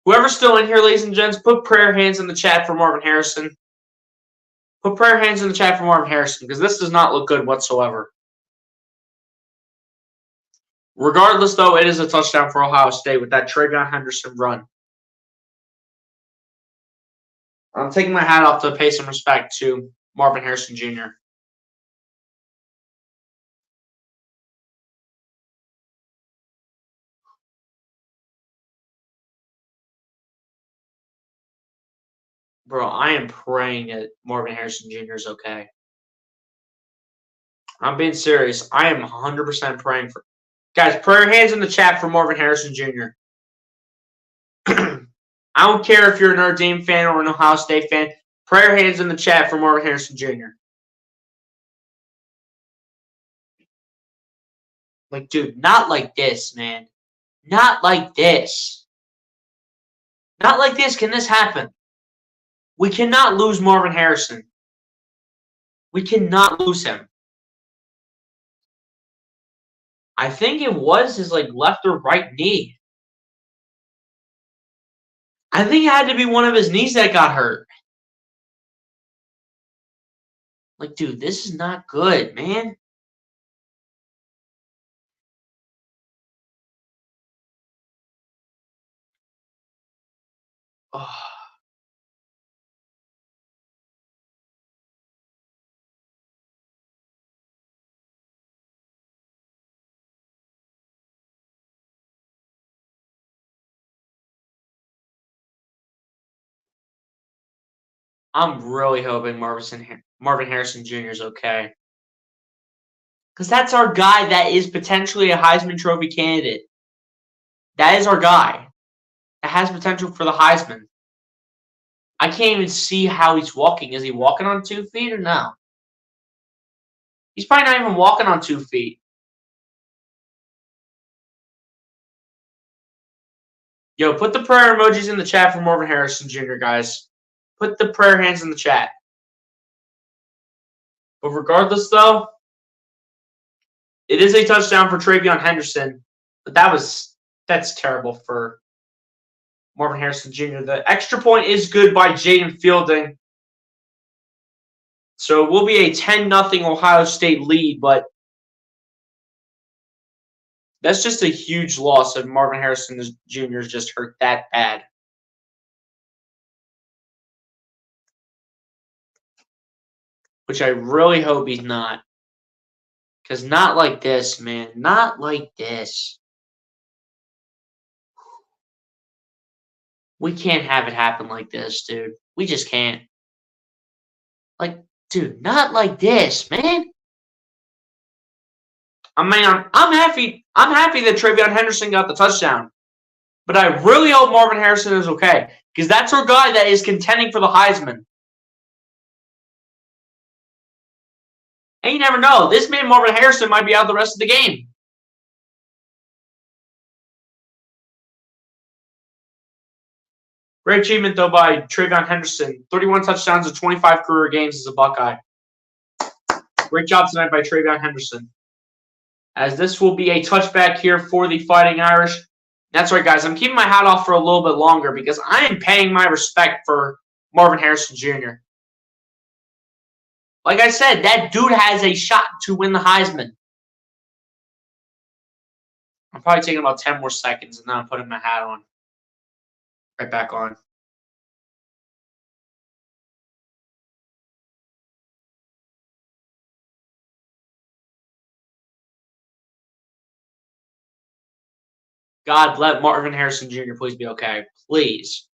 [SPEAKER 1] Whoever's still in here, ladies and gents, put prayer hands in the chat for Marvin Harrison. Put prayer hands in the chat for Marvin Harrison, because this does not look good whatsoever. Regardless, though, it is a touchdown for Ohio State with that TreVeyon Henderson run. I'm taking my hat off to pay some respect to Marvin Harrison Jr. Bro, I am praying that Marvin Harrison Jr. is okay. I'm being serious. I am 100% praying for... Guys, prayer hands in the chat for Marvin Harrison Jr. I don't care if you're a Notre Dame fan or an Ohio State fan. Prayer hands in the chat for Marvin Harrison Jr. Like, dude, not like this, man. Not like this. Not like this can this happen. We cannot lose Marvin Harrison. We cannot lose him. I think it was his left or right knee. I think it had to be one of his knees that got hurt. Like, dude, this is not good, man. Oh. I'm really hoping Marvin Harrison Jr. is okay. Because that's our guy that is potentially a Heisman Trophy candidate. That is our guy that has potential for the Heisman. I can't even see how he's walking. Is he walking on 2 feet or no? He's probably not even walking on 2 feet. Yo, put the prayer emojis in the chat for Marvin Harrison Jr., guys. Put the prayer hands in the chat. But regardless, though, it is a touchdown for TreVeyon Henderson. But that's terrible for Marvin Harrison Jr. The extra point is good by Jaden Fielding So it will be a 10-0 Ohio State lead, but that's just a huge loss if Marvin Harrison Jr. is just hurt that bad. Which I really hope he's not. Because not like this, man. Not like this. We can't have it happen like this, dude. We just can't. Like, dude, not like this, man. I mean, I'm happy. I'm happy that Travion Henderson got the touchdown. But I really hope Marvin Harrison is okay. Because that's our guy that is contending for the Heisman. And you never know. This man, Marvin Harrison, might be out the rest of the game. Great achievement, though, by Travion Henderson. 31 touchdowns in 25 career games as a Buckeye. Great job tonight by Travion Henderson. As this will be a touchback here for the Fighting Irish. That's right, guys. I'm keeping my hat off for a little bit longer because I am paying my respect for Marvin Harrison Jr. Like I said, that dude has a shot to win the Heisman. I'm probably taking about 10 more seconds, and then I'm putting my hat on. Right back on. God, let Marvin Harrison Jr. please be okay. Please.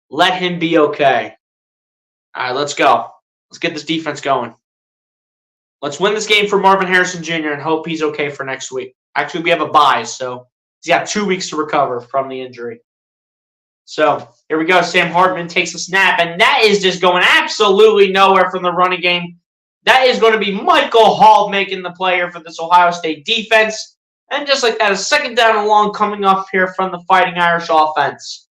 [SPEAKER 1] Let him be okay. All right, let's go. Let's get this defense going. Let's win this game for Marvin Harrison Jr. and hope he's okay for next week. Actually, we have a bye, so he's got 2 weeks to recover from the injury. So here we go. Sam Hartman takes a snap, and that is just going absolutely nowhere from the running game. That is going to be Michael Hall making the play here for this Ohio State defense. And just like that, a second down and long coming up here from the Fighting Irish offense.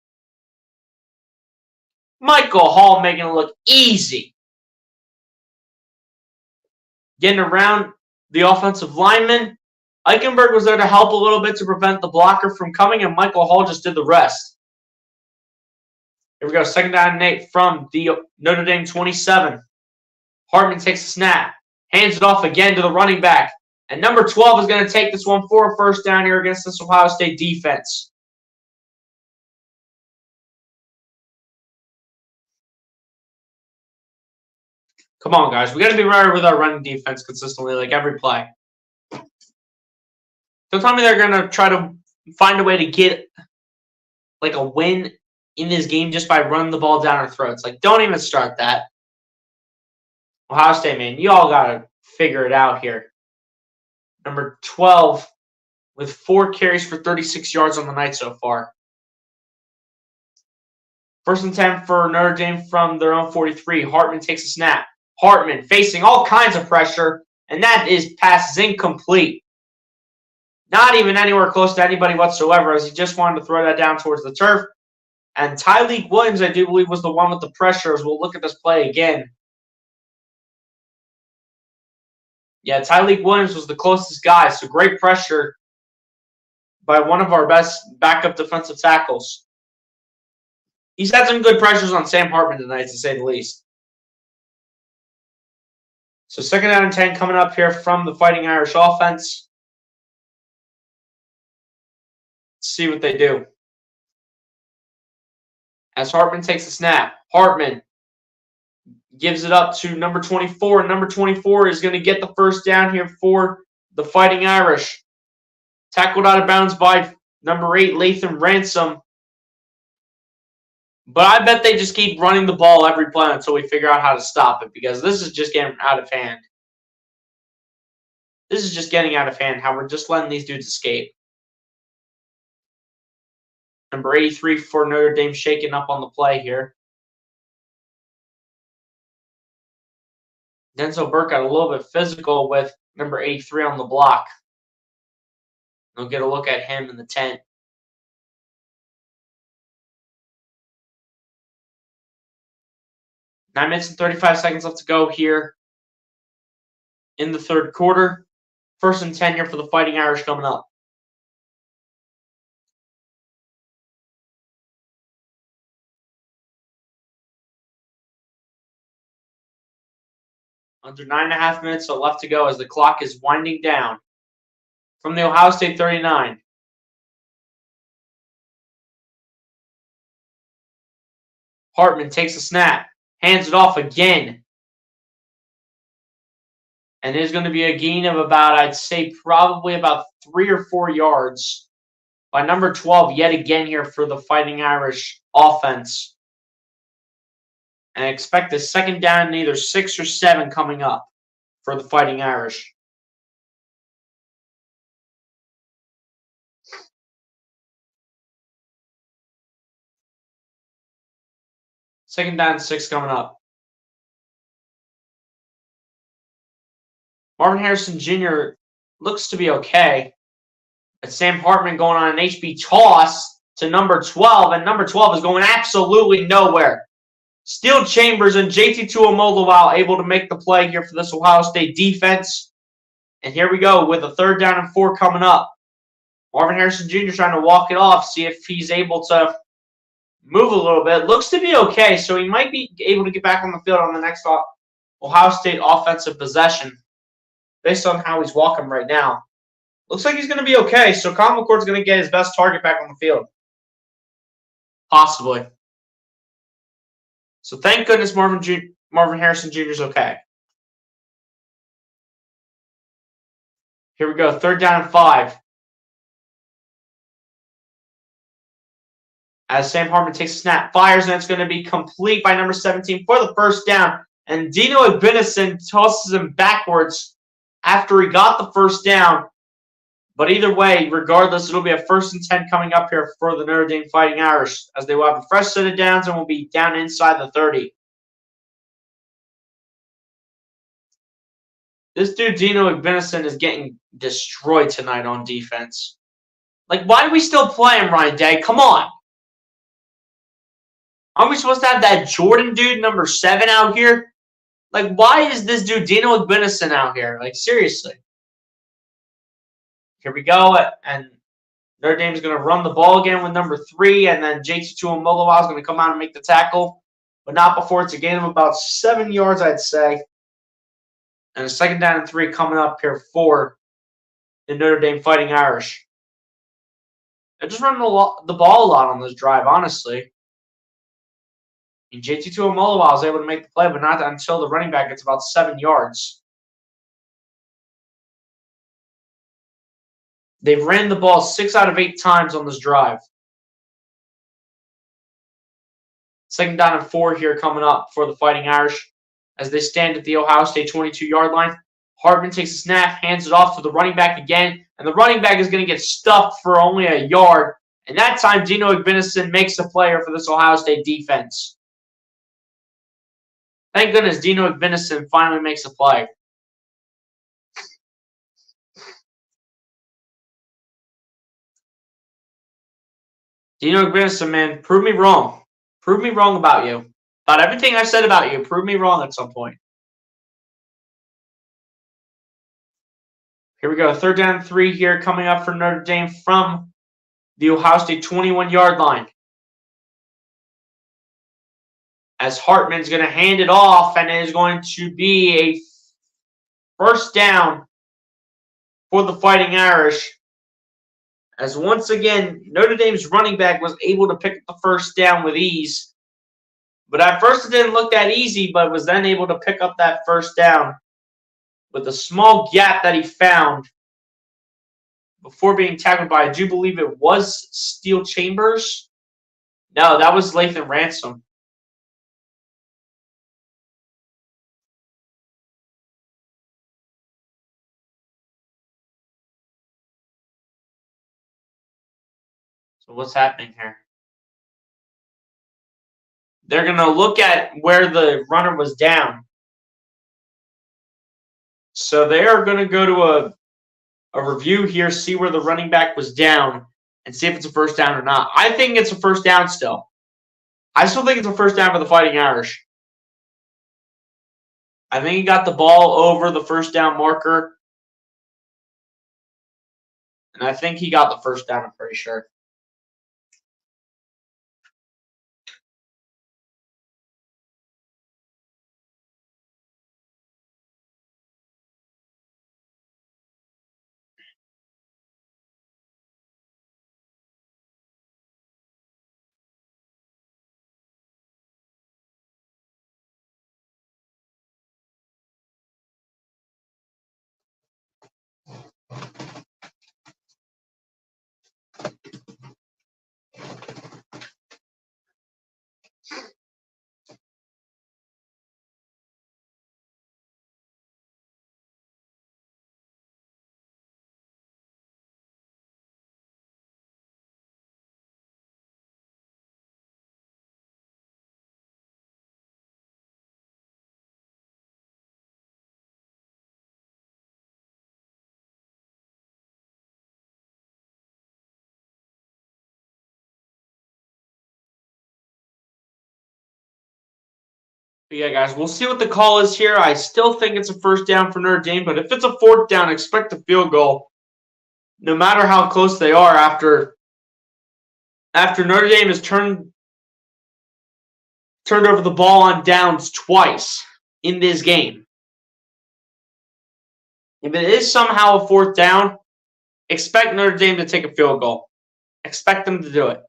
[SPEAKER 1] Michael Hall making it look easy. Getting around the offensive lineman. Eichenberg was there to help a little bit to prevent the blocker from coming, and Michael Hall just did the rest. Here we go. Second down and 8 from the Notre Dame 27. Hartman takes a snap. Hands it off again to the running back. And number 12 is going to take this one for a first down here against this Ohio State defense. Come on, guys. We got to be right with our running defense consistently, like every play. Don't tell me they're going to try to find a way to get like a win in this game just by running the ball down our throats. Like, don't even start that. Ohio State, man, you all got to figure it out here. Number 12 with 4 carries for 36 yards on the night so far. First and 10 for Notre Dame from their own 43. Hartman takes a snap. Hartman facing all kinds of pressure, and that pass is incomplete. Not even anywhere close to anybody whatsoever, as he just wanted to throw that down towards the turf. And Tyleik Williams, I do believe, was the one with the pressure, as we'll look at this play again. Yeah, Tyleik Williams was the closest guy, so great pressure by one of our best backup defensive tackles. He's had some good pressures on Sam Hartman tonight, to say the least. So second down and 10 coming up here from the Fighting Irish offense. Let's see what they do. As Hartman takes a snap, Hartman gives it up to number 24. And number 24 is going to get the first down here for the Fighting Irish. Tackled out of bounds by number 8, Latham Ransom. But I bet they just keep running the ball every play until we figure out how to stop it, because this is just getting out of hand. This is just getting out of hand, how we're just letting these dudes escape. Number 83 for Notre Dame shaking up on the play here. Denzel Burke got a little bit physical with number 83 on the block. We'll get a look at him in the tent. Nine minutes and 35 seconds left to go here in the third quarter. First and 10 here for the Fighting Irish coming up. Under 9.5 minutes left to go as the clock is winding down. From the Ohio State 39. Hartman takes a snap. Hands it off again. And there's going to be a gain of about, I'd say, probably about 3 or 4 yards by number 12 yet again here for the Fighting Irish offense. And I expect a second down in either 6 or 7 coming up for the Fighting Irish. Second down and 6 coming up. Marvin Harrison Jr. looks to be okay. But Sam Hartman going on an HB toss to number 12, and number 12 is going absolutely nowhere. Steel Chambers and JT Tuimoloau able to make the play here for this Ohio State defense. And here we go with a 3rd down and 4 coming up. Marvin Harrison Jr. trying to walk it off, see if he's able to move a little bit. Looks to be okay, so he might be able to get back on the field on the next Ohio State offensive possession based on how he's walking right now. Looks like he's going to be okay, so Colin McCord's going to get his best target back on the field. Possibly. So thank goodness Marvin Harrison Jr. is okay. Here we go, 3rd down and 5. As Sam Hartman takes a snap, fires, and it's going to be complete by number 17 for the 1st down. And Dino Igbinison tosses him backwards after he got the 1st down. But either way, regardless, it'll be a 1st and 10 coming up here for the Notre Dame Fighting Irish as they will have a fresh set of downs and will be down inside the 30. This dude, Dino Igbinison, is getting destroyed tonight on defense. Like, why do we still play him, Ryan Day? Come on. Aren't we supposed to have that Jordan dude, number 7, out here? Like, why is this dude, Dino Igbinison, out here? Like, seriously. Here we go, and Notre Dame is going to run the ball again with number 3, and then JT Tuimoloau is going to come out and make the tackle, but not before it's a gain of about 7 yards, I'd say. And a 2nd down and 3 coming up here for the Notre Dame Fighting Irish. They're just running the ball a lot on this drive, honestly. And JT Tuimoloau was able to make the play, but not until the running back gets about 7 yards. They've ran the ball 6 out of 8 times on this drive. 2nd down and 4 here coming up for the Fighting Irish as they stand at the Ohio State 22-yard line. Hartman takes a snap, hands it off to the running back again, and the running back is going to get stuffed for only a yard. And that time, Dino Igbinison makes a play for this Ohio State defense. Thank goodness Dino Igbinison finally makes a play. Dino Igbinison, man, prove me wrong. Prove me wrong about you. About everything I said about you, prove me wrong at some point. Here we go, 3rd down and 3 here coming up for Notre Dame from the Ohio State 21-yard line. As Hartman's going to hand it off, and it is going to be a 1st down for the Fighting Irish. As once again, Notre Dame's running back was able to pick up the 1st down with ease. But at first it didn't look that easy, but was then able to pick up that 1st down with a small gap that he found before being tackled by, I do believe it was Steel Chambers. No, that was Lathan Ransom. So what's happening here? They're going to look at where the runner was down. So they are going to go to a review here, see where the running back was down, and see if it's a 1st down or not. I think it's a 1st down still. I still think it's a 1st down for the Fighting Irish. I think he got the ball over the 1st down marker. And I think he got the 1st down, I'm pretty sure. But yeah, guys, we'll see what the call is here. I still think it's a first down for Notre Dame, but if it's a fourth down, expect a field goal. No matter how close they are after Notre Dame has turned over the ball on downs twice in this game. If it is somehow a fourth down, expect Notre Dame to take a field goal. Expect them to do it.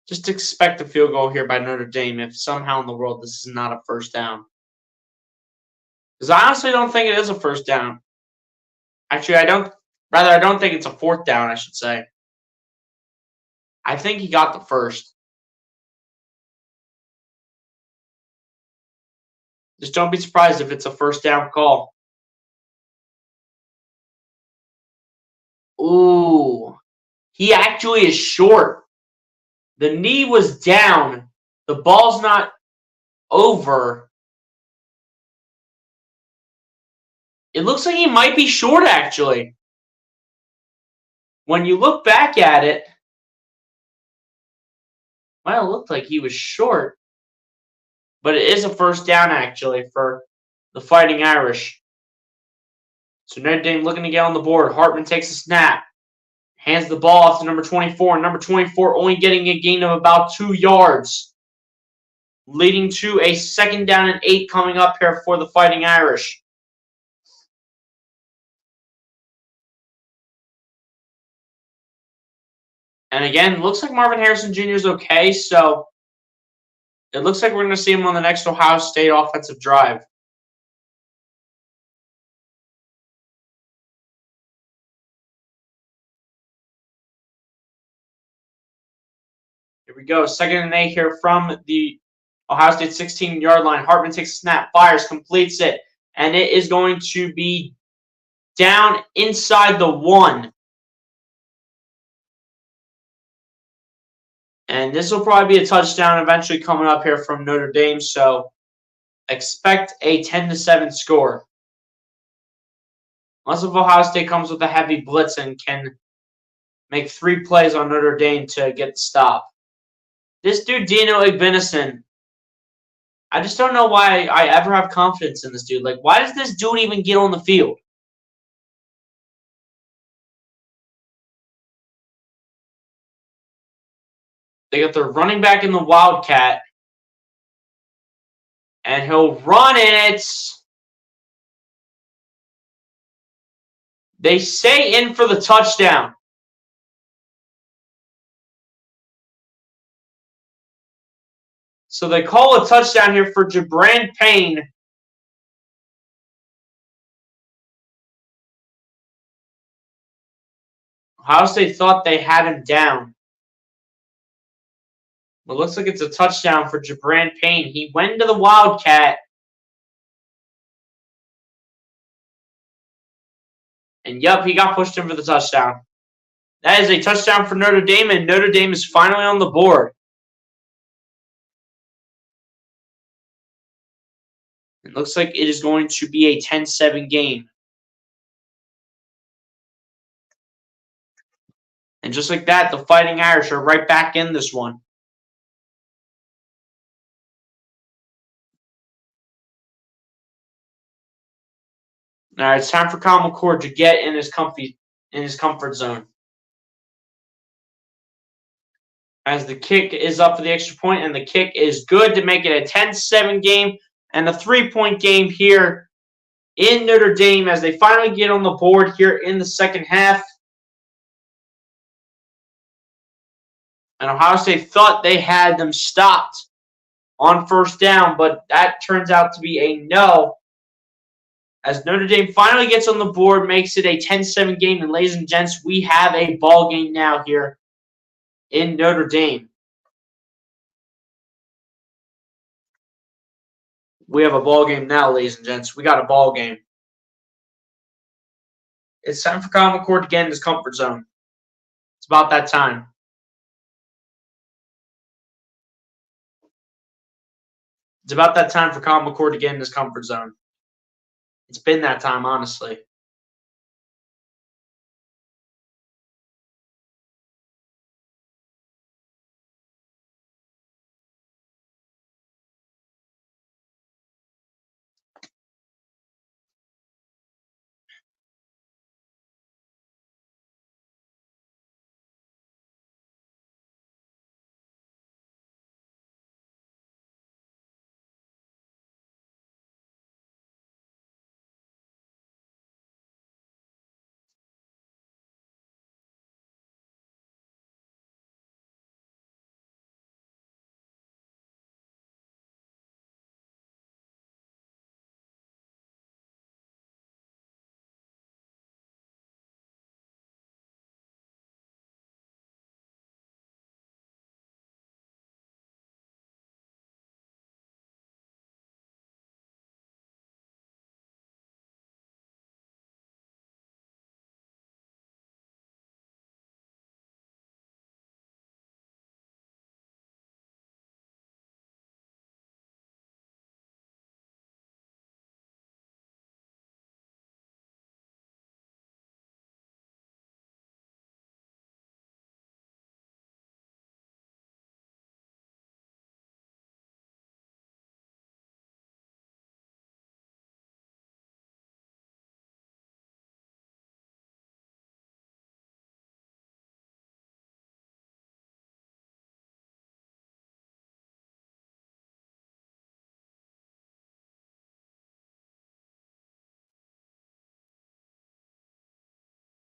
[SPEAKER 1] Just expect a field goal here by Notre Dame if somehow in the world this is not a first down. Because I honestly don't think it is a first down. Actually, I don't think it's a fourth down, I should say. I think he got the first. Just don't be surprised if it's a first down call. Ooh. He actually is short. The knee was down. The ball's not over. It looks like he might be short, actually. When you look back at it, might have looked like he was short. But it is a first down, actually, for the Fighting Irish. So Notre Dame looking to get on the board. Hartman takes a snap. Hands the ball off to number 24. And number 24 only getting a gain of about 2 yards. Leading to a second down and 8 coming up here for the Fighting Irish. And again, looks like Marvin Harrison Jr. is okay, so it looks like we're going to see him on the next Ohio State offensive drive. Here we go. Second and 8 here from the Ohio State 16-yard line. Hartman takes a snap, fires, completes it, and it is going to be down inside the 1. And this will probably be a touchdown eventually coming up here from Notre Dame, so expect a 10-7 score. Unless if Ohio State comes with a heavy blitz and can make 3 plays on Notre Dame to get the stop. This dude, Dino Igbinison, I just don't know why I ever have confidence in this dude. Like, why does this dude even get on the field? They got their running back in the Wildcat. And he'll run it. They say in for the touchdown. So they call a touchdown here for Jabran Payne. Ohio State thought they had him down. It looks like it's a touchdown for Jabran Payne. He went to the Wildcat. And yup, he got pushed in for the touchdown. That is a touchdown for Notre Dame, and Notre Dame is finally on the board. It looks like it is going to be a 10-7 game. And just like that, the Fighting Irish are right back in this one. All right, it's time for Kyle McCord to get in his comfort zone. As the kick is up for the extra point, and the kick is good to make it a 10-7 game and a 3-point game here in Notre Dame as they finally get on the board here in the second half. And Ohio State thought they had them stopped on first down, but that turns out to be a no. As Notre Dame finally gets on the board, makes it a 10-7 game. And ladies and gents, we have a ball game now here in Notre Dame. We have a ball game now, ladies and gents. We got a ball game. It's time for Kyle McCord to get in his comfort zone. It's about that time. It's about that time for Kyle McCord to get in his comfort zone. It's been that time, honestly.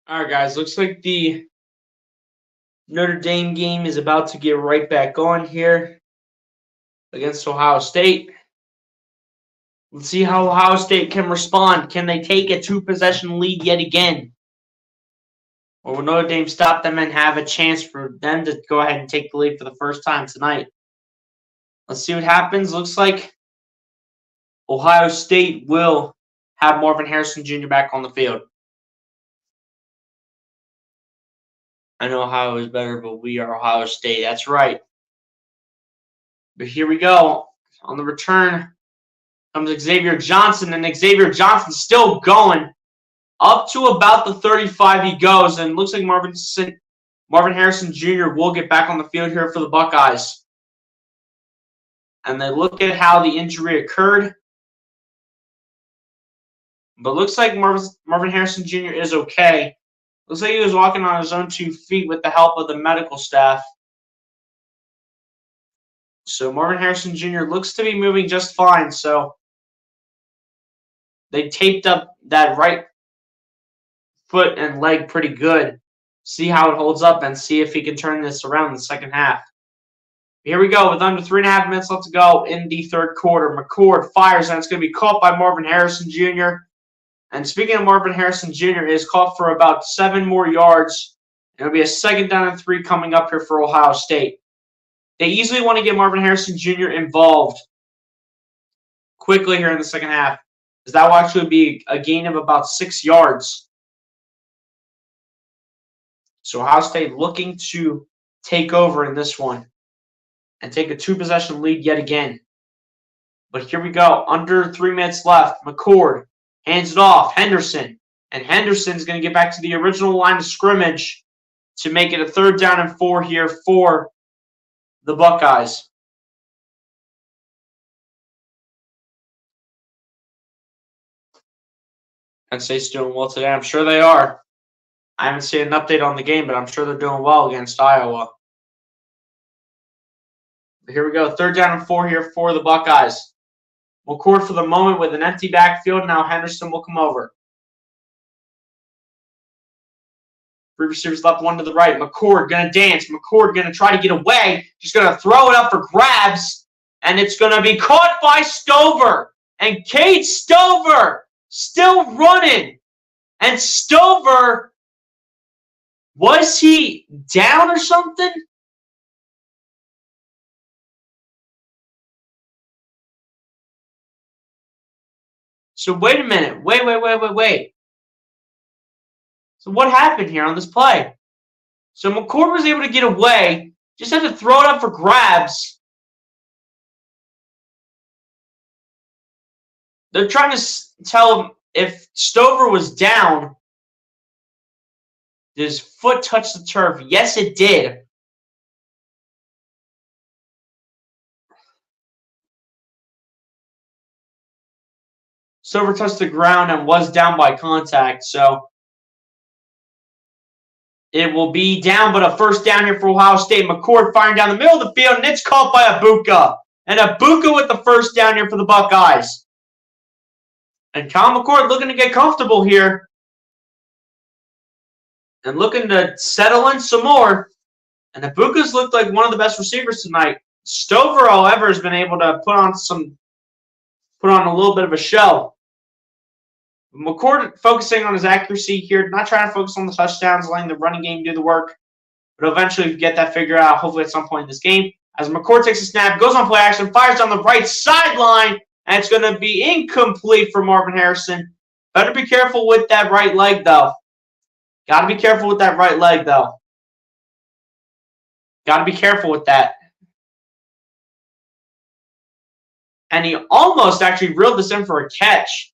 [SPEAKER 1] All right, guys. Looks like the Notre Dame game is about to get right back on here against Ohio State. Let's see how Ohio State can respond. Can they take a 2-possession lead yet again? Or will Notre Dame stop them and have a chance for them to go ahead and take the lead for the first time tonight? Let's see what happens. Looks like Ohio State will have Marvin Harrison Jr. back on the field. I know Ohio is better, but we are Ohio State. That's right. But here we go. On the return comes Xavier Johnson, and Xavier Johnson's still going. Up to about the 35 he goes, and looks like Marvin Harrison Jr. will get back on the field here for the Buckeyes. And they look at how the injury occurred. But looks like Marvin Harrison Jr. is okay. Looks like he was walking on his own 2 feet with the help of the medical staff. So Marvin Harrison Jr. looks to be moving just fine. So they taped up that right foot and leg pretty good. See how it holds up and see if he can turn this around in the second half. Here we go with under 3.5 minutes left to go in the third quarter. McCord fires, and it's going to be caught by Marvin Harrison Jr. And speaking of Marvin Harrison Jr., is caught for about 7 more yards. It'll be a 2nd down and 3 coming up here for Ohio State. They easily want to get Marvin Harrison Jr. involved quickly here in the second half, because that will actually be a gain of about 6 yards. So Ohio State looking to take over in this one and take a 2-possession lead yet again. But here we go. Under 3 minutes left. McCord hands it off. Henderson. And Henderson's going to get back to the original line of scrimmage to make it a 3rd down and 4 here for the Buckeyes. Penn State's doing well today. I'm sure they are. I haven't seen an update on the game, but I'm sure they're doing well against Iowa. But here we go. 3rd down and 4 here for the Buckeyes. McCord for the moment with an empty backfield. Now Henderson will come over. 3 receivers left, 1 to the right. McCord going to dance. McCord going to try to get away. Just going to throw it up for grabs. And it's going to be caught by Stover. And Cade Stover still running. And Stover, was he down or something? So wait a minute. Wait. So what happened here on this play? So McCord was able to get away. Just had to throw it up for grabs. They're trying to tell him if Stover was down, did his foot touch the turf? Yes, it did. Stover touched the ground and was down by contact, so it will be down, but a 1st down here for Ohio State. McCord firing down the middle of the field, and it's caught by Abuka. And Abuka with the 1st down here for the Buckeyes. And Kyle McCord looking to get comfortable here and looking to settle in some more. And Abuka's looked like one of the best receivers tonight. Stover, however, has been able to put on a little bit of a show. McCord focusing on his accuracy here, not trying to focus on the touchdowns, letting the running game do the work, but eventually get that figured out, hopefully at some point in this game. As McCord takes a snap, goes on play action, fires down the right sideline, and it's going to be incomplete for Marvin Harrison. Better be careful with that right leg, though. Got to be careful with that right leg, though. Got to be careful with that. And he almost actually reeled this in for a catch.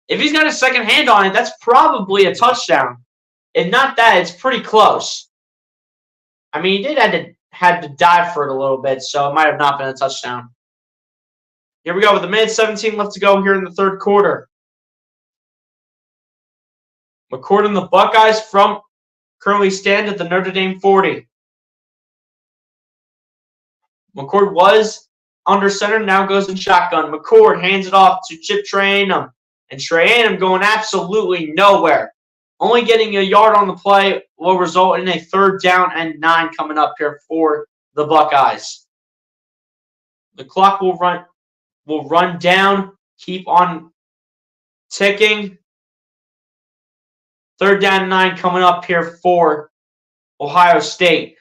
[SPEAKER 1] If he's got a second hand on it, that's probably a touchdown. If not that, it's pretty close. I mean, he did had to dive for it a little bit, so it might have not been a touchdown. Here we go with the minute 17 left to go here in the 3rd quarter. McCord and the Buckeyes currently stand at the Notre Dame 40. McCord was under center, now goes in shotgun. McCord hands it off to Chip Trayanum. And Trayanum going absolutely nowhere. Only getting a yard on the play will result in a 3rd down and 9 coming up here for the Buckeyes. The clock will run down, keep on ticking. 3rd down and 9 coming up here for Ohio State.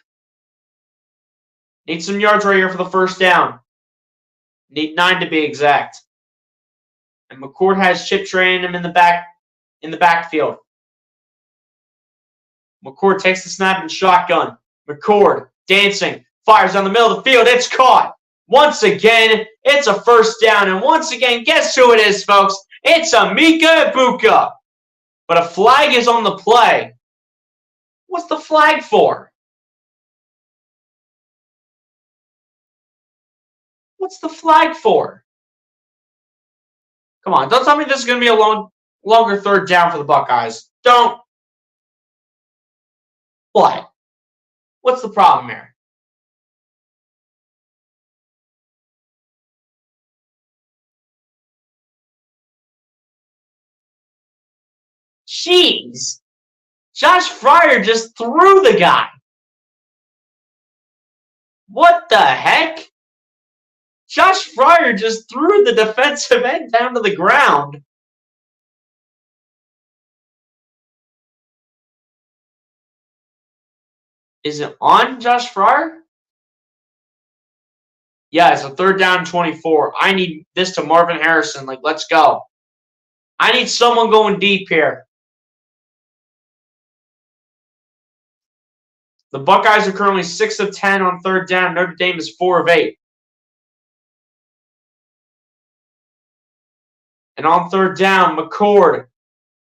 [SPEAKER 1] Need some yards right here for the 1st down. Need 9 to be exact. And McCord has Chip training him in the backfield. McCord takes the snap and shotgun. McCord dancing, fires down the middle of the field. It's caught. Once again, it's a 1st down. And once again, guess who it is, folks? It's Emeka Egbuka. But a flag is on the play. What's the flag for? What's the flag for? Come on, don't tell me this is going to be a longer 3rd down for the Buckeyes. Don't. What? What's the problem here? Jeez. Josh Fryer just threw the guy. What the heck? Josh Fryer just threw the defensive end down to the ground. Is it on Josh Fryer? Yeah, it's a 3rd down and 24. I need this to Marvin Harrison. Like, let's go. I need someone going deep here. The Buckeyes are currently 6 of 10 on 3rd down. Notre Dame is 4 of 8. And on 3rd down, McCord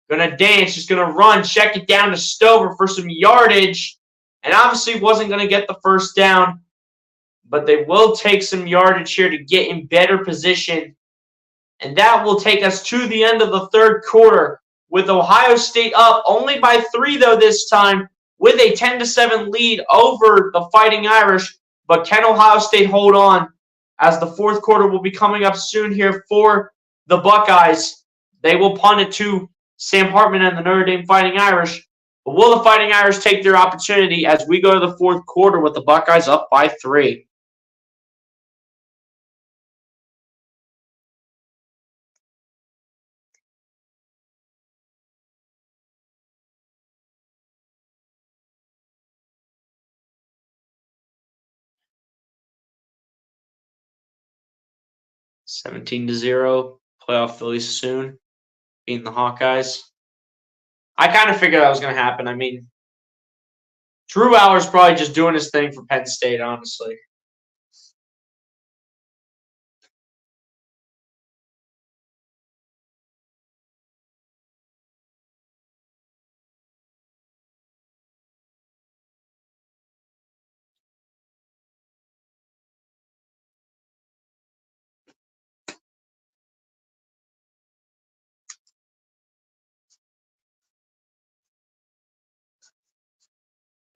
[SPEAKER 1] going to dance, just going to run, check it down to Stover for some yardage. And obviously wasn't going to get the 1st down. But they will take some yardage here to get in better position. And that will take us to the end of the 3rd quarter with Ohio State up only by 3, though, this time with a 10-7 lead over the Fighting Irish. But can Ohio State hold on as the 4th quarter will be coming up soon here for the Buckeyes? They will punt it to Sam Hartman and the Notre Dame Fighting Irish. But will the Fighting Irish take their opportunity as we go to the 4th quarter with the Buckeyes up by 3? (17-0). Playoff Phillies soon, beating the Hawkeyes. I kind of figured that was going to happen. I mean, Drew Aller's probably just doing his thing for Penn State, honestly.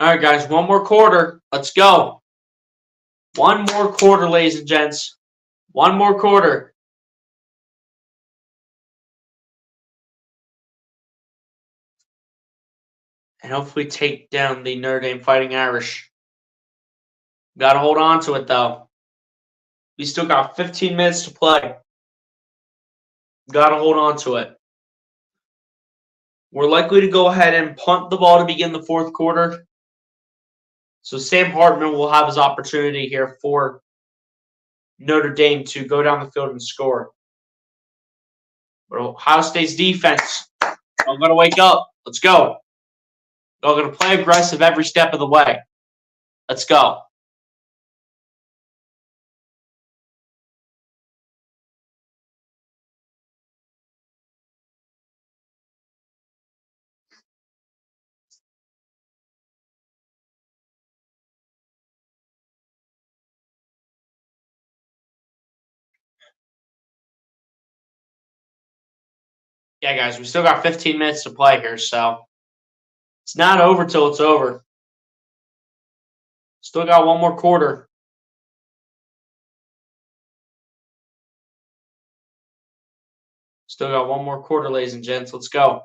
[SPEAKER 1] All right, guys, one more quarter. Let's go. One more quarter, ladies and gents. One more quarter. And hopefully take down the Notre Dame Fighting Irish. Got to hold on to it, though. We still got 15 minutes to play. Got to hold on to it. We're likely to go ahead and punt the ball to begin the 4th quarter. So Sam Hartman will have his opportunity here for Notre Dame to go down the field and score. But Ohio State's defense, I'm going to wake up. Let's go. They're going to play aggressive every step of the way. Let's go. Yeah, guys, we still got 15 minutes to play here, so it's not over till it's over. Still got one more quarter. Still got one more quarter, ladies and gents. Let's go.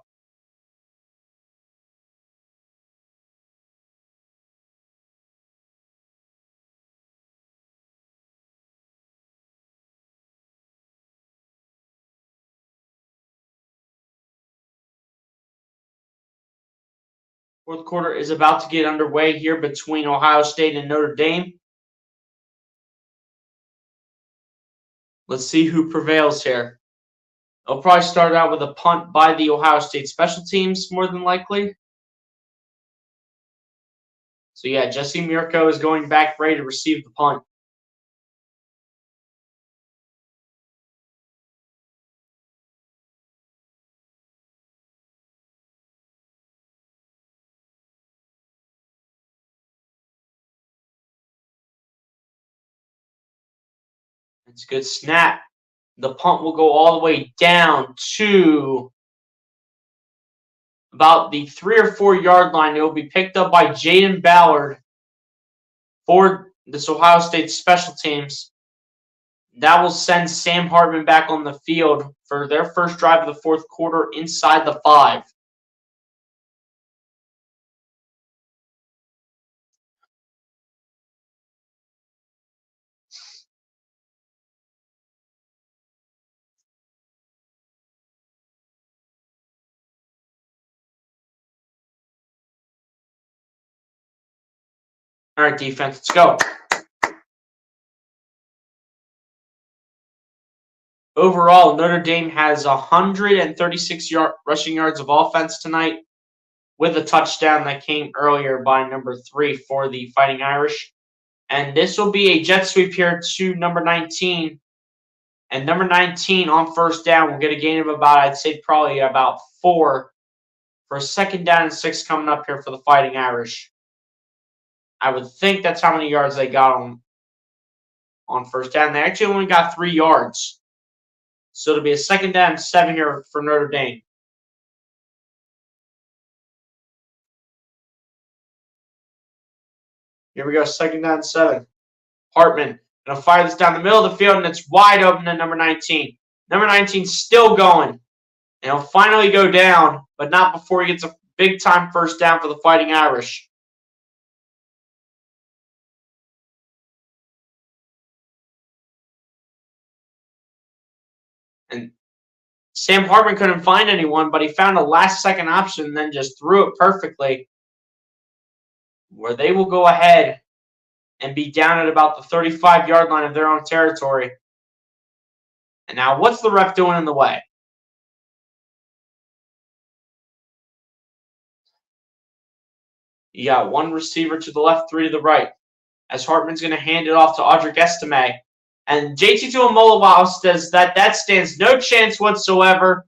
[SPEAKER 1] Fourth quarter is about to get underway here between Ohio State and Notre Dame. Let's see who prevails here. They'll probably start out with a punt by the Ohio State special teams, more than likely. So, yeah, Jesse Mirko is going back ready to receive the punt. It's a good snap. The punt will go all the way down to about the 3 or 4 yard line. It will be picked up by Jaden Ballard for this Ohio State special teams. That will send Sam Hartman back on the field for their first drive of the fourth quarter inside the 5. All right, defense, let's go. Overall, Notre Dame has 136 rushing yards of offense tonight with a touchdown that came earlier by number 3 for the Fighting Irish. And this will be a jet sweep here to number 19. And number 19 on first down will get a gain of about, I'd say probably about 4 for a second down and 6 coming up here for the Fighting Irish. I would think that's how many yards they got on first down. They actually only got 3 yards. So it'll be a second down and 7 here for Notre Dame. Here we go, second down and 7. Hartman going to fire this down the middle of the field, and it's wide open to number 19. Number 19 still going. And he'll finally go down, but not before he gets a big-time first down for the Fighting Irish. And Sam Hartman couldn't find anyone, but he found a last-second option and then just threw it perfectly, where they will go ahead and be down at about the 35-yard line of their own territory. And now what's the ref doing in the way? You got 1 receiver to the left, 3 to the right. As Hartman's going to hand it off to Audric Estime. And JT Tuimoloau says that stands no chance whatsoever.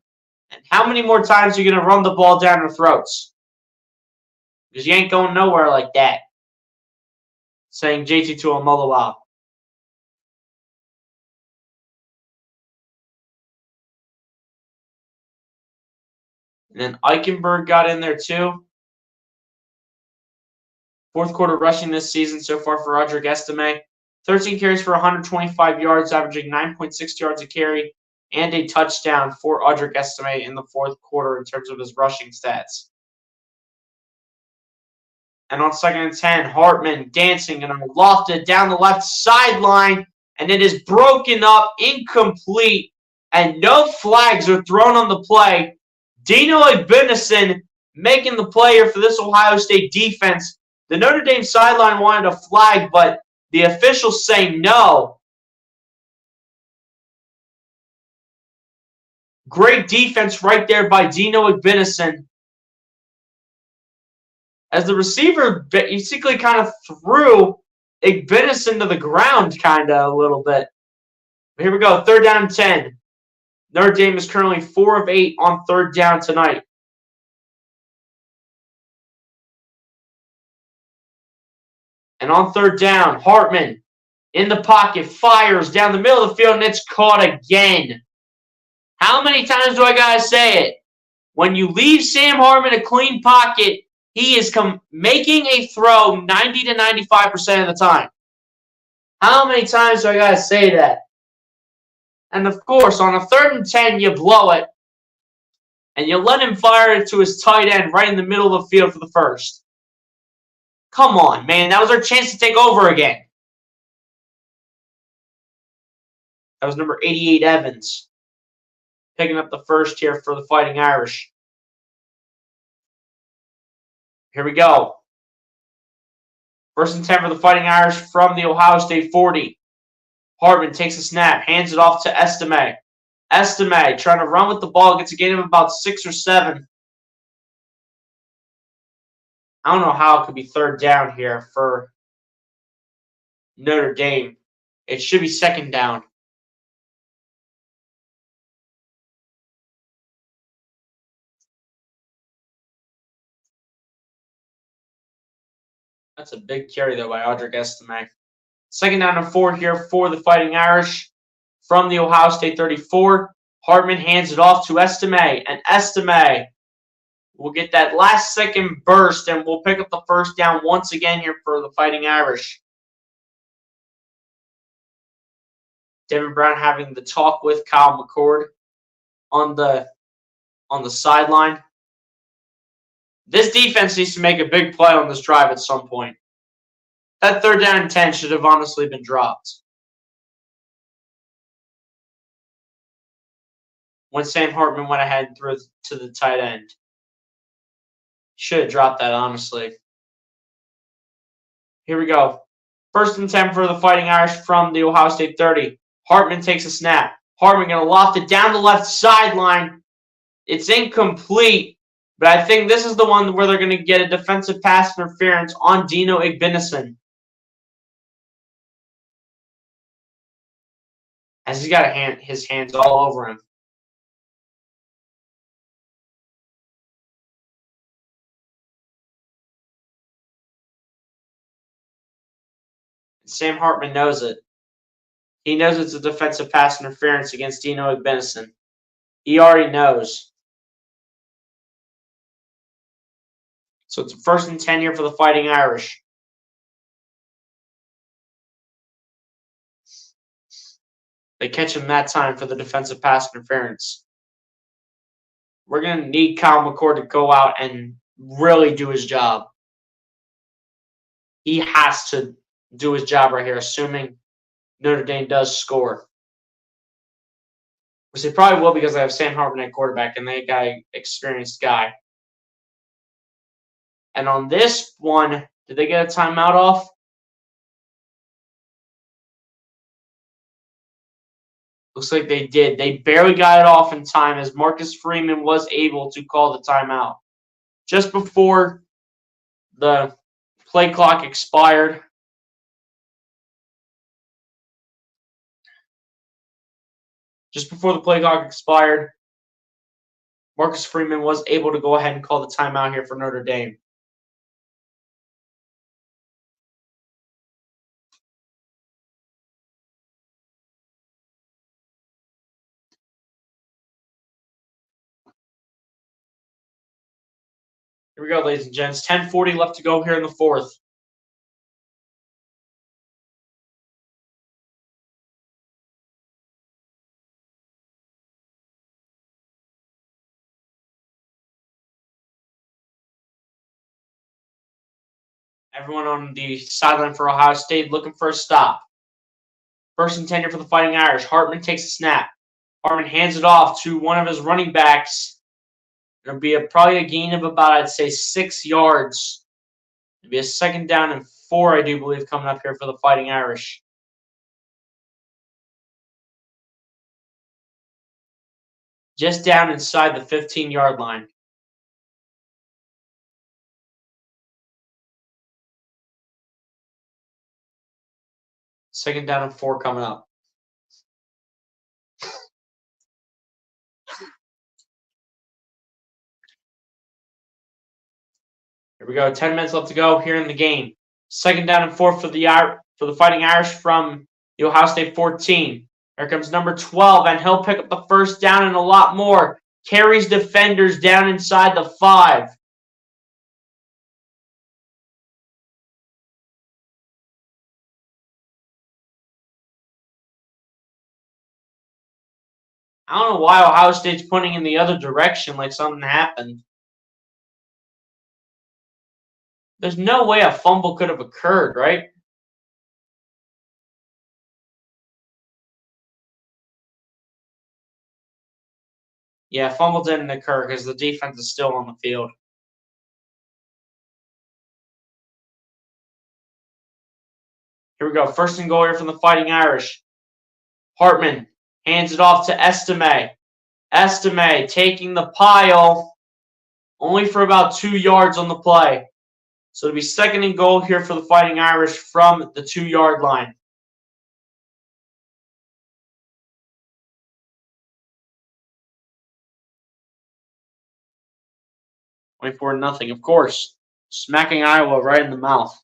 [SPEAKER 1] And how many more times are you going to run the ball down their throats? Because you ain't going nowhere like that. Saying JT Tuimoloau. And then Eichenberg got in there too. Fourth quarter rushing this season so far for Audric Estime. 13 carries for 125 yards, averaging 9.6 yards a carry, and a touchdown for Audric Estime in the fourth quarter in terms of his rushing stats. And on second and 10, Hartman dancing and lofted down the left sideline, and it is broken up, incomplete, and no flags are thrown on the play. Dino Igbinison making the play here for this Ohio State defense. The Notre Dame sideline wanted a flag, but the officials say no. Great defense right there by Dino Igbinison. As the receiver basically kind of threw Igbinison to the ground kind of a little bit. Here we go, third down and 10. Notre Dame is currently 4 of 8 on third down tonight. And on third down, Hartman in the pocket, fires down the middle of the field, and it's caught again. How many times do I got to say it? When you leave Sam Hartman a clean pocket, he is making a throw 90 to 95% of the time. How many times do I got to say that? And, of course, on a third and 10, you blow it, and you let him fire it to his tight end right in the middle of the field for the first. Come on, man. That was our chance to take over again. That was number 88, Evans, picking up the first here for the Fighting Irish. Here we go. 1st and 10 for the Fighting Irish from the Ohio State 40. Hartman takes a snap, hands it off to Estime. Estime trying to run with the ball, gets a gain of about 6 or 7. I don't know how it could be 3rd down here for Notre Dame. It should be 2nd down. That's a big carry, though, by Audric Estime. 2nd down and 4 here for the Fighting Irish from the Ohio State 34. Hartman hands it off to Estime, and Estime will get that last second burst, and we'll pick up the 1st down once again here for the Fighting Irish. Devin Brown having the talk with Kyle McCord on the sideline. This defense needs to make a big play on this drive at some point. That 3rd down and 10 should have honestly been dropped. When Sam Hartman went ahead and threw it to the tight end. Should have dropped that, honestly. Here we go. 1st and 10 for the Fighting Irish from the Ohio State 30. Hartman takes a snap. Hartman going to loft it down the left sideline. It's incomplete, but I think this is the one where they're going to get a defensive pass interference on Dino Igbinison. As he's got his hands all over him. Sam Hartman knows it. He knows it's a defensive pass interference against Dino Igbinison. He already knows. So it's a 1st and 10 here for the Fighting Irish. They catch him that time for the defensive pass interference. We're going to need Kyle McCord to go out and really do his job. He has to do his job right here, assuming Notre Dame does score. Which they probably will because they have Sam Hartman at quarterback, and they got an experienced guy. And on this one, did they get a timeout off? Looks like they did. They barely got it off in time as Marcus Freeman was able to call the timeout. Just before the play clock expired. Marcus Freeman was able to go ahead and call the timeout here for Notre Dame. Here we go, ladies and gents. 10:40 left to go here in the 4th. Everyone on the sideline for Ohio State looking for a stop. 1st and 10 here for the Fighting Irish. Hartman takes a snap. Hartman hands it off to one of his running backs. It'll be probably a gain of about, I'd say, 6 yards. It'll be a 2nd down and 4, I do believe, coming up here for the Fighting Irish. Just down inside the 15-yard line. Second down and 4 coming up. Here we go. 10 minutes left to go here in the game. 2nd down and 4 for the Fighting Irish from the Ohio State 14. Here comes number 12, and he'll pick up the 1st down and a lot more. Carries defenders down inside the 5. I don't know why Ohio State's pointing in the other direction like something happened. There's no way a fumble could have occurred, right? Yeah, fumble didn't occur because the defense is still on the field. Here we go. First and goal here from the Fighting Irish. Hartman hands it off to Estime. Estime taking the pile only for about 2 yards on the play. So it'll be second and goal here for the Fighting Irish from the 2-yard line. 24-0, of course. Smacking Iowa right in the mouth.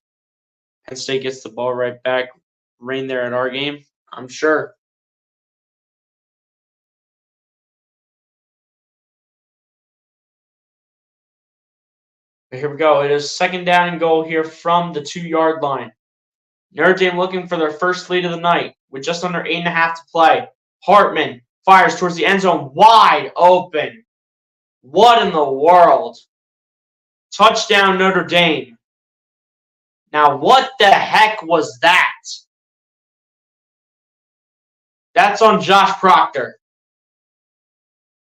[SPEAKER 1] Penn State gets the ball right back. Rain there at our game, I'm sure. But here we go. It is second down and goal here from the 2-yard line. Notre Dame looking for their first lead of the night with just under 8.5 to play. Hartman fires towards the end zone, wide open. What in the world? Touchdown Notre Dame. Now, what the heck was that? That's on Josh Proctor.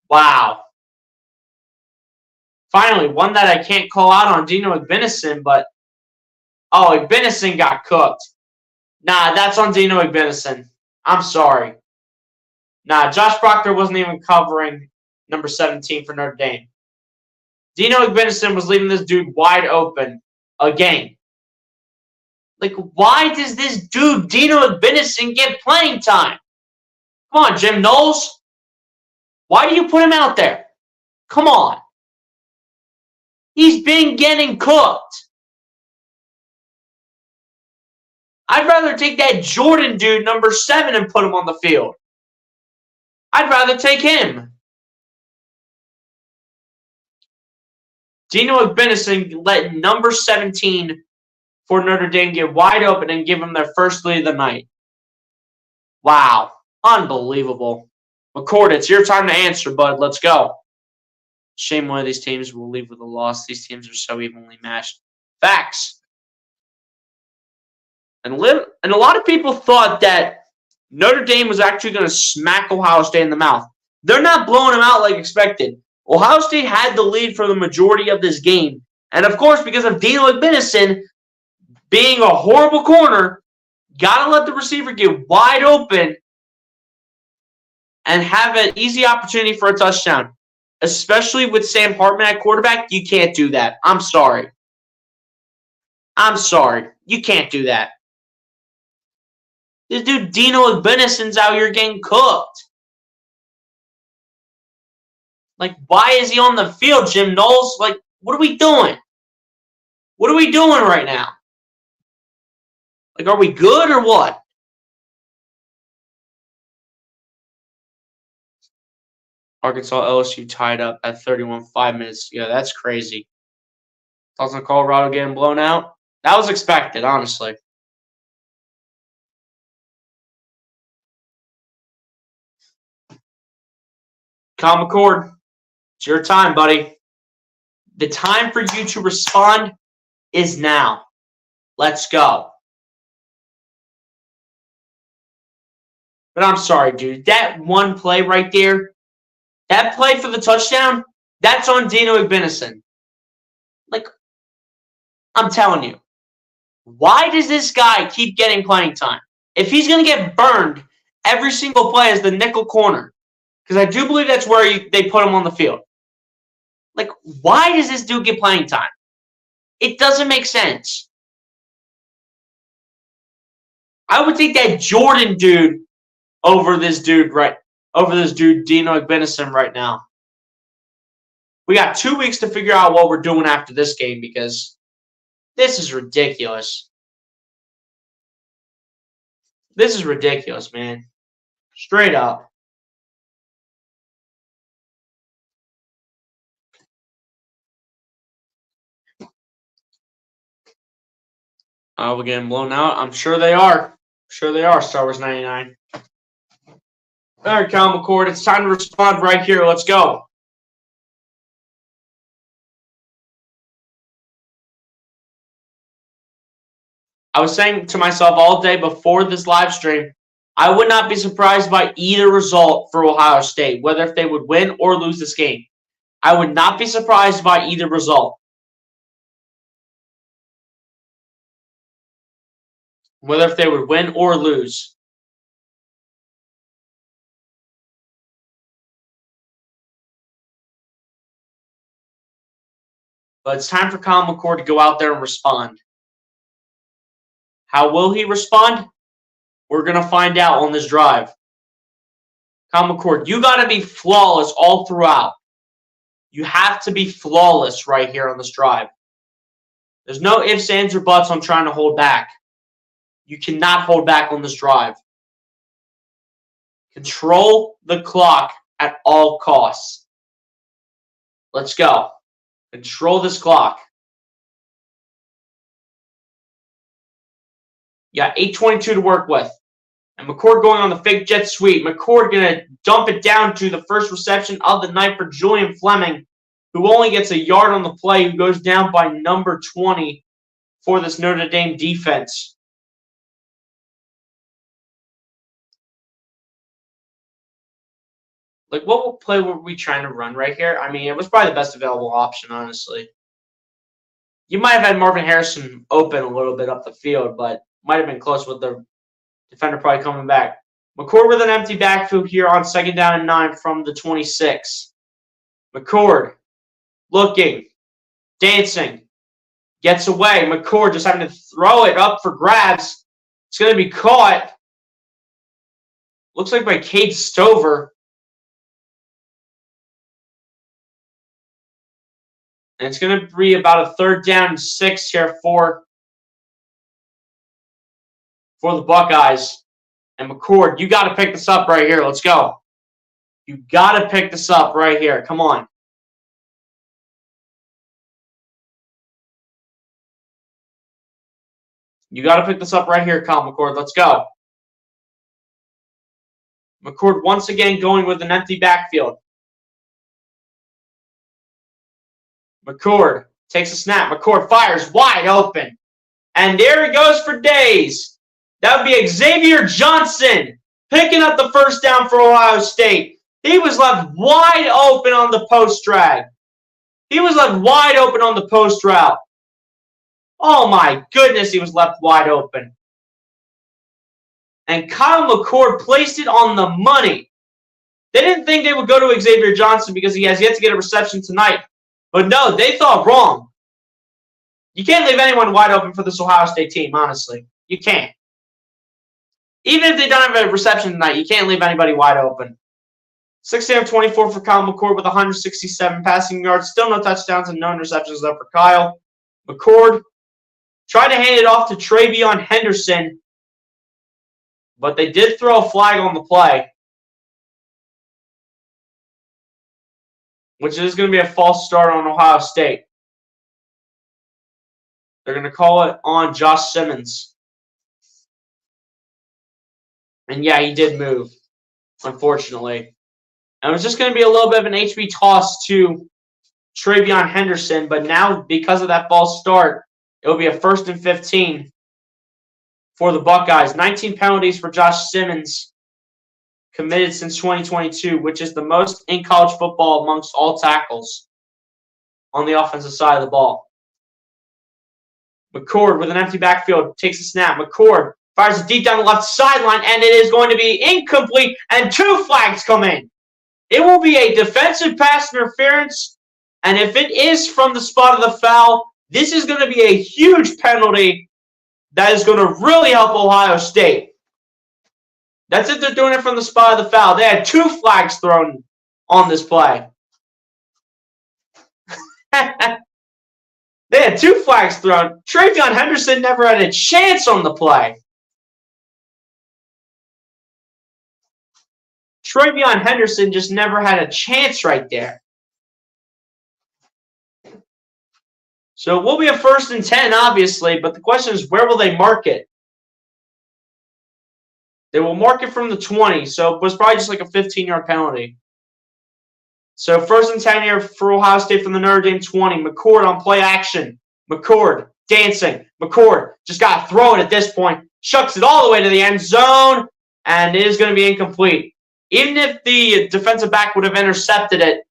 [SPEAKER 1] Wow. Finally, one that I can't call out on Dino Igbinison, but oh, Igbinison got cooked. Nah, that's on Dino Igbinison. I'm sorry. Nah, Josh Proctor wasn't even covering number 17 for Notre Dame. Dino Igbinison was leaving this dude wide open again. Like, why does this dude, Dino Igbinison, get playing time? Come on, Jim Knowles. Why do you put him out there? Come on. He's been getting cooked. I'd rather take that Jordan dude, number 7, and put him on the field. I'd rather take him. Dino Igbinison let number 17 for Notre Dame get wide open and give them their first lead of the night. Wow. Unbelievable. McCord, it's your time to answer, bud. Let's go. Shame one of these teams will leave with a loss. These teams are so evenly matched. Facts. And a lot of people thought that Notre Dame was actually going to smack Ohio State in the mouth. They're not blowing them out like expected. Ohio State had the lead for the majority of this game. And, of course, because of Dino Igbinison being a horrible corner, got to let the receiver get wide open and have an easy opportunity for a touchdown. Especially with Sam Hartman at quarterback, you can't do that. I'm sorry. I'm sorry. You can't do that. This dude, Dino Igbinison's out here getting cooked. Like, why is he on the field, Jim Knowles? Like, what are we doing? What are we doing right now? Like, are we good or what? Arkansas LSU tied up at 31 5 minutes. Yeah, that's crazy. Thoughts on Colorado getting blown out? That was expected, honestly. Kyle McCord, it's your time, buddy. The time for you to respond is now. Let's go. But I'm sorry, dude. That one play right there, that play for the touchdown, that's on Dino Igbinison. Like, I'm telling you, why does this guy keep getting playing time? If he's going to get burned every single play as the nickel corner, because I do believe that's where they put him on the field. Like, why does this dude get playing time? It doesn't make sense. I would take that Jordan dude over this dude Dino Igbinison right now. We got 2 weeks to figure out what we're doing after this game because this is ridiculous. This is ridiculous, man. Straight up. We're getting blown out. I'm sure they are. Sure they are, Star Wars 99. All right, Kyle McCord, it's time to respond right here. Let's go. I was saying to myself all day before this live stream, I would not be surprised by either result for Ohio State, whether if they would win or lose this game. I would not be surprised by either result. whether if they would win or lose. But it's time for Kyle McCord to go out there and respond. How will he respond? We're going to find out on this drive. Kyle McCord, you got to be flawless all throughout. You have to be flawless right here on this drive. There's no ifs, ands, or buts on trying to hold back. You cannot hold back on this drive. Control the clock at all costs. Let's go. Control this clock. You got 8:22 to work with. And McCord going on the fake jet sweep. McCord going to dump it down to the first reception of the night for Julian Fleming, who only gets a yard on the play, who goes down by number 20 for this Notre Dame defense. Like, what play were we trying to run right here? I mean, it was probably the best available option, honestly. You might have had Marvin Harrison open a little bit up the field, but might have been close with the defender probably coming back. McCord with an empty backfield here on 2nd down and 9 from the 26. McCord looking, dancing, gets away. McCord just having to throw it up for grabs. It's going to be caught. Looks like by Cade Stover. And it's going to be about a 3rd down and 6 here for the Buckeyes. And McCord, you got to pick this up right here. Let's go. You got to pick this up right here. Come on. You got to pick this up right here, Kyle McCord. Let's go. McCord once again going with an empty backfield. McCord takes a snap. McCord fires wide open. And there he goes for days. That would be Xavier Johnson picking up the first down for Ohio State. He was left wide open on the post drag. He was left wide open on the post route. Oh my goodness, he was left wide open. And Kyle McCord placed it on the money. They didn't think they would go to Xavier Johnson because he has yet to get a reception tonight. But no, they thought wrong. You can't leave anyone wide open for this Ohio State team, honestly. You can't. Even if they don't have a reception tonight, you can't leave anybody wide open. 16 of 24 for Kyle McCord with 167 passing yards. Still no touchdowns and no interceptions though for Kyle. McCord tried to hand it off to Travion Henderson, but they did throw a flag on the play, which is going to be a false start on Ohio State. They're going to call it on Josh Simmons. And yeah, he did move, unfortunately. And it was just going to be a little bit of an HB toss to Travion Henderson, but now because of that false start, it will be a 1st and 15 for the Buckeyes. 19 penalties for Josh Simmons committed since 2022, which is the most in college football amongst all tackles on the offensive side of the ball. McCord with an empty backfield takes a snap. McCord fires it deep down the left sideline, and it is going to be incomplete, and 2 flags come in. It will be a defensive pass interference, and if it is from the spot of the foul, this is going to be a huge penalty that is going to really help Ohio State. That's it. They're doing it from the spot of the foul. They had 2 flags thrown on this play. They had 2 flags thrown. Travion Henderson never had a chance on the play. Travion Henderson just never had a chance right there. So it will be a 1st and 10, obviously, but the question is, where will they mark it? They will mark it from the 20, so it was probably just like a 15-yard penalty. So 1st and 10 here for Ohio State from the Notre Dame 20. McCord on play action. McCord dancing. McCord just got to throw it at this point. Chucks it all the way to the end zone, and it is going to be incomplete. Even if the defensive back would have intercepted it,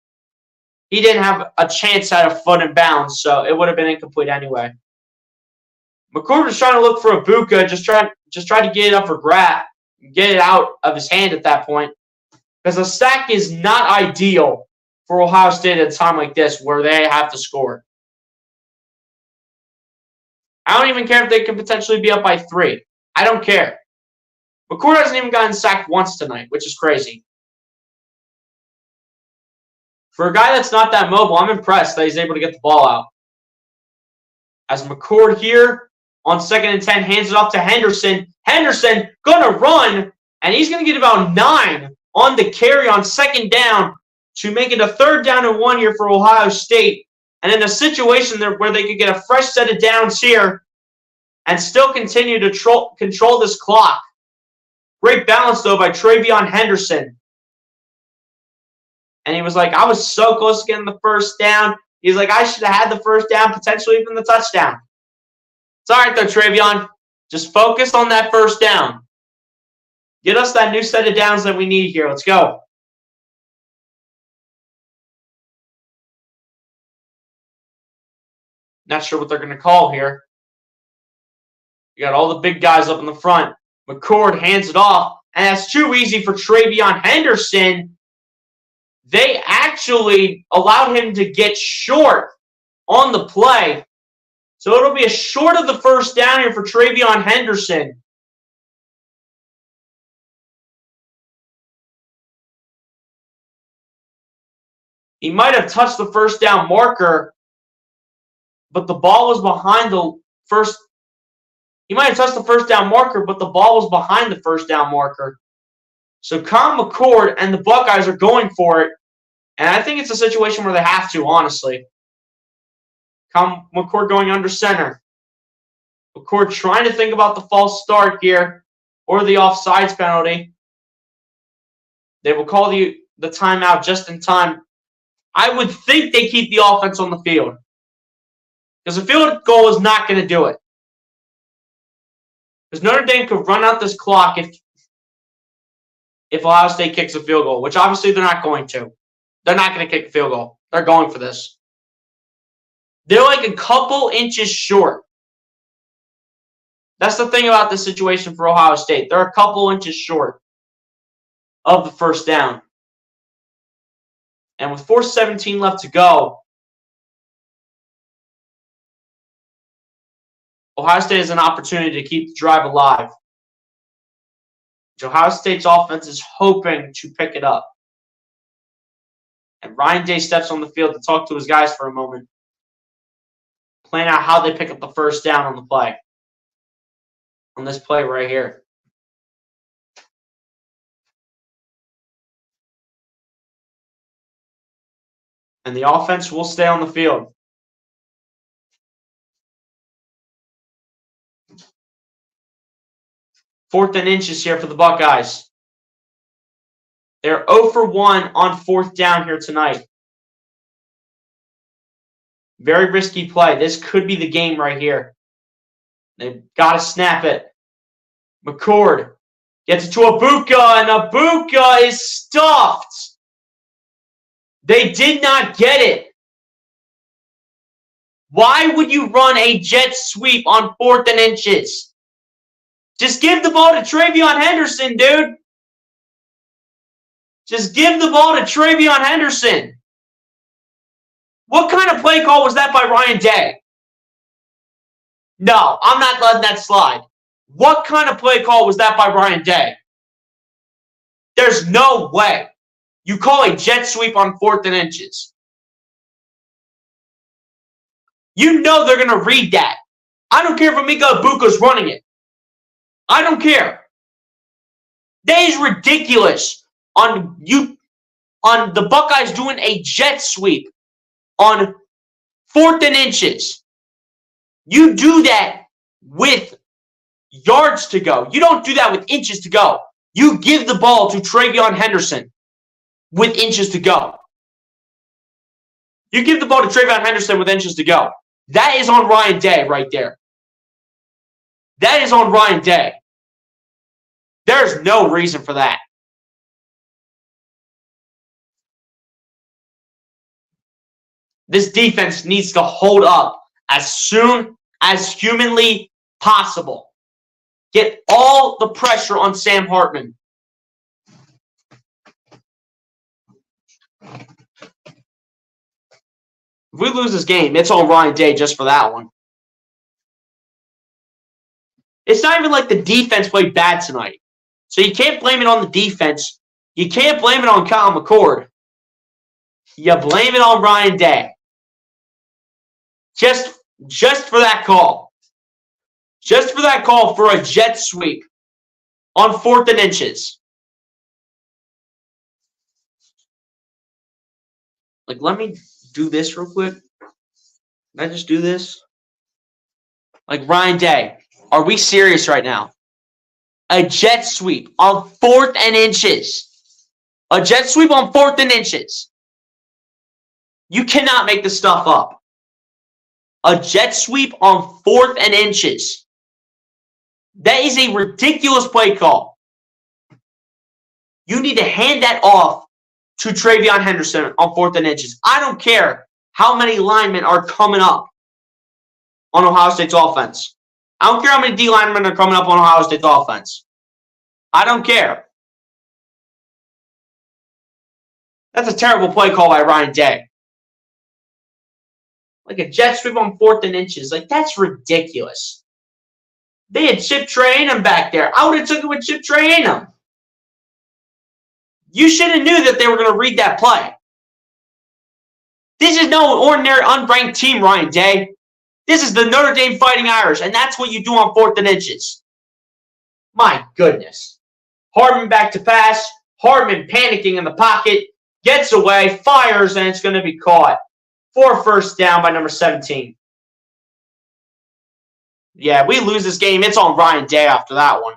[SPEAKER 1] he didn't have a chance at a foot in bounds, so it would have been incomplete anyway. McCord was trying to look for Ibuka, just tried to get it up for grab, get it out of his hand at that point. Because a sack is not ideal for Ohio State at a time like this where they have to score. I don't even care if they could potentially be up by 3. I don't care. McCord hasn't even gotten sacked once tonight, which is crazy. For a guy that's not that mobile, I'm impressed that he's able to get the ball out. As McCord here on 2nd and 10 hands it off to Henderson. Henderson going to run, and he's going to get about 9 on the carry on 2nd down to make it a 3rd down and 1 here for Ohio State. And in a situation there where they could get a fresh set of downs here and still continue to control this clock. Great balance, though, by Travion Henderson. And he was like, I was so close to getting the first down. He's like, I should have had the first down, potentially even the touchdown. It's all right, though, Travion. Just focus on that first down. Get us that new set of downs that we need here. Let's go. Not sure what they're going to call here. You got all the big guys up in the front. McCord hands it off, and that's too easy for Travion Henderson. They actually allowed him to get short on the play. So it'll be a short of the first down here for Travion Henderson. He might have touched the first down marker, but the ball was behind the first. He might have touched the first down marker, but the ball was behind the first down marker. So Con McCord and the Buckeyes are going for it. And I think it's a situation where they have to, honestly. Con McCord going under center. McCord trying to think about the false start here or the offsides penalty. They will call the timeout just in time. I would think they keep the offense on the field. Because a field goal is not going to do it. Because Notre Dame could run out this clock if Ohio State kicks a field goal, which obviously they're not going to. They're not going to kick a field goal. They're going for this. They're like a couple inches short. That's the thing about this situation for Ohio State. They're a couple inches short of the first down. And with 4:17 left to go, Ohio State has an opportunity to keep the drive alive. Ohio State's offense is hoping to pick it up. And Ryan Day steps on the field to talk to his guys for a moment. Plan out how they pick up the first down on the play. On this play right here. And the offense will stay on the field. Fourth and inches here for the Buckeyes. They're 0 for 1 on 4th down here tonight. Very risky play. This could be the game right here. They've got to snap it. McCord gets it to Ibuka, and Ibuka is stuffed. They did not get it. Why would you run a jet sweep on 4th and inches? Just give the ball to Travion Henderson, dude. Just give the ball to Travion Henderson. What kind of play call was that by Ryan Day? No, I'm not letting that slide. What kind of play call was that by Ryan Day? There's no way you call a jet sweep on 4th and inches. You know they're going to read that. I don't care if Emeka Ibuka's running it. I don't care. That is ridiculous on the Buckeyes doing a jet sweep on 4th and inches. You do that with yards to go. You don't do that with inches to go. You give the ball to Travion Henderson with inches to go. You give the ball to Travion Henderson with inches to go. That is on Ryan Day right there. That is on Ryan Day. There's no reason for that. This defense needs to hold up as soon as humanly possible. Get all the pressure on Sam Hartman. If we lose this game, it's on Ryan Day just for that one. It's not even like the defense played bad tonight. So you can't blame it on the defense. You can't blame it on Kyle McCord. You blame it on Ryan Day. Just for that call. Just for that call for a jet sweep on 4th and inches. Like, let me do this real quick. Can I just do this? Like, Ryan Day, are we serious right now? A jet sweep on 4th and inches. A jet sweep on 4th and inches. You cannot make this stuff up. A jet sweep on 4th and inches. That is a ridiculous play call. You need to hand that off to Travion Henderson on 4th and inches. I don't care how many linemen are coming up on Ohio State's offense. I don't care how many D linemen are coming up on Ohio State's offense. I don't care. That's a terrible play call by Ryan Day. Like a jet sweep on 4th and inches. Like, that's ridiculous. They had Chip Trayanum back there. I would have took it with Chip Trayanum. You should have knew that they were going to read that play. This is no ordinary unranked team, Ryan Day. This is the Notre Dame Fighting Irish, and that's what you do on 4th and inches. My goodness. Hartman back to pass. Hartman panicking in the pocket. Gets away, fires, and it's going to be caught. For first down by number 17. Yeah, we lose this game. It's on Ryan Day after that one.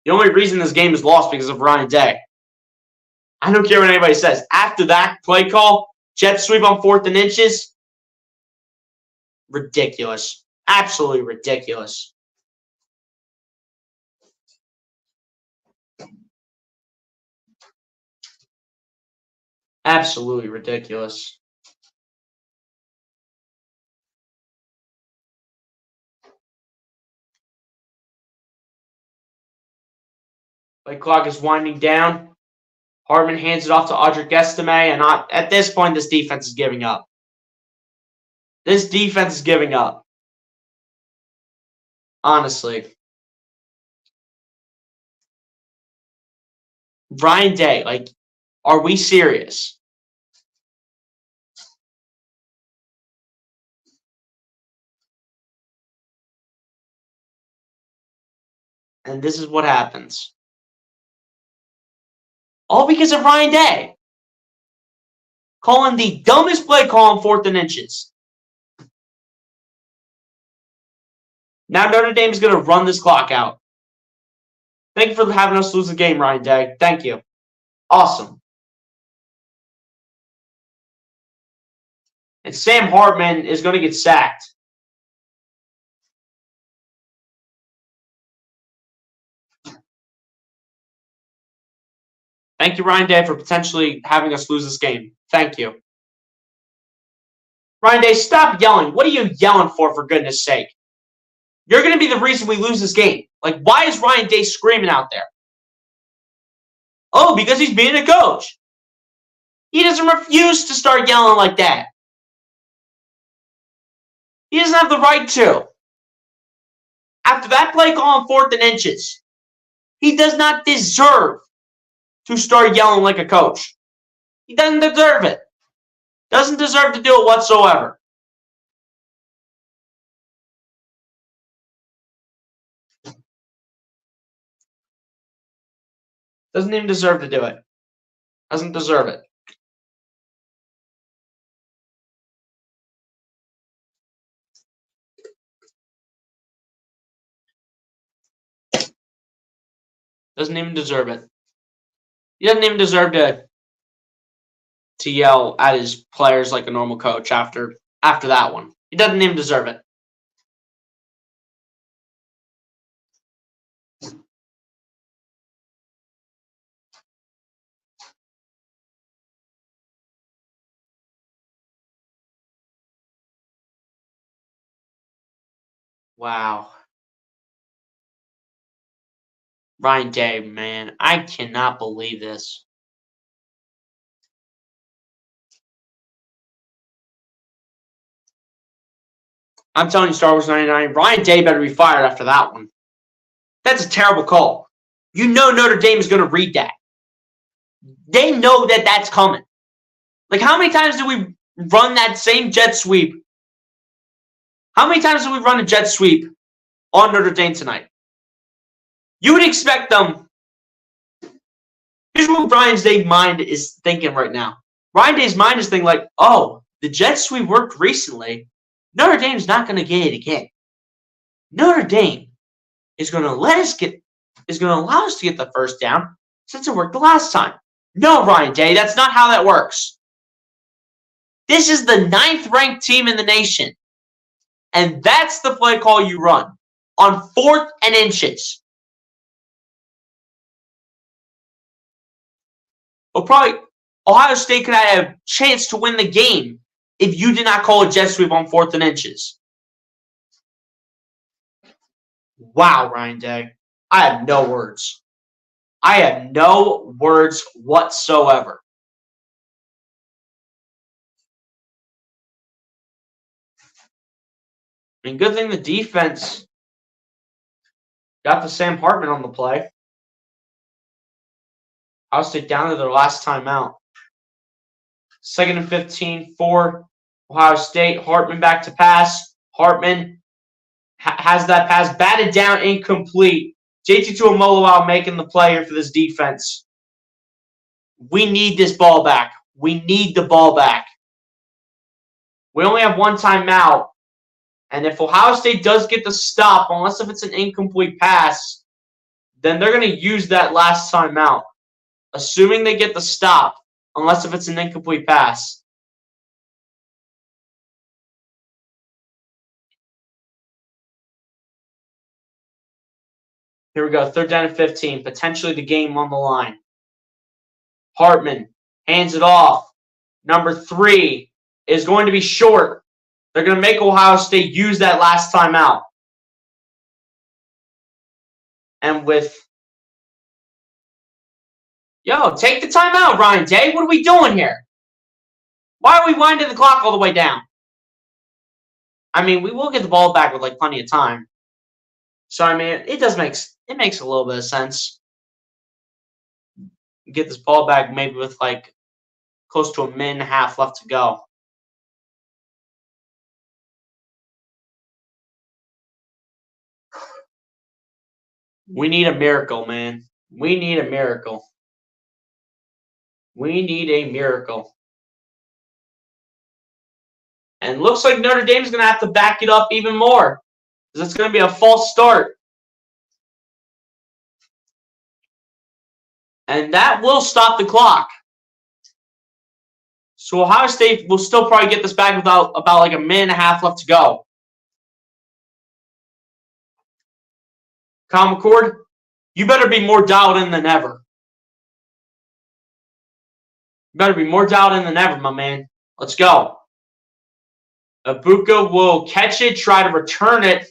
[SPEAKER 1] The only reason this game is lost because of Ryan Day. I don't care what anybody says. After that play call, jet sweep on 4th and inches, ridiculous. Absolutely ridiculous. Absolutely ridiculous. Play clock is winding down. Hartman hands it off to Audric Estime, and at this point, this defense is giving up. This defense is giving up. Honestly. Ryan Day, like, are we serious? And this is what happens. All because of Ryan Day. Calling the dumbest play call on 4th and inches. Now Notre Dame is going to run this clock out. Thank you for having us lose the game, Ryan Day. Thank you. Awesome. And Sam Hartman is going to get sacked. Thank you, Ryan Day, for potentially having us lose this game. Thank you. Ryan Day, stop yelling. What are you yelling for goodness sake? You're going to be the reason we lose this game. Like, why is Ryan Day screaming out there? Oh, because he's being a coach. He doesn't refuse to start yelling like that. He doesn't have the right to. After that play call on 4th and inches, he does not deserve to start yelling like a coach. He doesn't deserve it. Doesn't deserve to do it whatsoever. Doesn't even deserve to do it. Doesn't deserve it. Doesn't even deserve it. He doesn't even deserve to yell at his players like a normal coach after that one. He doesn't even deserve it. Wow. Ryan Day, man. I cannot believe this. I'm telling you, Star Wars 99, Ryan Day better be fired after that one. That's a terrible call. You know Notre Dame is going to read that. They know that that's coming. Like, how many times do we run that same jet sweep? How many times do we run a jet sweep on Notre Dame tonight? You would expect them. Here's what Ryan Day's mind is thinking right now. Ryan Day's mind is thinking like, oh, the jet sweep worked recently. Notre Dame's not going to get it again. Notre Dame is going to allow us to get the first down since it worked the last time. No, Ryan Day, that's not how that works. This is the 9th-ranked team in the nation, and that's the play call you run on 4th and inches. Well, probably Ohio State could have a chance to win the game if you did not call a jet sweep on 4th and inches. Wow, Ryan Day. I have no words. I have no words whatsoever. I mean, good thing the defense got the Sam Hartman on the play. Ohio State down to their last timeout. 2nd and 15 for Ohio State. Hartman back to pass. Hartman has that pass batted down, incomplete. JT Tuimoloau making the play here for this defense. We need this ball back. We need the ball back. We only have one timeout. And if Ohio State does get the stop, unless if it's an incomplete pass, then they're going to use that last timeout. Assuming they get the stop, unless if it's an incomplete pass. Here we go, 3rd down and 15, potentially the game on the line. Hartman hands it off. Number 3 is going to be short. They're going to make Ohio State use that last timeout. And with... Yo, take the timeout, Ryan Day. What are we doing here? Why are we winding the clock all the way down? I mean, we will get the ball back with, like, plenty of time. So, I mean, it makes a little bit of sense. Get this ball back maybe with, like, close to a minute and a half left to go. We need a miracle, man. We need a miracle. We need a miracle. And looks like Notre Dame's going to have to back it up even more, because it's going to be a false start. And that will stop the clock. So Ohio State will still probably get this back without about like a minute and a half left to go. Kyle McCord, you better be more dialed in than ever. You better be more dialed in than ever, my man. Let's go. Ibuka will catch it, try to return it.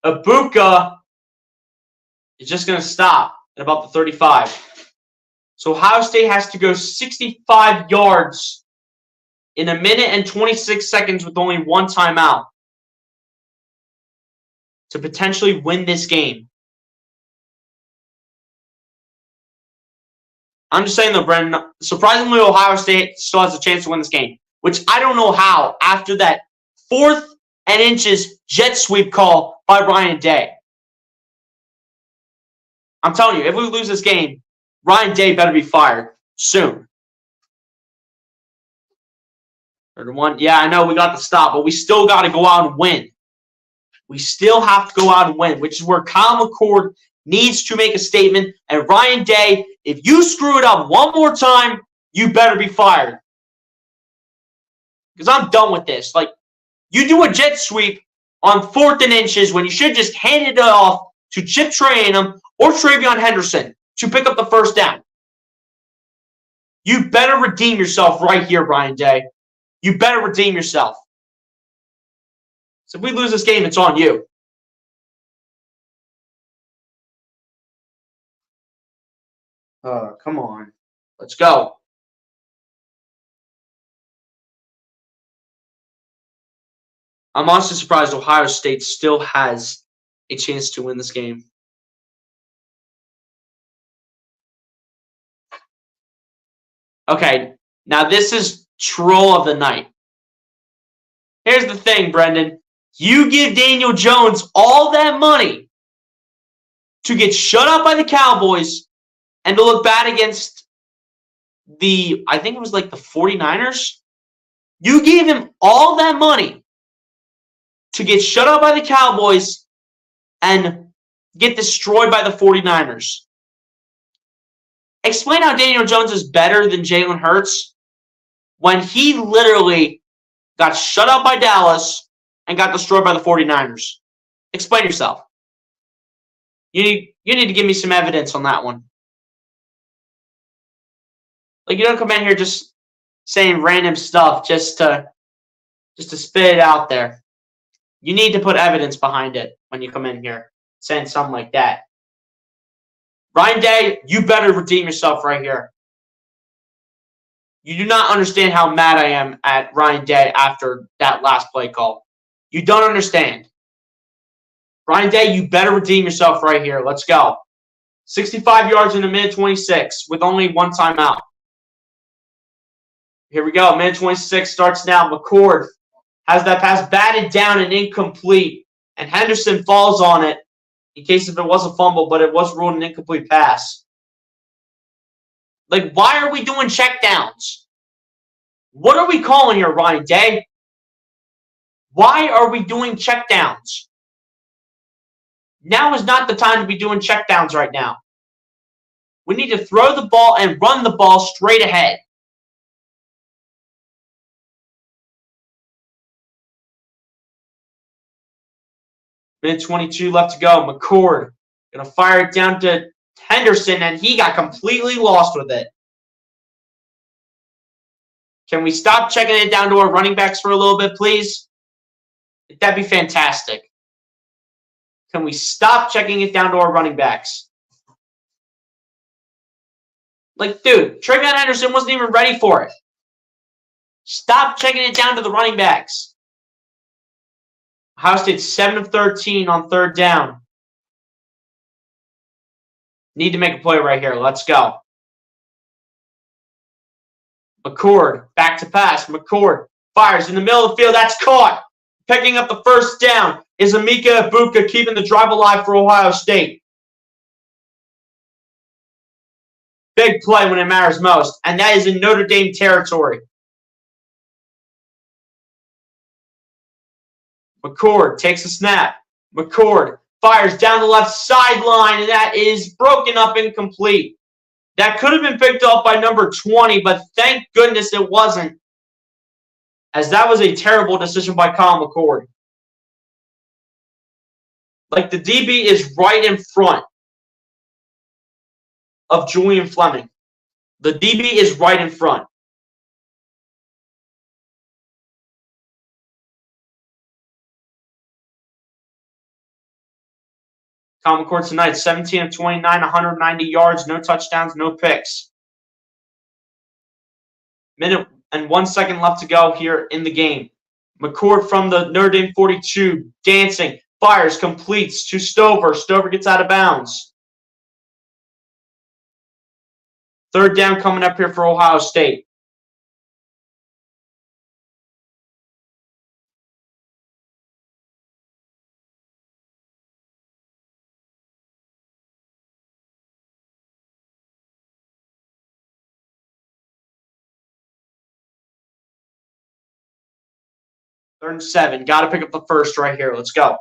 [SPEAKER 1] Ibuka is just going to stop at about the 35. So Ohio State has to go 65 yards in a minute and 26 seconds with only one timeout to potentially win this game. I'm just saying though, Brendan, surprisingly, Ohio State still has a chance to win this game, which I don't know how after that 4th and inches jet sweep call by Ryan Day. I'm telling you, if we lose this game, Ryan Day better be fired soon. 31. Yeah, I know we got the stop, but we still got to go out and win. We still have to go out and win, which is where Kyle McCord needs to make a statement. And Ryan Day, if you screw it up one more time, you better be fired. Because I'm done with this. Like, you do a jet sweep on 4th and inches when you should just hand it off to Chip Trayanum or Travion Henderson to pick up the first down. You better redeem yourself right here, Ryan Day. You better redeem yourself. So if we lose this game, it's on you. Come on. Let's go. I'm honestly surprised Ohio State still has a chance to win this game. Okay, now this is troll of the night. Here's the thing, Brendan. You give Daniel Jones all that money to get shut up by the Cowboys and to look bad against I think it was like the 49ers. You gave him all that money to get shut up by the Cowboys and get destroyed by the 49ers. Explain how Daniel Jones is better than Jalen Hurts when he literally got shut out by Dallas and got destroyed by the 49ers. Explain yourself. You need to give me some evidence on that one. Like, you don't come in here just saying random stuff just to spit it out there. You need to put evidence behind it when you come in here saying something like that. Ryan Day, you better redeem yourself right here. You do not understand how mad I am at Ryan Day after that last play call. You don't understand. Ryan Day, you better redeem yourself right here. Let's go. 65 yards in a minute 26 with only one timeout. Here we go. Minute 26 starts now. McCord has that pass batted down and incomplete. And Henderson falls on it in case if it was a fumble, but it was ruled an incomplete pass. Like, why are we doing checkdowns? What are we calling here, Ryan Day? Why are we doing checkdowns? Now is not the time to be doing checkdowns right now. We need to throw the ball and run the ball straight ahead. Minute 22 left to go. McCord going to fire it down to Henderson, and he got completely lost with it. Can we stop checking it down to our running backs for a little bit, please? That'd be fantastic. Can we stop checking it down to our running backs? Like, dude, TreVeyon Henderson wasn't even ready for it. Stop checking it down to the running backs. Ohio State's 7 of 13 on third down. Need to make a play right here. Let's go. McCord, back to pass. McCord fires in the middle of the field. That's caught. Picking up the first down is Emeka Egbuka, keeping the drive alive for Ohio State. Big play when it matters most, and that is in Notre Dame territory. McCord takes a snap. McCord fires down the left sideline, and that is broken up incomplete. That could have been picked up by number 20, but thank goodness it wasn't, as that was a terrible decision by Kyle McCord. Like, the DB is right in front of Julian Fleming. The DB is right in front. Kyle McCord tonight, 17 of 29, 190 yards, no touchdowns, no picks. Minute and 1 second left to go here in the game. McCord from the Notre Dame 42, dancing, fires, completes to Stover. Stover gets out of bounds. Third down coming up here for Ohio State. Third and 7. Got to pick up the first right here. Let's go.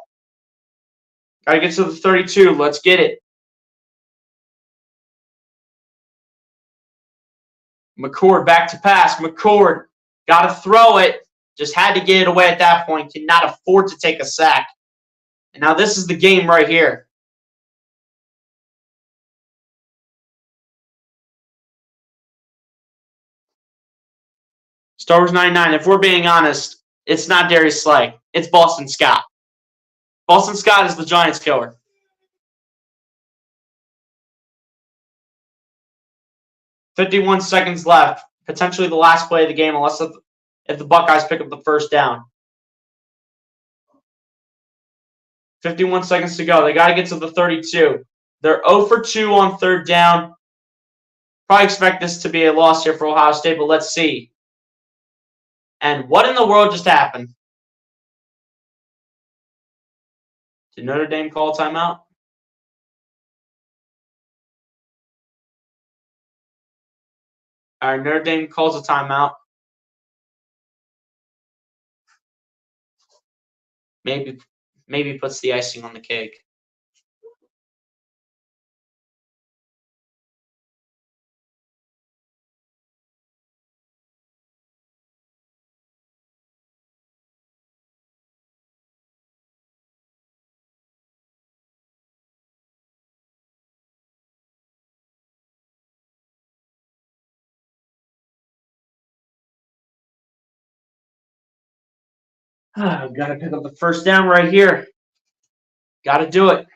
[SPEAKER 1] Got to get to the 32. Let's get it. McCord back to pass. McCord got to throw it. Just had to get it away at that point. Cannot afford to take a sack. And now this is the game right here. Star Wars 99. If we're being honest, it's not Darius Slay. It's Boston Scott. Boston Scott is the Giants killer. 51 seconds left. Potentially the last play of the game, unless if the Buckeyes pick up the first down. 51 seconds to go. They got to get to the 32. They're 0 for 2 on third down. Probably expect this to be a loss here for Ohio State, but let's see. And what in the world just happened? Did Notre Dame call a timeout? All right, Notre Dame calls a timeout. Maybe puts the icing on the cake. Got to pick up the first down right here. Got to do it.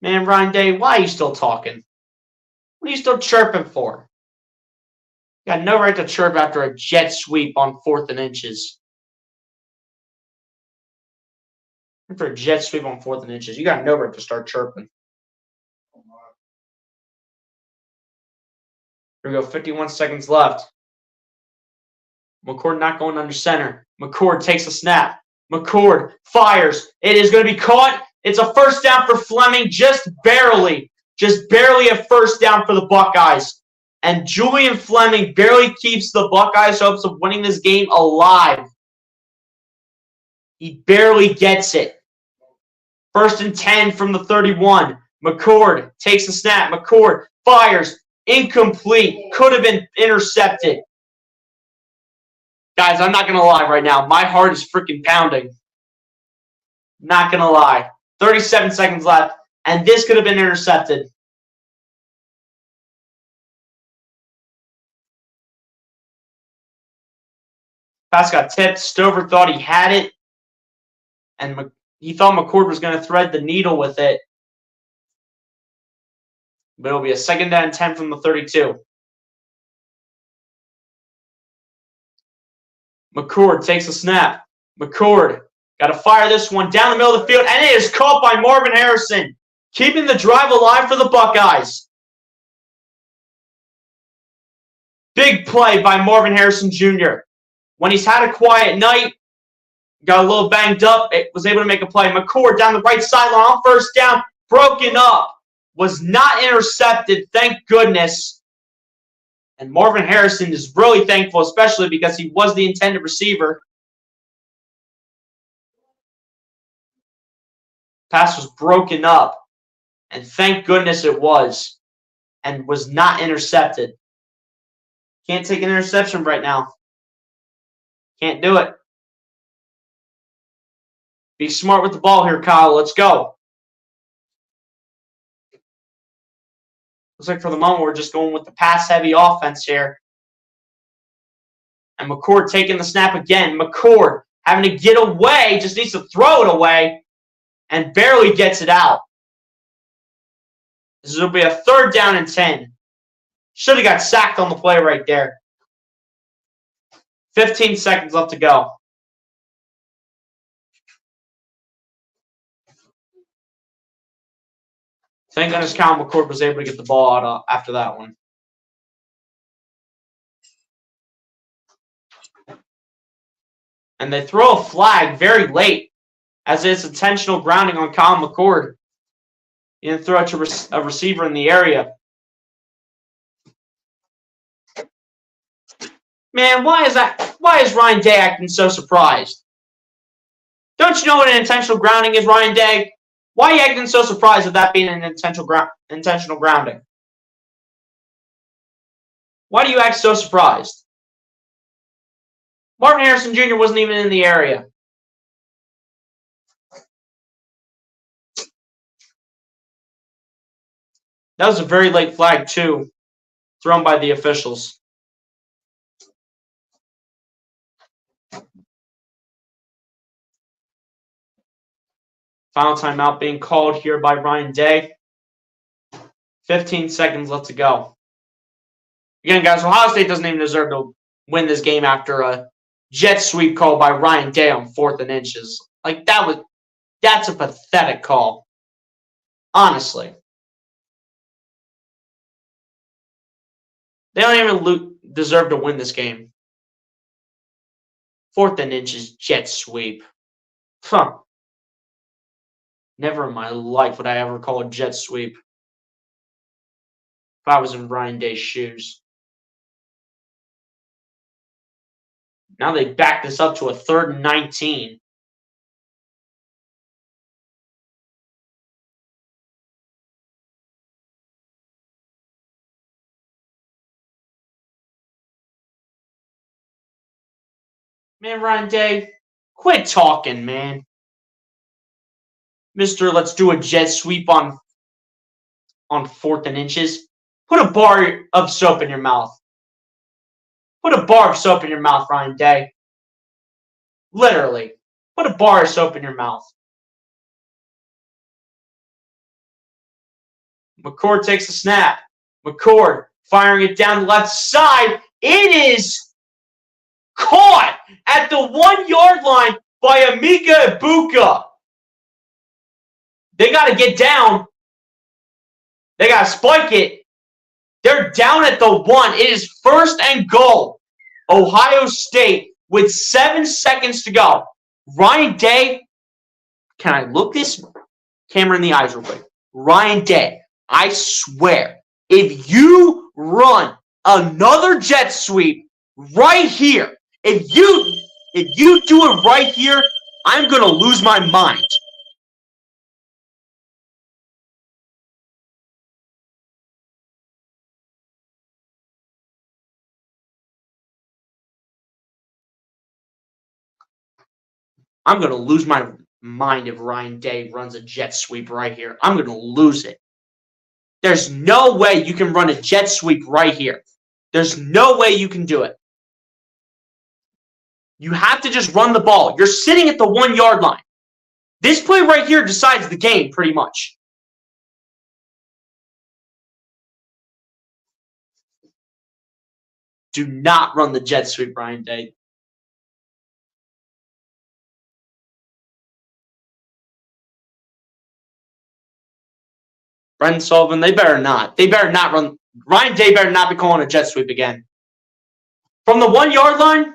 [SPEAKER 1] Man, Ryan Day, why are you still talking? What are you still chirping for? You got no right to chirp after a jet sweep on 4th and inches. After a jet sweep on 4th and inches, you got no right to start chirping. Here we go, 51 seconds left. McCord not going under center. McCord takes a snap. McCord fires. It is going to be caught. It's a first down for Fleming, just barely. Just barely a first down for the Buckeyes. And Julian Fleming barely keeps the Buckeyes' hopes of winning this game alive. He barely gets it. 1st and 10 from the 31. McCord takes a snap. McCord fires. Incomplete. Could have been intercepted. Guys, I'm not going to lie right now. My heart is freaking pounding. Not going to lie. 37 seconds left, and this could have been intercepted. Pass got tipped. Stover thought he had it, and he thought McCord was going to thread the needle with it. But it'll be a 2nd down and 10 from the 32. McCord takes a snap. McCord got to fire this one down the middle of the field, and it is caught by Marvin Harrison, keeping the drive alive for the Buckeyes. Big play by Marvin Harrison Jr. When he's had a quiet night, got a little banged up, was able to make a play. McCord down the right sideline on first down, broken up, was not intercepted, thank goodness. And Marvin Harrison is really thankful, especially because he was the intended receiver. Pass was broken up, and thank goodness it was, and was not intercepted. Can't take an interception right now. Can't do it. Be smart with the ball here, Kyle. Let's go. Looks like for the moment we're just going with the pass-heavy offense here. And McCord taking the snap again. McCord having to get away, just needs to throw it away, and barely gets it out. This will be a 3rd down and 10. Should have got sacked on the play right there. 15 seconds left to go. Thank goodness Kyle McCord was able to get the ball out after that one. And they throw a flag very late, as it's intentional grounding on Kyle McCord. He didn't throw it to a receiver in the area. Man, why is Ryan Day acting so surprised? Don't you know what an intentional grounding is, Ryan Day? Why are you acting so surprised at that being an intentional grounding? Why do you act so surprised? Marvin Harrison Jr. wasn't even in the area. That was a very late flag, too, thrown by the officials. Final timeout being called here by Ryan Day. 15 seconds left to go. Again, guys, Ohio State doesn't even deserve to win this game after a jet sweep call by Ryan Day on 4th and inches. Like, that's a pathetic call. Honestly. They don't even deserve to win this game. 4th and inches jet sweep. Huh. Never in my life would I ever call a jet sweep if I was in Ryan Day's shoes. Now they back this up to a 3rd and 19. Man, Ryan Day, quit talking, man. Mister, let's do a jet sweep on 4th and inches. Put a bar of soap in your mouth. Put a bar of soap in your mouth, Ryan Day. Literally. Put a bar of soap in your mouth. McCord takes a snap. McCord firing it down the left side. It is caught at the 1-yard line by Emeka Egbuka. They got to get down. They got to spike it. They're down at the 1. It is 1st and goal. Ohio State with 7 seconds to go. Ryan Day, can I look this camera in the eyes real quick? Ryan Day, I swear, if you run another jet sweep right here, if you do it right here, I'm going to lose my mind. I'm going to lose my mind if Ryan Day runs a jet sweep right here. I'm going to lose it. There's no way you can run a jet sweep right here. There's no way you can do it. You have to just run the ball. You're sitting at the 1-yard line. This play right here decides the game pretty much. Do not run the jet sweep, Ryan Day. Brendan Sullivan, they better not. They better not run. Ryan Day better not be calling a jet sweep again. From the 1-yard line,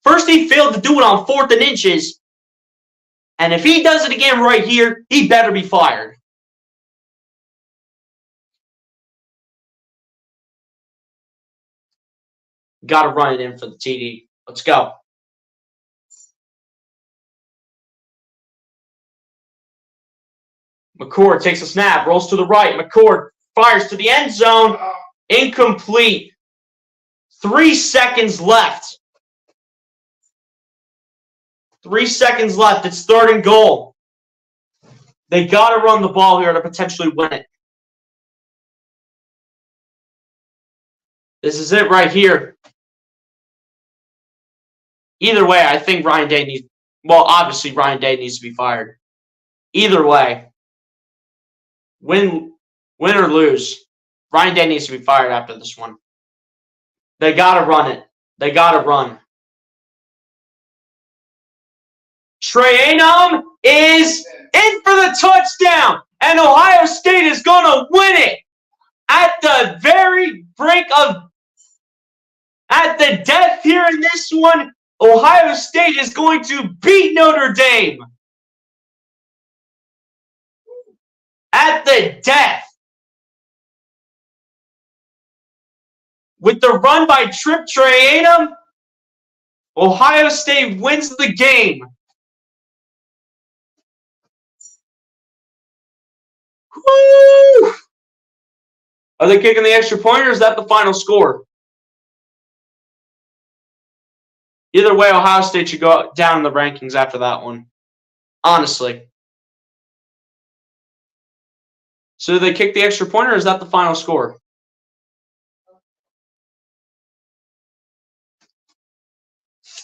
[SPEAKER 1] first he failed to do it on 4th and inches. And if he does it again right here, he better be fired. Got to run it in for the TD. Let's go. McCord takes a snap, rolls to the right. McCord fires to the end zone. Incomplete. 3 seconds left. 3 seconds left. It's 3rd and goal. They got to run the ball here to potentially win it. This is it right here. Either way, I think Ryan Day needs... Well, obviously, Ryan Day needs to be fired. Either way. Win or lose, Ryan Day needs to be fired after this one. They got to run it. They got to run. Trayanum is in for the touchdown, and Ohio State is going to win it at the very brink of, at the death here in this one. Ohio State is going to beat Notre Dame at the death. With the run by Trip Trayanum, Ohio State wins the game. Woo! Are they kicking the extra point, or is that the final score? Either way, Ohio State should go down in the rankings after that one. Honestly. So do they kick the extra point, or is that the final score?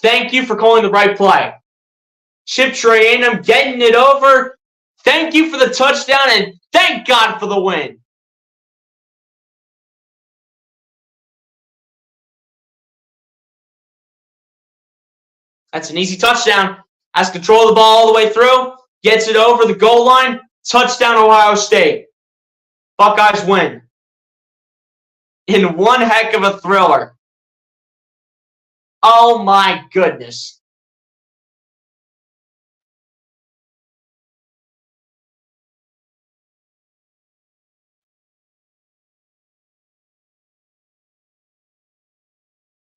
[SPEAKER 1] Thank you for calling the right play. Chip Trayanum getting it over Thank you for the touchdown, and thank God for the win. That's an easy touchdown. Has control of the ball all the way through. Gets it over the goal line. Touchdown, Ohio State. Buckeyes win. In one heck of a thriller. Oh my goodness.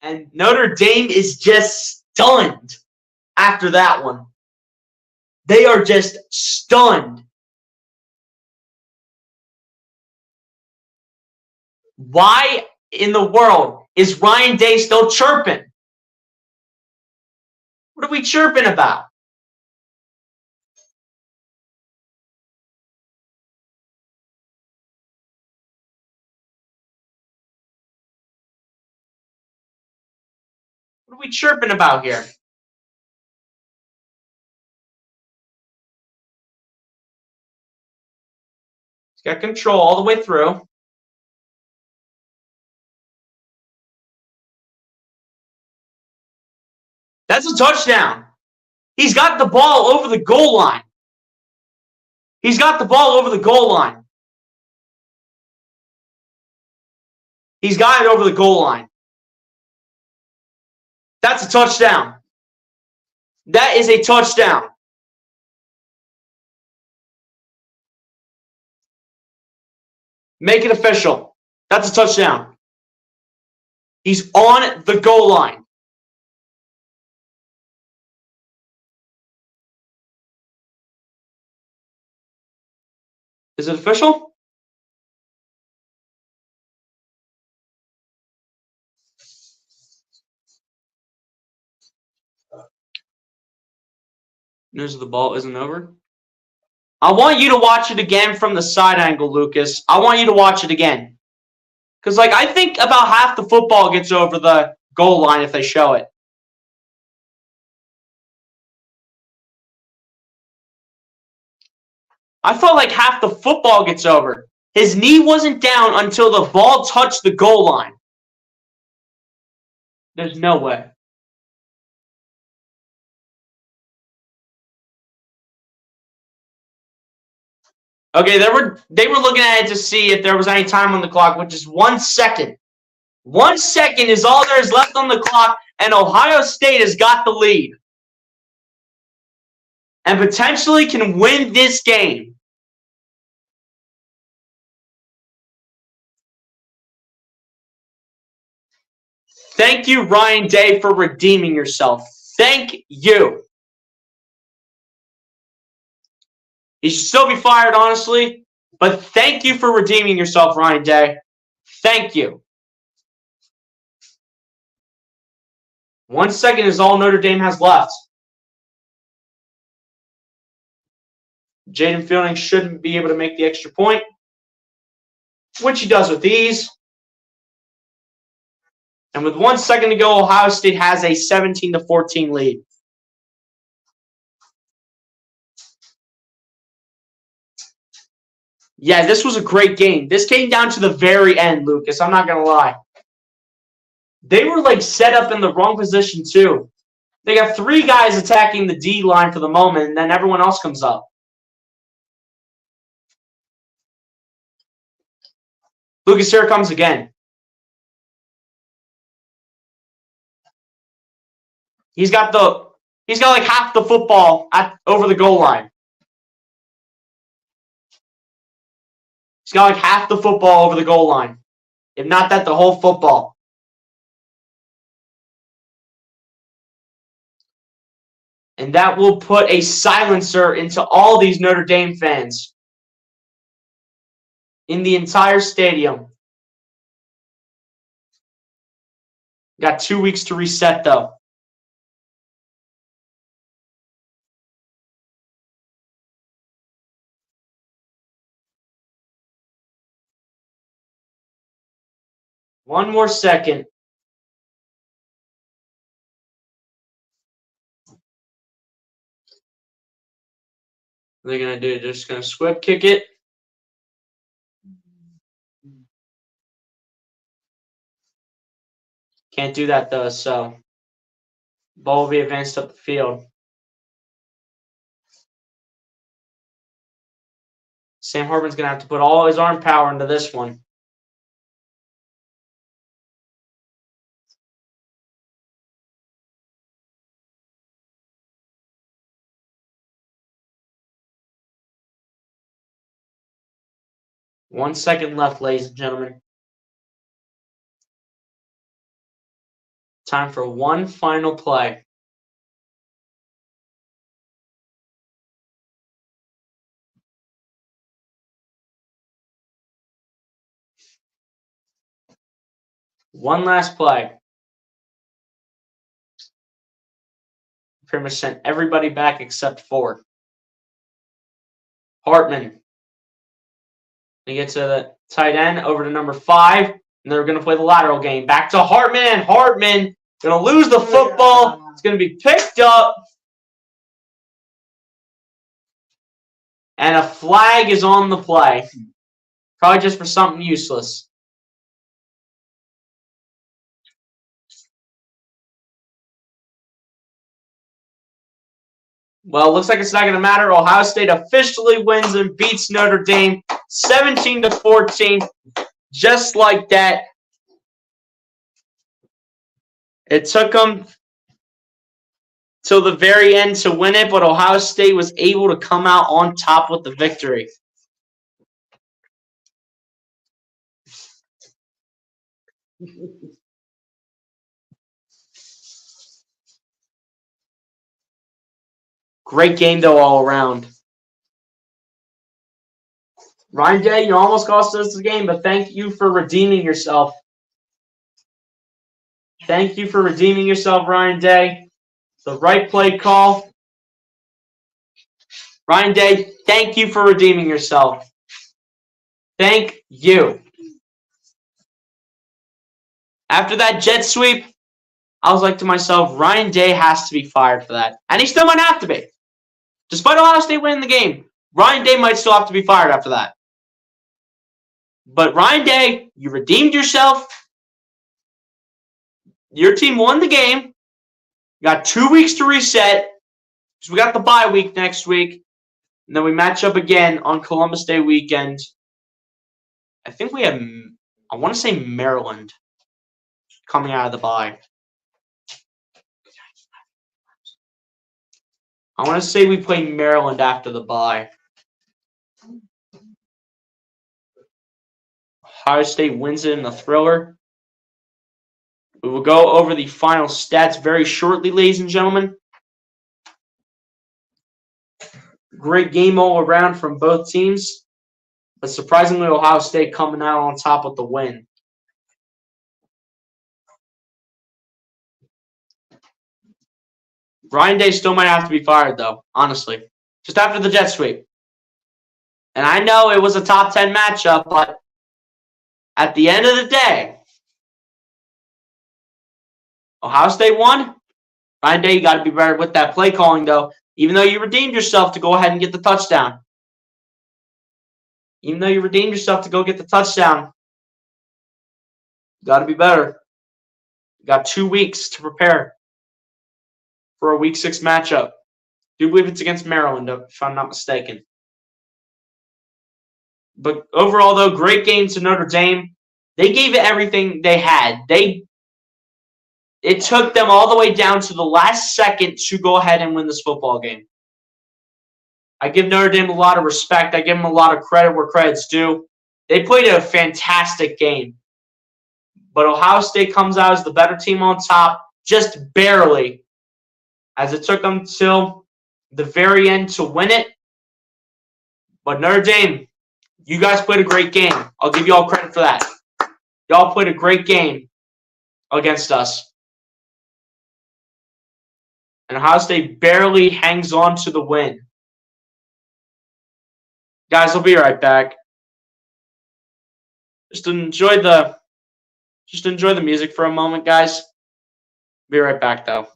[SPEAKER 1] And Notre Dame is just stunned after that one. They are just stunned. Why in the world is Ryan Day still chirping? What are we chirping about? What are we chirping about here? He's got control all the way through. That's a touchdown. He's got the ball over the goal line. He's got the ball over the goal line. He's got it over the goal line. That's a touchdown. That is a touchdown. Make it official. That's a touchdown. He's on the goal line. Is it official? News of the ball isn't over. I want you to watch it again from the side angle, Lucas. I want you to watch it again. Because, I think about half the football gets over the goal line if they show it. I thought like half the football gets over. His knee wasn't down until the ball touched the goal line. There's no way. Okay, they were looking at it to see if there was any time on the clock, which is 1 second. 1 second is all there is left on the clock, and Ohio State has got the lead. And potentially can win this game. Thank you, Ryan Day, for redeeming yourself. Thank you. He should still be fired, honestly. But thank you for redeeming yourself, Ryan Day. Thank you. 1 second is all Notre Dame has left. Jaden Fielding shouldn't be able to make the extra point, which he does with ease. And with 1 second to go, Ohio State has a 17-14 lead. Yeah, this was a great game. This came down to the very end, Lucas. I'm not going to lie. They were set up in the wrong position too. They got 3 guys attacking the D line for the moment, and then everyone else comes up. Lucas, here it comes again. He's got like half the football over the goal line. He's got like half the football over the goal line. If not that, the whole football. And that will put a silencer into all these Notre Dame fans in the entire stadium. Got 2 weeks to reset, though. One more second. What are they going to do? They're just going to squib kick it. Can't do that, though, so ball will be advanced up the field. Sam Hartman's going to have to put all his arm power into this one. One second left, ladies and gentlemen. Time for one final play. One last play. Pretty much sent everybody back except 4. Hartman. They get to the tight end, over to number 5, and they're going to play the lateral game. Back to Hartman. Hartman going to lose the football. It's going to be picked up. And a flag is on the play. Probably just for something useless. Well, it looks like it's not going to matter. Ohio State officially wins and beats Notre Dame 17-14. Just like that. It took them till the very end to win it, but Ohio State was able to come out on top with the victory. Great game, though, all around. Ryan Day, you almost cost us the game, but thank you for redeeming yourself. Thank you for redeeming yourself, Ryan Day. The right play call. Ryan Day, thank you for redeeming yourself. Thank you. After that jet sweep, I was like to myself, Ryan Day has to be fired for that. And he still might have to be. Despite Ohio State winning the game, Ryan Day might still have to be fired after that. But Ryan Day, you redeemed yourself. Your team won the game. You got 2 weeks to reset. So we got the bye week next week. And then we match up again on Columbus Day weekend. I think we have, I want to say Maryland coming out of the bye. I want to say we play Maryland after the bye. Ohio State wins it in the thriller. We will go over the final stats very shortly, ladies and gentlemen. Great game all around from both teams. But surprisingly, Ohio State coming out on top with the win. Ryan Day still might have to be fired, though, honestly. Just after the jet sweep. And I know it was a top 10 matchup, but at the end of the day, Ohio State won. Ryan Day, you got to be better with that play calling, though. Even though you redeemed yourself to go ahead and get the touchdown. Even though you redeemed yourself to go get the touchdown. You got to be better. You got 2 weeks to prepare for a Week 6 matchup. Do believe it's against Maryland, if I'm not mistaken. But overall, though, great game to Notre Dame. They gave it everything they had. It took them all the way down to the last second to go ahead and win this football game. I give Notre Dame a lot of respect. I give them a lot of credit where credit's due. They played a fantastic game. But Ohio State comes out as the better team on top, just barely, as it took them till the very end to win it. But Notre Dame, you guys played a great game. I'll give you all credit for that. Y'all played a great game against us. And Ohio State barely hangs on to the win. Guys, I'll be right back. Just enjoy the music for a moment, guys. Be right back, though.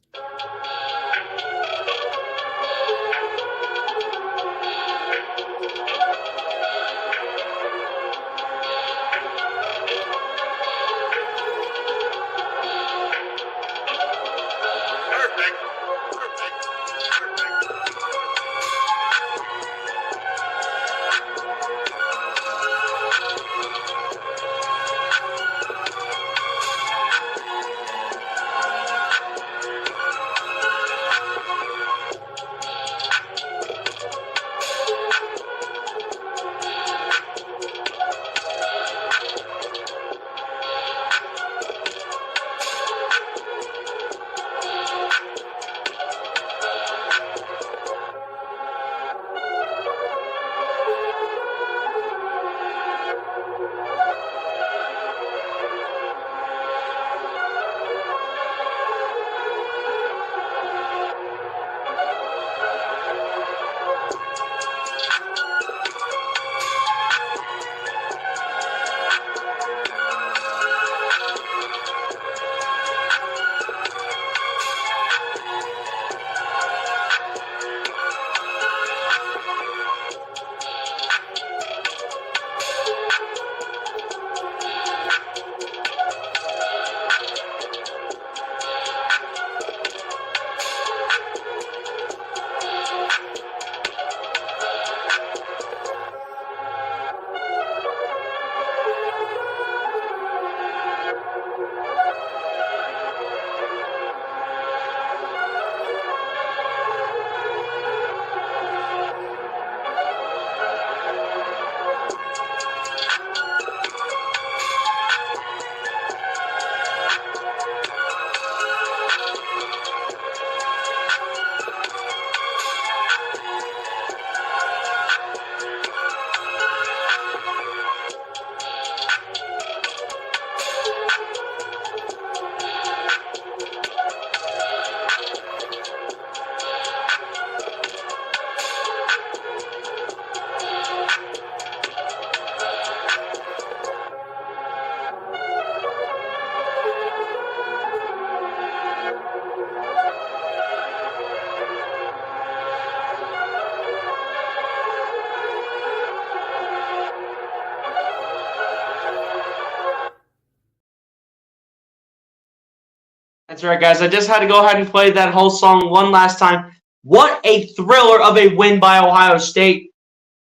[SPEAKER 1] That's right, guys. I just had to go ahead and play that whole song one last time. What a thriller of a win by Ohio State.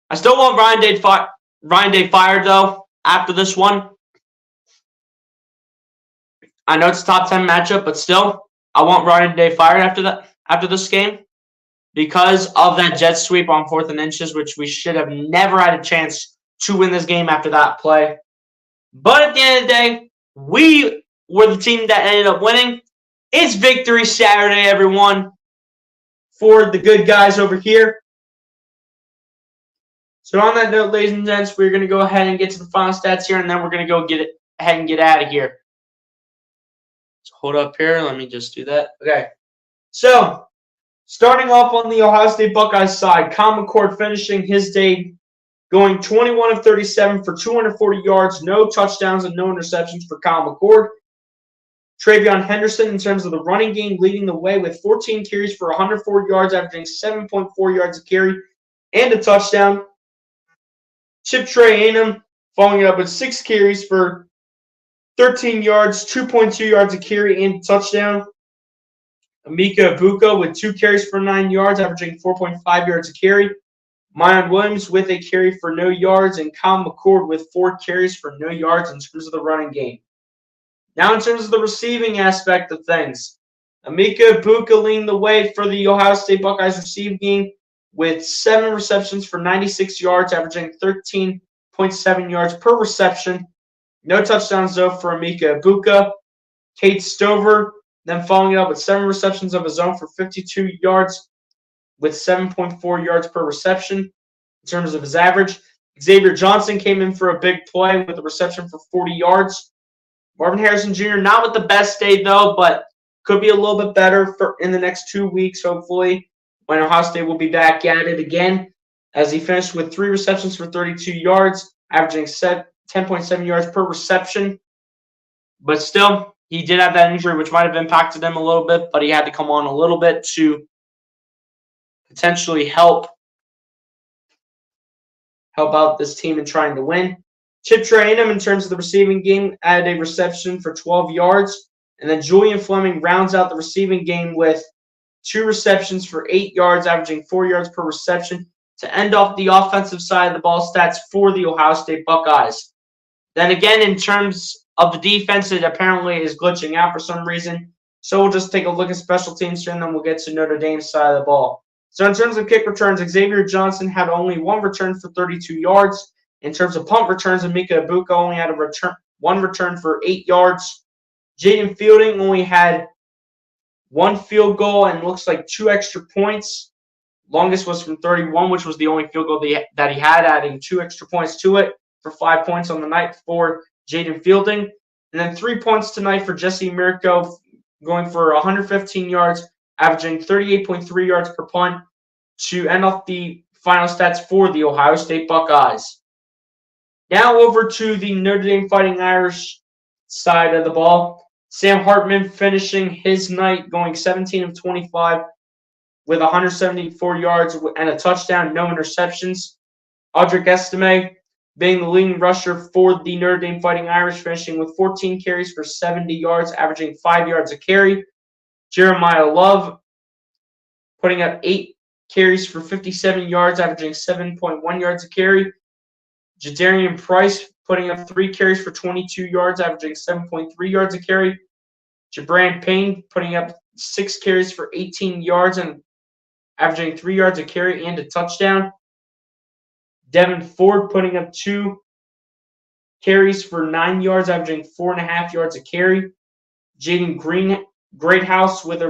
[SPEAKER 1] I still want Ryan Day fired, though, after this one. I know it's a top 10 matchup, but still, I want Ryan Day fired after this game because of that jet sweep on 4th and inches, which we should have never had a chance to win this game after that play. But at the end of the day, we were the team that ended up winning. It's Victory Saturday, everyone, for the good guys over here. So on that note, ladies and gents, we're going to go ahead and get to the final stats here, and then we're going to go ahead and get out of here. So hold up here. Let me just do that. Okay. So starting off on the Ohio State Buckeyes side, Kyle McCord finishing his day going 21 of 37 for 240 yards, no touchdowns and no interceptions for Kyle McCord. Travion Henderson, in terms of the running game, leading the way with 14 carries for 104 yards, averaging 7.4 yards a carry and a touchdown. Chip Trayanum following it up with 6 carries for 13 yards, 2.2 yards a carry and a touchdown. Emeka Egbuka with 2 carries for 9 yards, averaging 4.5 yards a carry. Mayan Williams with a carry for no yards, and Kyle McCord with 4 carries for no yards in terms of the running game. Now in terms of the receiving aspect of things, Emeka Egbuka leading the way for the Ohio State Buckeyes receiving game with 7 receptions for 96 yards, averaging 13.7 yards per reception. No touchdowns, though, for Emeka Egbuka. Cade Stover then following it up with 7 receptions of his own for 52 yards with 7.4 yards per reception in terms of his average. Xavier Johnson came in for a big play with a reception for 40 yards. Marvin Harrison Jr. not with the best day, though, but could be a little bit better in the next 2 weeks, hopefully, when Ohio State will be back at it again, as he finished with 3 receptions for 32 yards, averaging 10.7 yards per reception. But still, he did have that injury, which might have impacted him a little bit, but he had to come on a little bit to potentially help out this team in trying to win. Chip Trayanum, in terms of the receiving game, added a reception for 12 yards. And then Julian Fleming rounds out the receiving game with 2 receptions for 8 yards, averaging 4 yards per reception to end off the offensive side of the ball stats for the Ohio State Buckeyes. Then again, in terms of the defense, it apparently is glitching out for some reason. So we'll just take a look at special teams here, and then we'll get to Notre Dame's side of the ball. So in terms of kick returns, Xavier Johnson had only 1 return for 32 yards. In terms of punt returns, Emeka Egbuka only had 1 return for 8 yards. Jaden Fielding only had 1 field goal and looks like 2 extra points. Longest was from 31, which was the only field goal that he had, adding 2 extra points to it for 5 points on the night for Jaden Fielding. And then 3 points tonight for Jesse Mirko, going for 115 yards, averaging 38.3 yards per punt to end off the final stats for the Ohio State Buckeyes. Now over to the Notre Dame Fighting Irish side of the ball. Sam Hartman finishing his night going 17 of 25 with 174 yards and a touchdown, no interceptions. Audric Estime being the leading rusher for the Notre Dame Fighting Irish, finishing with 14 carries for 70 yards, averaging 5 yards a carry. Jeremiah Love putting up 8 carries for 57 yards, averaging 7.1 yards a carry. Jadarian Price putting up 3 carries for 22 yards, averaging 7.3 yards a carry. Jabran Payne putting up 6 carries for 18 yards and averaging 3 yards a carry and a touchdown. Devin Ford putting up 2 carries for 9 yards, averaging 4.5 yards a carry. Jaden Greathouse with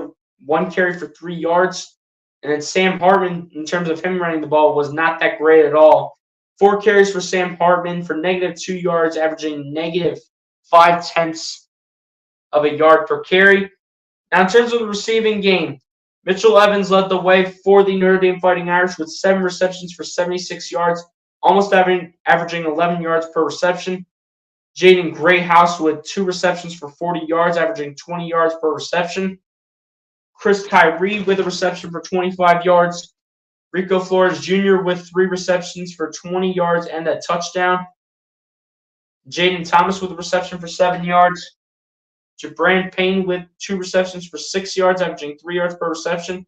[SPEAKER 1] 1 carry for 3 yards. And then Sam Hartman, in terms of him running the ball, was not that great at all. 4 carries for Sam Hartman for -2 yards, averaging -0.5 of a yard per carry. Now, in terms of the receiving game, Mitchell Evans led the way for the Notre Dame Fighting Irish with 7 receptions for 76 yards, almost averaging 11 yards per reception. Jaden Greathouse with 2 receptions for 40 yards, averaging 20 yards per reception. Chris Tyree with a reception for 25 yards. Rico Flores Jr. with 3 receptions for 20 yards and a touchdown. Jaden Thomas with a reception for 7 yards. Jabran Payne with 2 receptions for 6 yards, averaging 3 yards per reception.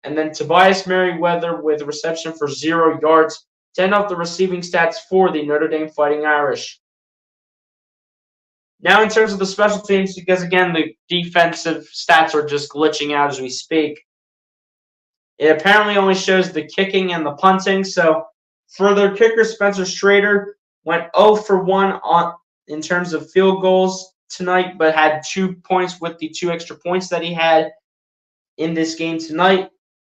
[SPEAKER 1] And then Tobias Merriweather with a reception for 0 yards to end off the receiving stats for the Notre Dame Fighting Irish. Now in terms of the special teams, because again, the defensive stats are just glitching out as we speak. It apparently only shows the kicking and the punting. So for their kicker, Spencer Schrader went 0 for 1 in terms of field goals tonight, but had 2 points with the 2 extra points that he had in this game tonight.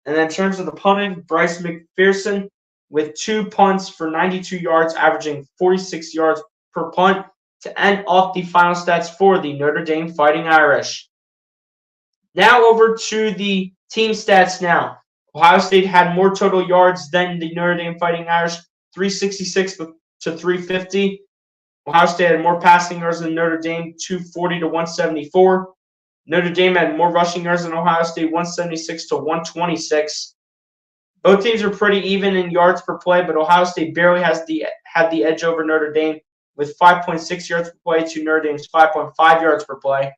[SPEAKER 1] And then in terms of the punting, Bryce McPherson with 2 punts for 92 yards, averaging 46 yards per punt to end off the final stats for the Notre Dame Fighting Irish. Now over to the team stats now. Ohio State had more total yards than the Notre Dame Fighting Irish, 366 to 350. Ohio State had more passing yards than Notre Dame, 240 to 174. Notre Dame had more rushing yards than Ohio State, 176 to 126. Both teams are pretty even in yards per play, but Ohio State barely had the edge over Notre Dame with 5.6 yards per play to Notre Dame's 5.5 yards per play.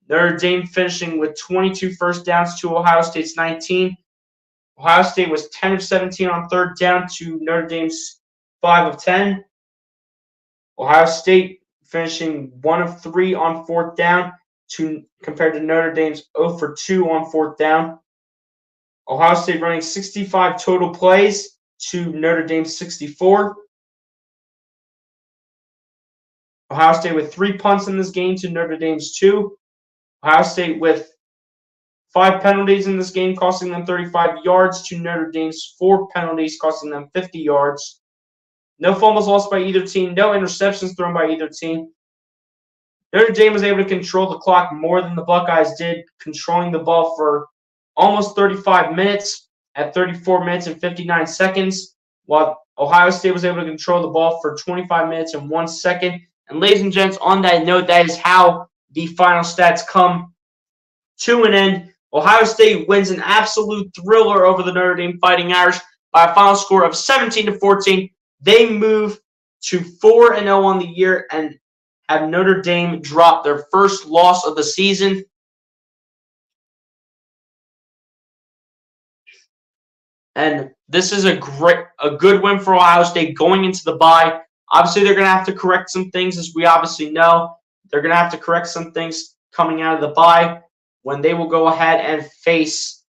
[SPEAKER 1] Notre Dame finishing with 22 first downs to Ohio State's 19. Ohio State was 10 of 17 on third down to Notre Dame's 5 of 10. Ohio State finishing 1 of 3 on fourth down compared to Notre Dame's 0 for 2 on fourth down. Ohio State running 65 total plays to Notre Dame's 64. Ohio State with 3 punts in this game to Notre Dame's 2. Ohio State with 5 penalties in this game, costing them 35 yards to Notre Dame's 4 penalties, costing them 50 yards. No fumbles lost by either team. No interceptions thrown by either team. Notre Dame was able to control the clock more than the Buckeyes did, controlling the ball for almost 35 minutes at 34 minutes and 59 seconds, while Ohio State was able to control the ball for 25 minutes and 1 second. And ladies and gents, on that note, that is how the final stats come to an end. Ohio State wins an absolute thriller over the Notre Dame Fighting Irish by a final score of 17-14. They move to 4-0 on the year and have Notre Dame drop their first loss of the season. And this is a good win for Ohio State going into the bye. Obviously, they're going to have to correct some things, as we obviously know. They're going to have to correct some things coming out of the bye when they will go ahead and face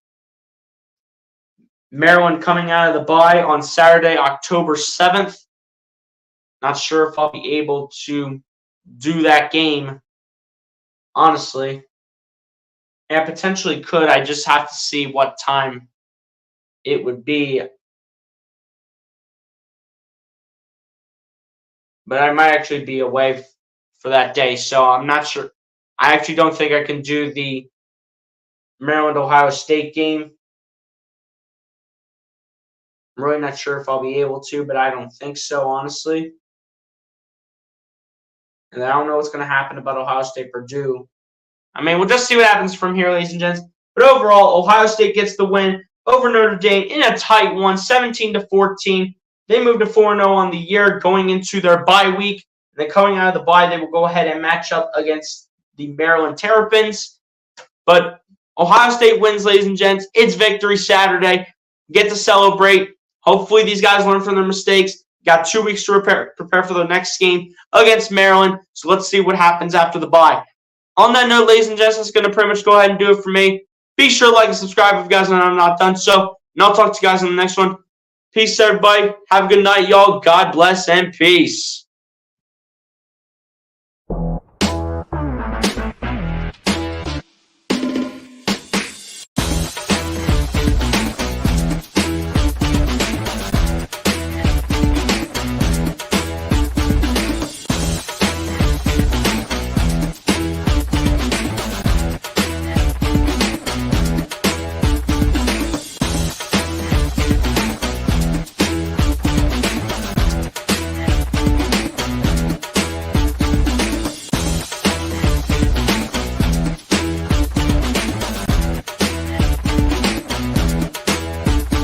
[SPEAKER 1] Maryland coming out of the bye on Saturday, October 7th. Not sure if I'll be able to do that game, honestly. I potentially could. I just have to see what time it would be. But I might actually be away for that day, so I'm not sure. I actually don't think I can do the Maryland-Ohio State game. I'm really not sure if I'll be able to, but I don't think so, honestly. And I don't know what's going to happen about Ohio State-Purdue. I mean, we'll just see what happens from here, ladies and gents. But overall, Ohio State gets the win over Notre Dame in a tight one, 17-14. They move to 4-0 on the year going into their bye week. And then coming out of the bye, they will go ahead and match up against the Maryland Terrapins. But Ohio State wins, ladies and gents. It's Victory Saturday. Get to celebrate. Hopefully these guys learn from their mistakes. Got 2 weeks to prepare for the next game against Maryland. So let's see what happens after the bye. On that note, ladies and gents, that's going to pretty much go ahead and do it for me. Be sure to like and subscribe if you guys are not done so. And I'll talk to you guys in the next one. Peace, everybody. Have a good night, y'all. God bless and peace.